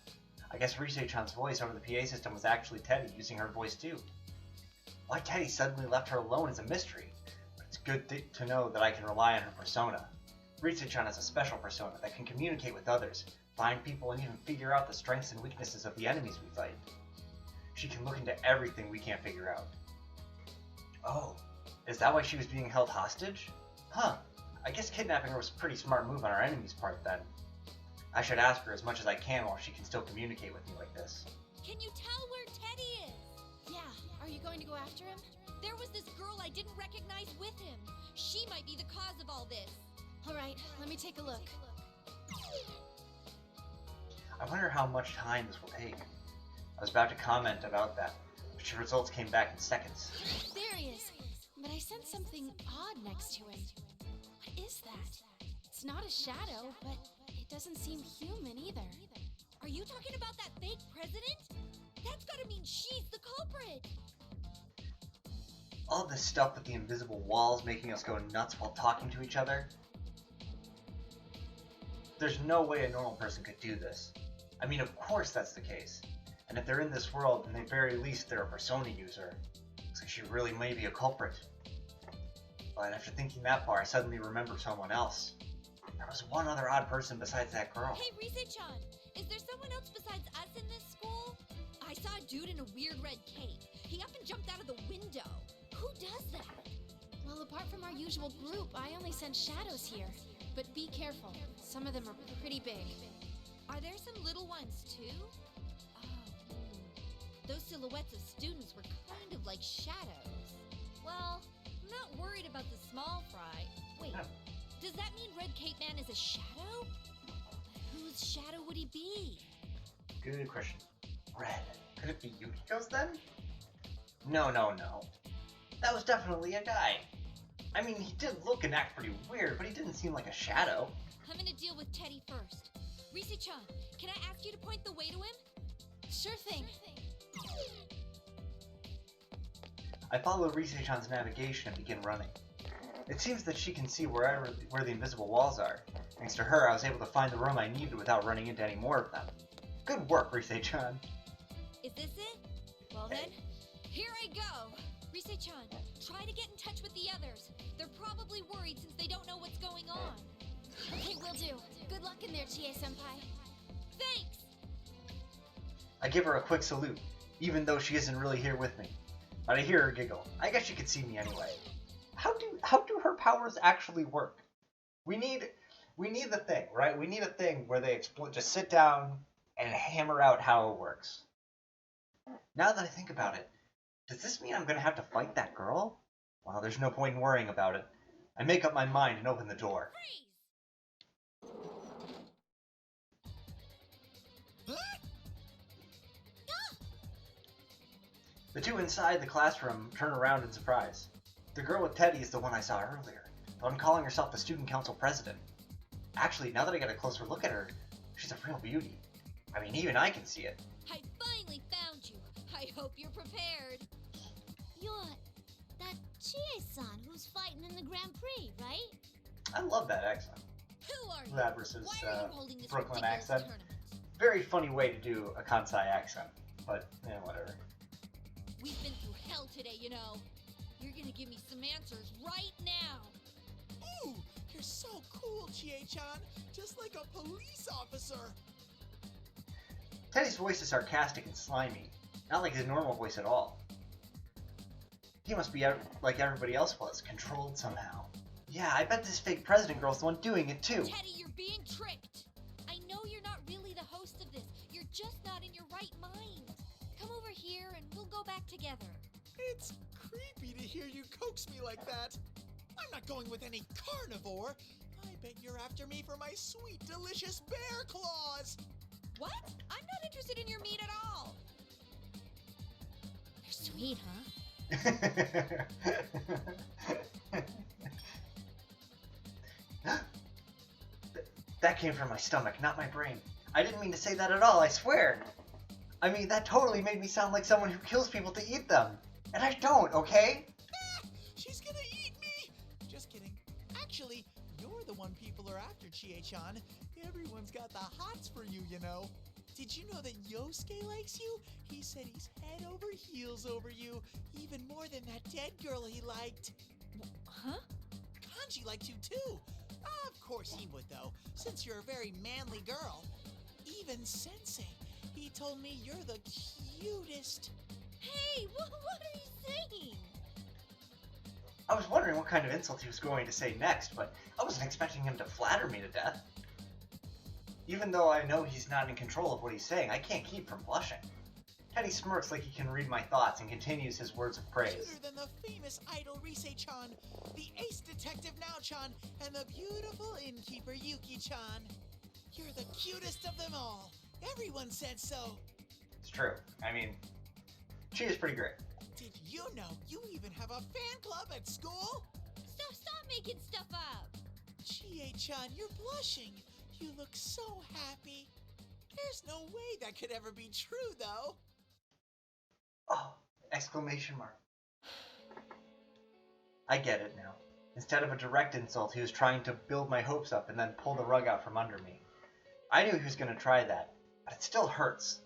I guess Rise-chan's voice over the PA system was actually Teddy using her voice too. Why Teddy suddenly left her alone is a mystery, but it's good to know that I can rely on her persona. Rise-chan has a special persona that can communicate with others, find people, and even figure out the strengths and weaknesses of the enemies we fight. She can look into everything we can't figure out. Oh, is that why she was being held hostage? Huh, I guess kidnapping her was a pretty smart move on our enemy's part then. I should ask her as much as I can while she can still communicate with me like this. Can you tell where Teddy is? Yeah, are you going to go after him? There was this girl I didn't recognize with him. She might be the cause of all this. All right, let me take a look. I wonder how much time this will take. I was about to comment about that, but your results came back in seconds. There he is. But I sense something odd next to him. What is that? It's not a shadow, but it doesn't seem human either. Are you talking about that fake president? That's gotta mean she's the culprit. All this stuff with the invisible walls making us go nuts while talking to each other. There's no way a normal person could do this. I mean, of course that's the case. And if they're in this world, then at the very least they're a persona user. Looks like she really may be a culprit. But after thinking that far, I suddenly remembered someone else. There was one other odd person besides that girl. Hey, Rise-chan, is there someone else besides us in this school? I saw a dude in a weird red cape. He up and jumped out of the window. Who does that? Well, apart from our usual group, I only sense shadows here. But be careful. Some of them are pretty big. Are there some little ones too? Oh, those silhouettes of students were kind of like shadows. Well, I'm not worried about the small fry. Wait, does that mean Red Cape Man is a shadow? Whose shadow would he be? Good question. Red. Could it be Yukiko's then? No. That was definitely a guy. I mean, he did look and act pretty weird, but he didn't seem like a shadow. I'm gonna deal with Teddy first. Rise-chan, can I ask you to point the way to him? Sure thing. I follow Rise-chan's navigation and begin running. It seems that she can see where the invisible walls are. Thanks to her, I was able to find the room I needed without running into any more of them. Good work, Rise-chan. Is this it? Well then, here I go! Rise-chan, try to get in touch with the others. They're probably worried since they don't know what's going on. Okay, will do. Good luck in there, Chie-senpai. Thanks! I give her a quick salute, even though she isn't really here with me. But I hear her giggle. I guess she could see me anyway. How do her powers actually work? We need the thing, right? We need a thing where they just sit down and hammer out how it works. Now that I think about it, does this mean I'm going to have to fight that girl? Well, there's no point in worrying about it. I make up my mind and open the door. The two inside the classroom turn around in surprise. The girl with Teddy is the one I saw earlier, the one calling herself the student council president. Actually, now that I get a closer look at her, she's a real beauty. I mean, even I can see it. I finally found you. I hope you're prepared. You're that Chie-san who's fighting in the Grand Prix, right? I love that accent. Who are you? That versus Why are you holding this Brooklyn ridiculous accent. tournament? Very funny way to do a Kansai accent, but whatever. We've been through hell today, you know. You're gonna give me some answers right now. Ooh, you're so cool, Chie-chan. Just like a police officer. Teddy's voice is sarcastic and slimy, not like his normal voice at all. He must be like everybody else was, controlled somehow. Yeah, I bet this fake president girl's the one doing it too. Teddy, you're being tricked. I know you're not really the host of this. You're just not in your right mind. Come over here and we'll go back together. It's creepy to hear you coax me like that. I'm not going with any carnivore. I bet you're after me for my sweet, delicious bear claws. What? I'm not interested in your meat at all. They're sweet, huh? That came from my stomach, not my brain. I didn't mean to say that at all, I swear. I mean, that totally made me sound like someone who kills people to eat them. And I don't, okay? She's gonna eat me! Just kidding. Actually, you're the one people are after, Chie-chan. Everyone's got the hots for you, you know. Did you know that Yosuke likes you? He said he's head over heels over you, even more than that dead girl he liked. Huh? Kanji likes you too. Of course he would, though, since you're a very manly girl. Even Sensei, he told me you're the cutest. Hey, what are you saying? I was wondering what kind of insult he was going to say next, but I wasn't expecting him to flatter me to death. Even though I know he's not in control of what he's saying, I can't keep from blushing. Teddy smirks like he can read my thoughts and continues his words of praise. Cuter than the famous idol Rise-chan, the ace detective Nao-chan, and the beautiful innkeeper Yuki-chan. You're the cutest of them all. Everyone said so. It's true. I mean, Chie is pretty great. Did you know you even have a fan club at school? Stop making stuff up. Chie-chan, you're blushing. You look so happy. There's no way that could ever be true, though. Oh, exclamation mark. I get it now. Instead of a direct insult, he was trying to build my hopes up and then pull the rug out from under me. I knew he was going to try that, but it still hurts.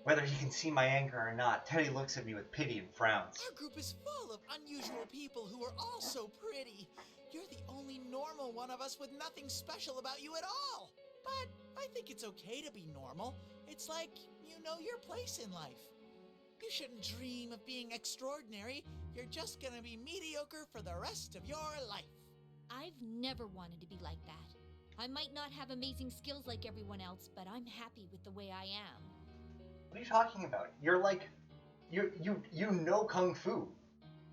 Whether he can see my anger or not, Teddy looks at me with pity and frowns. Our group is full of unusual people who are all so pretty. You're the only normal one of us with nothing special about you at all. But I think it's okay to be normal. It's like you know your place in life. You shouldn't dream of being extraordinary. You're just gonna be mediocre for the rest of your life. I've never wanted to be like that. I might not have amazing skills like everyone else, but I'm happy with the way I am. What are you talking about? You're like, you know Kung Fu.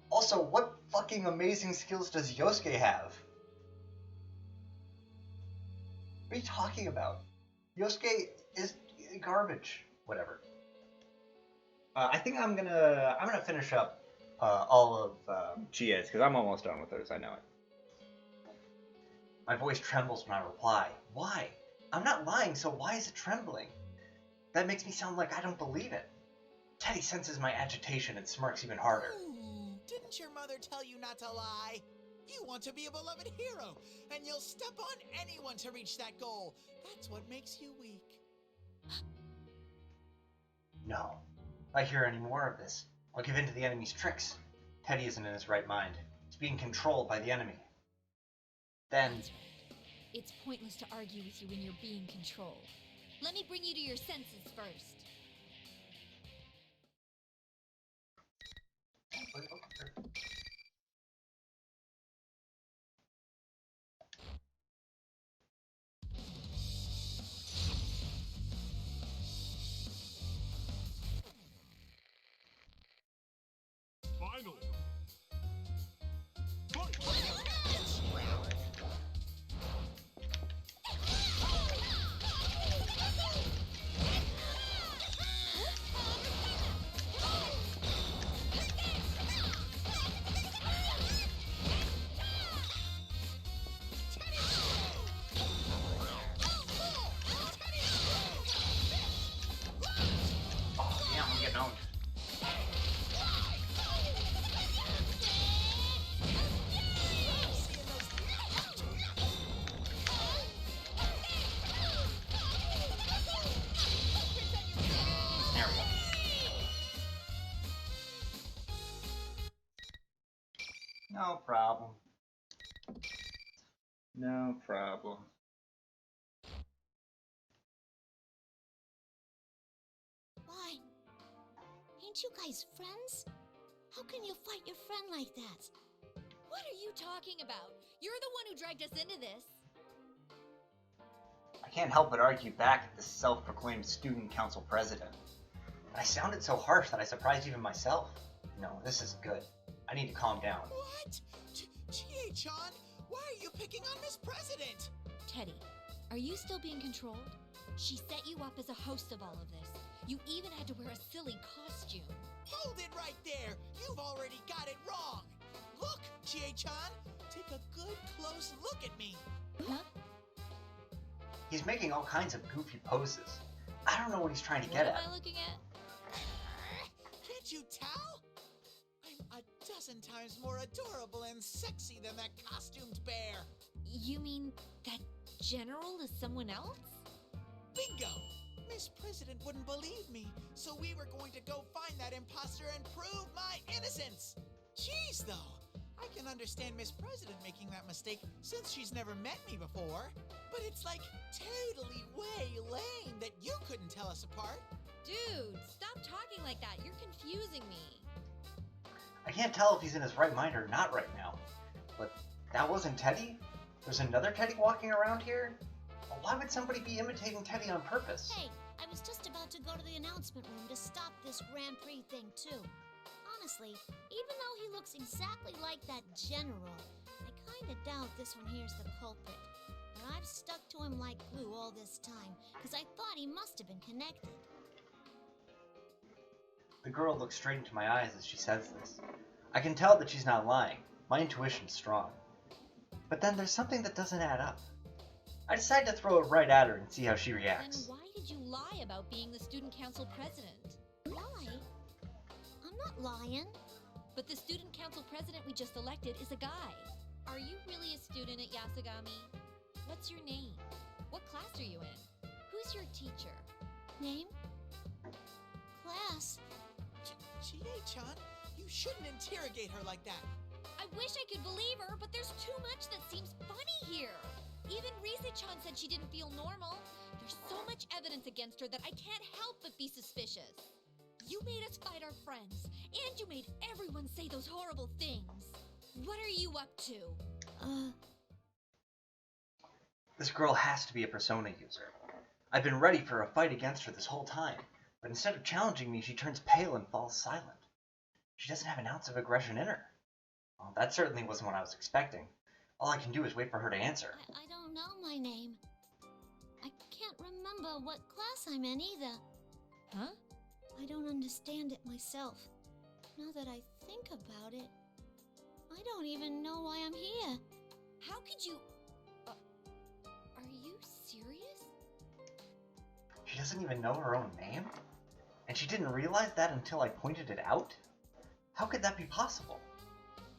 Also, what fucking amazing skills does Yosuke have? What are you talking about? Yosuke is garbage. Whatever. I think I'm gonna finish up all of Chie's because I'm almost done with hers. I know it. My voice trembles when I reply. Why? I'm not lying, so why is it trembling? That makes me sound like I don't believe it. Teddy senses my agitation and smirks even harder. Ooh, didn't your mother tell you not to lie? You want to be a beloved hero, and you'll step on anyone to reach that goal. That's what makes you weak. No. If I hear any more of this, I'll give in to the enemy's tricks. Teddy isn't in his right mind. He's being controlled by the enemy. Then... That's right. It's pointless to argue with you when you're being controlled. Let me bring you to your senses first. Finally. Oh, damn, I'm getting owned. There we go. No problem. No problem. Why? Ain't you guys friends? How can you fight your friend like that? What are you talking about? You're the one who dragged us into this. I can't help but argue back at this self-proclaimed student council president. I sounded so harsh that I surprised even myself. No, this isn't good. I need to calm down. What? Chie-chan, why are you picking on Miss President? Teddy, are you still being controlled? She set you up as a host of all of this. You even had to wear a silly costume. Hold it right there. You've already got it wrong. Look, Chie-chan, take a good close look at me. Huh? He's making all kinds of goofy poses. I don't know what he's trying to get What at. am I looking at? Can't you tell? I'm a dozen times more adorable and sexy than that costumed bear. You mean that general is someone else? Bingo! Miss President wouldn't believe me, so we were going to go find that imposter and prove my innocence. Jeez, though. I can understand Miss President making that mistake since she's never met me before. But it's like totally way lame that you couldn't tell us apart. Dude, stop talking like that. You're confusing me. I I can't tell if he's in his right mind or not right now. But that wasn't Teddy? There's another Teddy walking around here? Well, why would somebody be imitating Teddy on purpose? Hey, I was just about to go to the announcement room to stop this Grand Prix thing, too. Honestly, even though he looks exactly like that general, I kinda doubt this one here's the culprit. But I've stuck to him like glue all this time, because I thought he must have been connected. The girl looks straight into my eyes as she says this. I can tell that she's not lying. My intuition's strong. But then there's something that doesn't add up. I decide to throw it right at her and see how she reacts. Then why did you lie about being the student council president? Lie? I'm not lying. But the student council president we just elected is a guy. Are you really a student at Yasagami? What's your name? What class are you in? Who's your teacher? Name? Class? Chie-chan, you shouldn't interrogate her like that. I wish I could believe her, but there's too much that seems funny here. Even Rise-chan said she didn't feel normal. There's so much evidence against her that I can't help but be suspicious. You made us fight our friends, and you made everyone say those horrible things. What are you up to? This girl has to be a persona user. I've been ready for a fight against her this whole time, but instead of challenging me, she turns pale and falls silent. She doesn't have an ounce of aggression in her. Well, that certainly wasn't what I was expecting. All I can do is wait for her to answer. I don't know my name. I can't remember what class I'm in either. Huh? I don't understand it myself. Now that I think about it, I don't even know why I'm here. How could you... are you serious? She doesn't even know her own name? And she didn't realize that until I pointed it out? How could that be possible?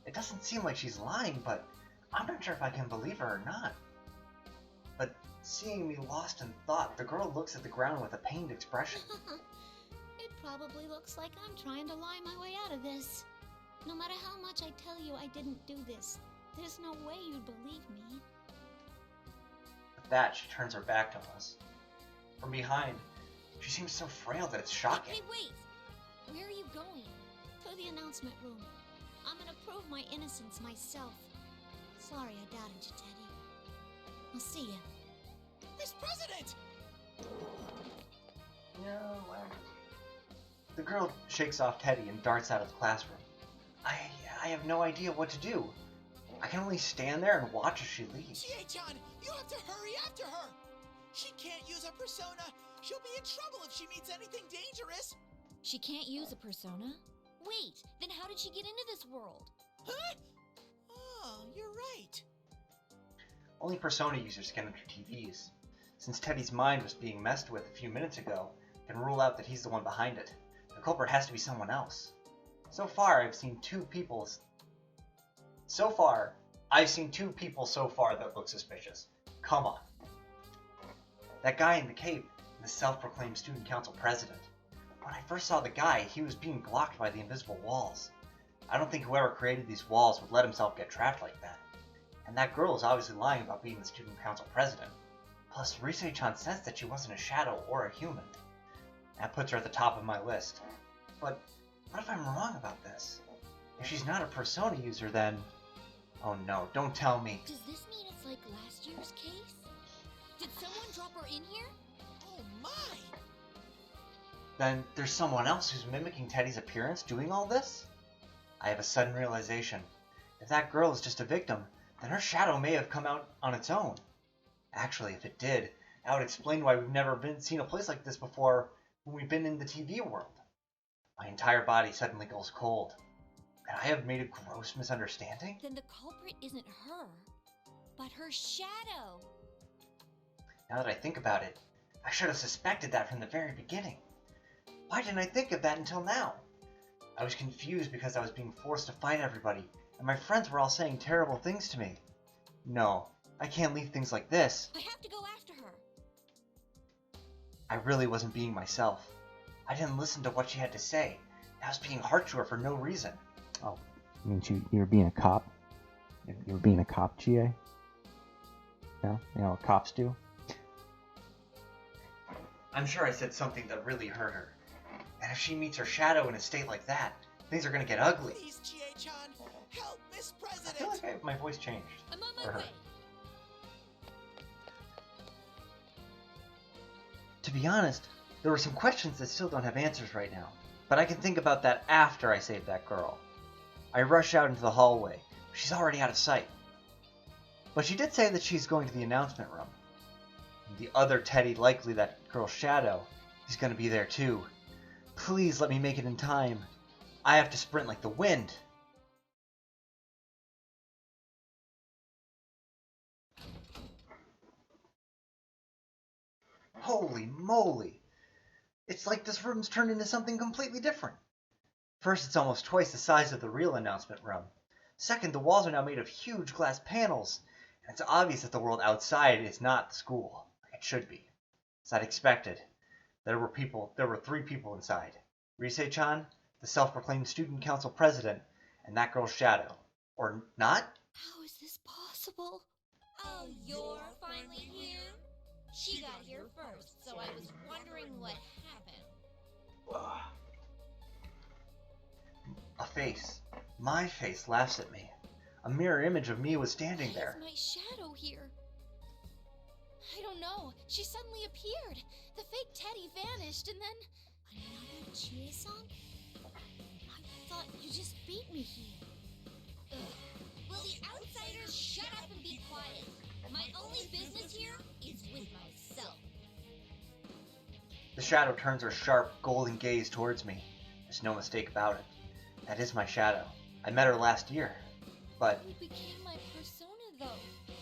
It doesn't seem like she's lying, but I'm not sure if I can believe her or not. But seeing me lost in thought, the girl looks at the ground with a pained expression. It probably looks like I'm trying to lie my way out of this. No matter how much I tell you I didn't do this, there's no way you'd believe me. With that, she turns her back to us. From behind, she seems so frail that it's shocking. Hey, wait! Where are you going? To the announcement room. I'm gonna prove my innocence myself. Sorry I doubted you, Teddy. I'll see ya. Miss President! No, The girl shakes off Teddy and darts out of the classroom. I have no idea what to do. I can only stand there and watch as she leaves. Chie-chan, you have to hurry after her! She can't use a persona! She'll be in trouble if she meets anything dangerous! She can't use a persona? Wait, then how did she get into this world? Huh? Oh, you're right. Only persona users can enter TVs. Since Teddy's mind was being messed with a few minutes ago, I can rule out that he's the one behind it. The culprit has to be someone else. So far, I've seen two people so far that look suspicious. Come on. That guy in the cape, the self-proclaimed student council president. When I first saw the guy, he was being blocked by the invisible walls. I don't think whoever created these walls would let himself get trapped like that. And that girl is obviously lying about being the student council president. Plus, Rise-chan says that she wasn't a shadow or a human. That puts her at the top of my list. But what if I'm wrong about this? If she's not a persona user, then... Oh no, don't tell me. Does this mean it's like last year's case? Did someone drop her in here? Oh my! Then there's someone else who's mimicking Teddy's appearance doing all this? I have a sudden realization. If that girl is just a victim, then her shadow may have come out on its own. Actually, if it did, that would explain why we've never seen a place like this before when we've been in the TV world. My entire body suddenly goes cold. Could I have made a gross misunderstanding? Then the culprit isn't her, but her shadow. Now that I think about it, I should have suspected that from the very beginning. Why didn't I think of that until now? I was confused because I was being forced to fight everybody, and my friends were all saying terrible things to me. No, I can't leave things like this. I have to go after her. I really wasn't being myself. I didn't listen to what she had to say. I was being harsh to her for no reason. Oh, you mean you were being a cop? You were being a cop, Chie? Yeah? You know what cops do? I'm sure I said something that really hurt her. And if she meets her shadow in a state like that, things are gonna get ugly. Please, Chie-chan, help Miss I President. feel like my voice changed. I'm on For my her. way. To be honest, there were some questions that still don't have answers right now, but I can think about that after I save that girl. I rush out into the hallway. She's already out of sight. But she did say that she's going to the announcement room. And the other Teddy, likely that girl Shadow, is going to be there too. Please let me make it in time. I have to sprint like the wind. Holy moly! It's like this room's turned into something completely different. First, it's almost twice the size of the real announcement room. Second, the walls are now made of huge glass panels, and it's obvious that the world outside is not the school, like it should be. As I'd expected, there were 3 people inside. Rise-chan, the self-proclaimed student council president, and that girl Shadow. Or not? How is this possible? Oh, you're finally here? She got here first, so I was wondering what happened. A face. My face laughs at me. A mirror image of me was standing there. Why is my shadow here? I don't know. She suddenly appeared. The fake Teddy vanished, and then another Chie-san? I thought you just beat me here. Ugh. Will the outsiders shut up and be quiet? My only business here is with myself. The shadow turns her sharp, golden gaze towards me. There's no mistake about it. That is my shadow. I met her last year, but... You became my persona, though.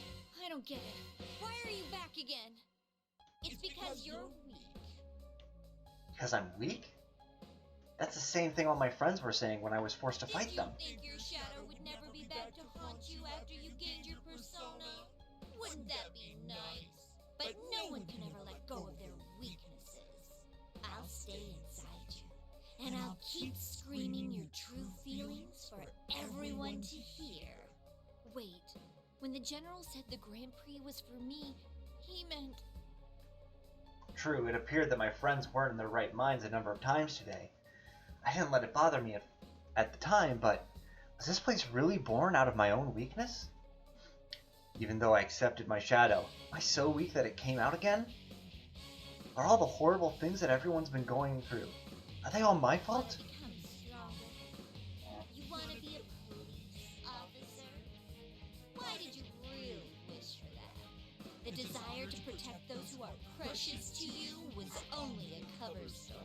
I don't get it. Why are you back again? It's because you're weak. Because I'm weak? That's the same thing all my friends were saying when I was forced to fight them. Did you think your shadow would never be back to haunt you after you gained your persona? Wouldn't that be nice? But no one can ever let go of their weaknesses. I'll stay inside you, and I'll keep screaming your true feelings for everyone to hear. Wait, when the general said the Grand Prix was for me, he meant... True, it appeared that my friends weren't in their right minds a number of times today. I didn't let it bother me at the time, but was this place really born out of my own weakness? Even though I accepted my shadow, am I so weak that it came out again? Are all the horrible things that everyone's been going through, are they all my fault? Become stronger. You want to be a police officer? Why did you really wish for that? The desire to protect those who are precious to you was only a cover story.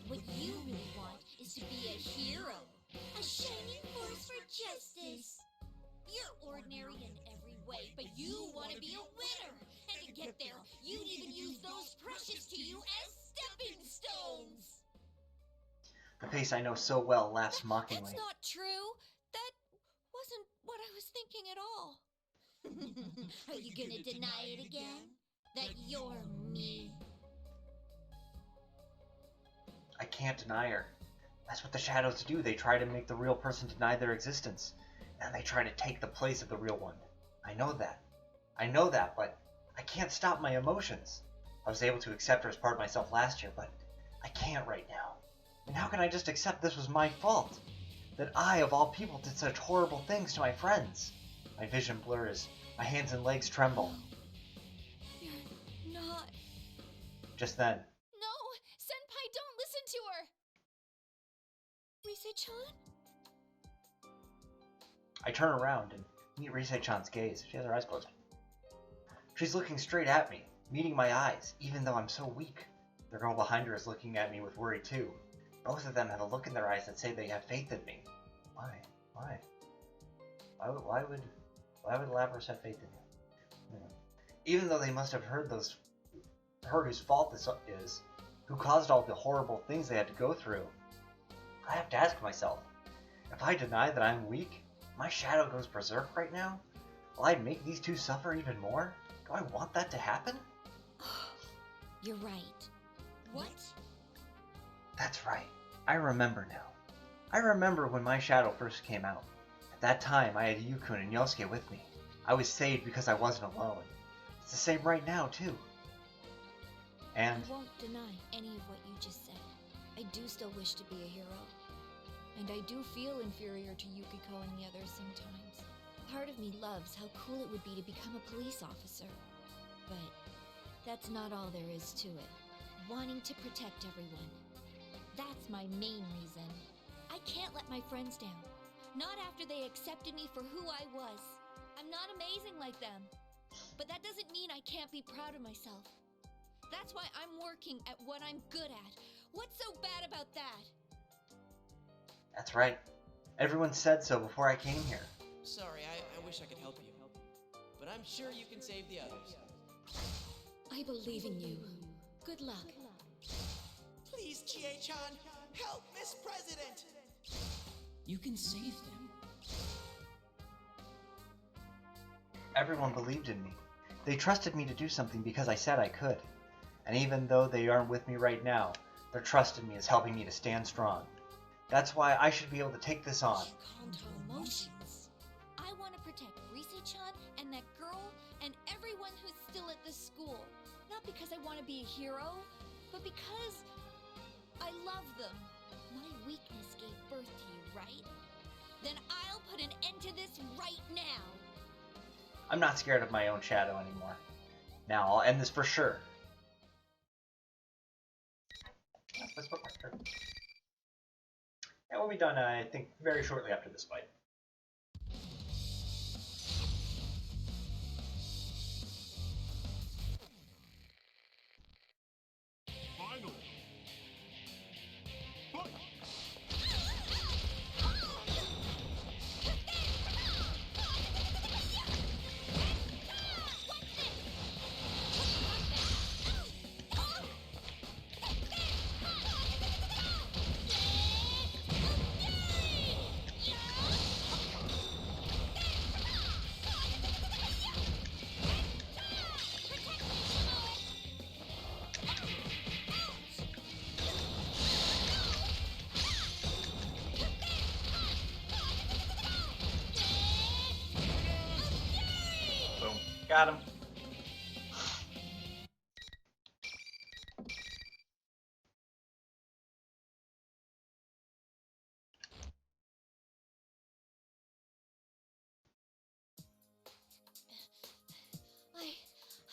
What you really want is to be a hero, a shining force for justice. You're ordinary in every way, but you want to be a winner. And to get there, you'd even use those precious to you as stepping stones. The face I know so well laughs mockingly. That's not true. That wasn't what I was thinking at all. Are you gonna deny it again? That you're me? I can't deny her. That's what the shadows do. They try to make the real person deny their existence. And they try to take the place of the real one. I know that. But I can't stop my emotions. I was able to accept her as part of myself last year, but I can't right now. And how can I just accept this was my fault? That I, of all people, did such horrible things to my friends? My vision blurs. My hands and legs tremble. You're not... Just then, No! Senpai, don't listen to her! Rise-chan? I turn around and meet Rise-chan's gaze. She has her eyes closed. She's looking straight at me, meeting my eyes, even though I'm so weak. The girl behind her is looking at me with worry too. Both of them have a look in their eyes that say they have faith in me. Why? Why would Lapras have faith in you? Even though they must have heard whose fault this is, who caused all the horrible things they had to go through, I have to ask myself, if I deny that I'm weak, my shadow goes berserk right now? Will I make these two suffer even more? Do I want that to happen? You're right. What? That's right. I remember now. I remember when my shadow first came out. At that time, I had Yukun and Yosuke with me. I was saved because I wasn't alone. It's the same right now, too. And I won't deny any of what you just said. I do still wish to be a hero. And I do feel inferior to Yukiko and the others sometimes. Part of me loves how cool it would be to become a police officer. But that's not all there is to it. Wanting to protect everyone. That's my main reason. I can't let my friends down. Not after they accepted me for who I was. I'm not amazing like them. But that doesn't mean I can't be proud of myself. That's why I'm working at what I'm good at. What's so bad about that? That's right. Everyone said so before I came here. Sorry, I wish I could help you. But I'm sure you can save the others. I believe in you. Good luck. Please, Chie-chan, help Miss President! You can save them. Everyone believed in me. They trusted me to do something because I said I could. And even though they aren't with me right now, their trust in me is helping me to stand strong. That's why I should be able to take this on. Calm her emotions. I want to protect Rise-chan and that girl and everyone who's still at this school. Not because I want to be a hero, but because I love them. My weakness gave birth to you, right? Then I'll put an end to this right now. I'm not scared of my own shadow anymore. Now I'll end this for sure. Let's put my turn. And we'll be done, I think, very shortly after this fight. Final. Fight! Boom. Got him.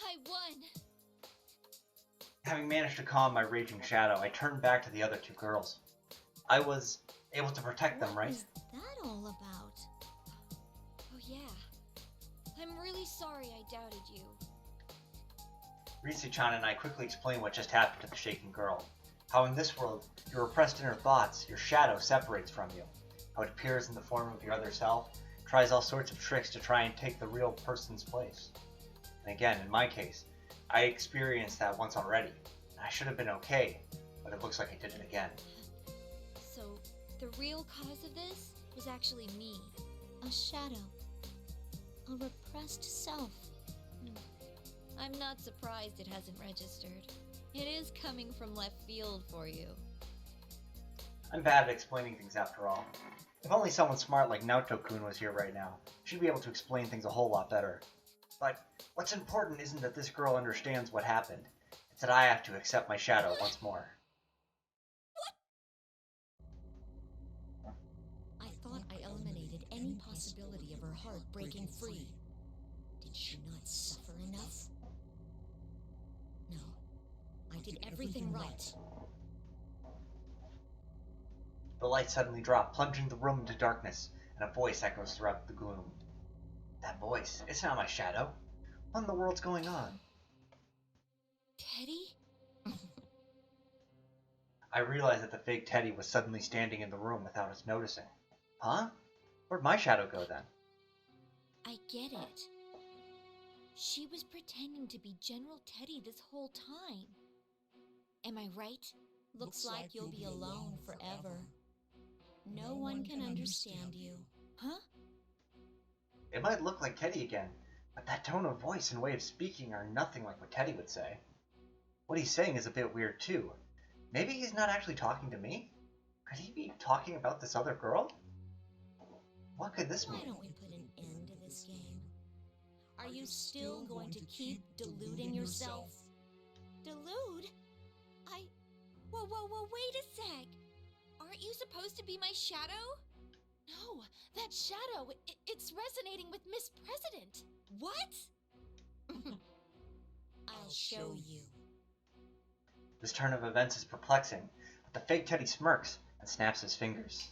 I won. Having managed to calm my raging shadow, I turned back to the other two girls. I was able to protect them, right? What was that all about? Oh yeah. I'm really sorry I doubted you. Rise-chan and I quickly explained what just happened to the shaken girl. How in this world, your repressed inner thoughts, your shadow separates from you. How it appears in the form of your other self, tries all sorts of tricks to try and take the real person's place. And again, in my case, I experienced that once already. I should have been okay, but it looks like I did it again. So, the real cause of this was actually me. A shadow. A repressed self. I'm not surprised it hasn't registered. It is coming from left field for you. I'm bad at explaining things after all. If only someone smart like Naoto-kun was here right now, she'd be able to explain things a whole lot better. But what's important isn't that this girl understands what happened. It's that I have to accept my shadow once more. I thought I eliminated any possibility of her heart breaking free. Did she not suffer enough? No. I did everything right. The light suddenly dropped, plunging the room into darkness, and a voice echoes throughout the gloom. That voice, it's not my shadow. What in the world's going on? Teddy? I realized that the fake Teddy was suddenly standing in the room without us noticing. Huh? Where'd my shadow go then? I get it. She was pretending to be General Teddy this whole time. Am I right? Looks like you'll be alone forever. No one can understand you. Huh? It might look like Teddy again, but that tone of voice and way of speaking are nothing like what Teddy would say. What he's saying is a bit weird too. Maybe he's not actually talking to me? Could he be talking about this other girl? What could this mean? Why don't we put an end to this game? Are you still going to keep deluding yourself? Delude? Whoa, wait a sec. Aren't Aren't you supposed to be my shadow? No, that shadow, it's resonating with Miss President. What? I'll show you. This turn of events is perplexing, but the fake Teddy smirks and snaps his fingers.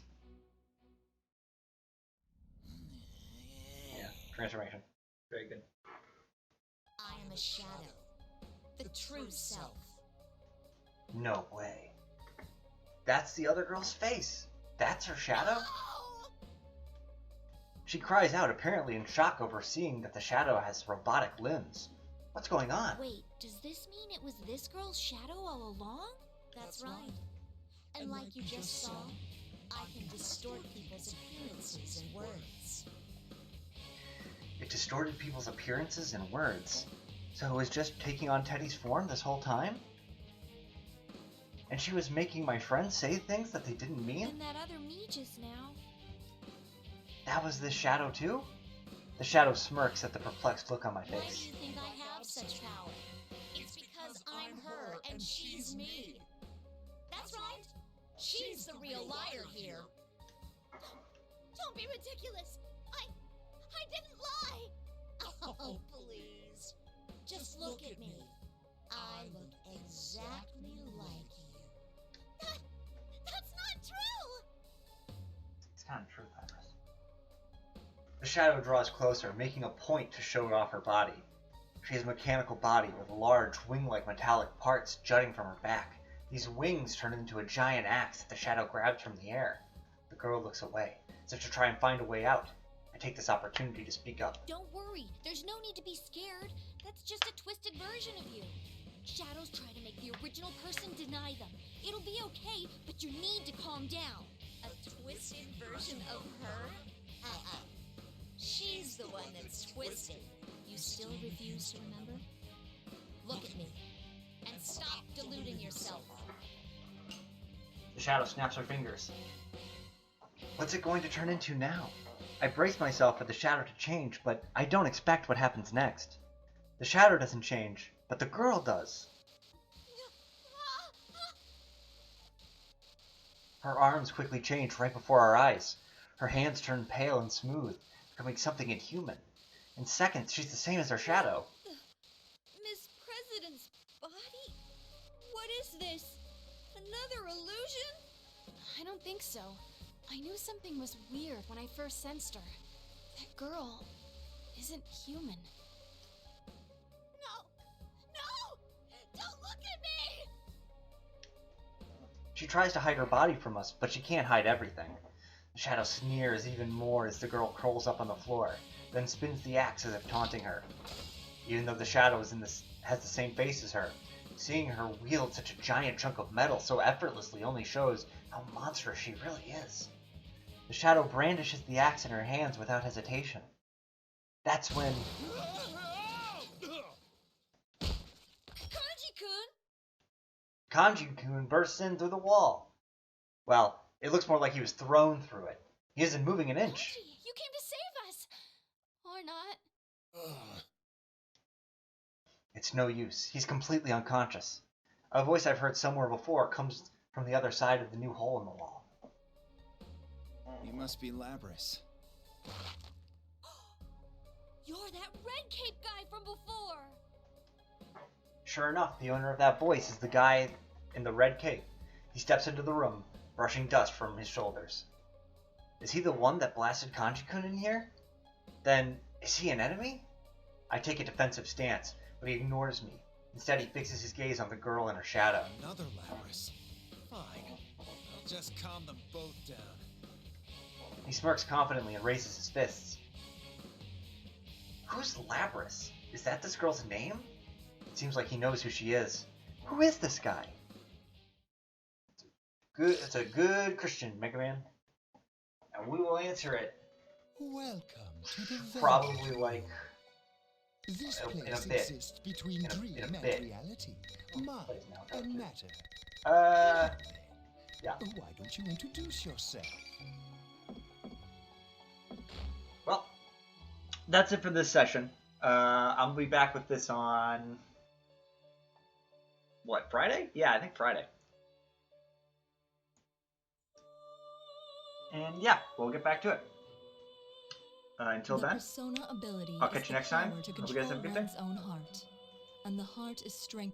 Yeah, transformation. Very good. I am a shadow. The true self. No way. That's the other girl's face. That's her shadow? She cries out, apparently in shock over seeing that the shadow has robotic limbs. What's going on? Wait, does this mean it was this girl's shadow all along? That's right. And like you just saw, I can distort people's appearances and words. It distorted people's appearances and words. So it was just taking on Teddy's form this whole time? And she was making my friends say things that they didn't mean? And that other me just now. That was this shadow too? The shadow smirks at the perplexed look on my Why do face. you think I have such power? It's because I'm her and she's me. That's right. She's the real liar here. Don't be ridiculous. I didn't lie. Oh, please. Just look at me. I look exactly like you. That's not true. It's kind of true, Iris. The shadow draws closer, making a point to show off her body. She has a mechanical body with large, wing-like metallic parts jutting from her back. These wings turn into a giant axe that the shadow grabs from the air. The girl looks away, as if to try and find a way out. I take this opportunity to speak up. Don't worry. There's no need to be scared. That's just a twisted version of you. Shadows try to make the original person deny them. It'll be okay, but you need to calm down. A twisted version of her? She's the one that's twisted. You still refuse to remember? Look at me. And stop deluding yourself. The shadow snaps her fingers. What's it going to turn into now? I brace myself for the shadow to change, but I don't expect what happens next. The shadow doesn't change, but the girl does. Her arms quickly change right before our eyes. Her hands turn pale and smooth, becoming something inhuman. In seconds, she's the same as her shadow. Miss President's body? What is this? Another illusion? I don't think so. I knew something was weird when I first sensed her. That girl isn't human. No! Don't look at me! She tries to hide her body from us, but she can't hide everything. The shadow sneers even more as the girl curls up on the floor, then spins the axe as if taunting her. Even though the shadow has the same face as her, seeing her wield such a giant chunk of metal so effortlessly only shows how monstrous she really is. The shadow brandishes the axe in her hands without hesitation. That's when... Kanji-kun! Kanji-kun bursts in through the wall. Well, it looks more like he was thrown through it. He isn't moving an inch. Kanji, you came to save us! Or not. It's no use. He's completely unconscious. A voice I've heard somewhere before comes from the other side of the new hole in the wall. You must be Labris. You're that red cape guy from before! Sure enough, the owner of that voice is the guy in the red cape. He steps into the room, brushing dust from his shoulders. Is he the one that blasted Kanji-kun in here? Then, is he an enemy? I take a defensive stance, but he ignores me. Instead, he fixes his gaze on the girl in her shadow. Another Labris. Fine. I'll just calm them both down. He smirks confidently and raises his fists. Who's Labris? Is that this girl's name? It seems like he knows who she is. Who is this guy? It's a good Christian, Mega Man. And we will answer it. Welcome to the Valley. Probably like This in a place bit. exists between dream in a and bit. reality, But mind it's now and dark. matter. Yeah. Why don't you introduce yourself? Well, that's it for this session. I'll be back with this on... What, Friday? Yeah, I think Friday. And yeah, we'll get back to it. Until the then, persona ability I'll is catch you the next time. power to Hope you guys have control a good day. one's own heart, and the heart is strengthened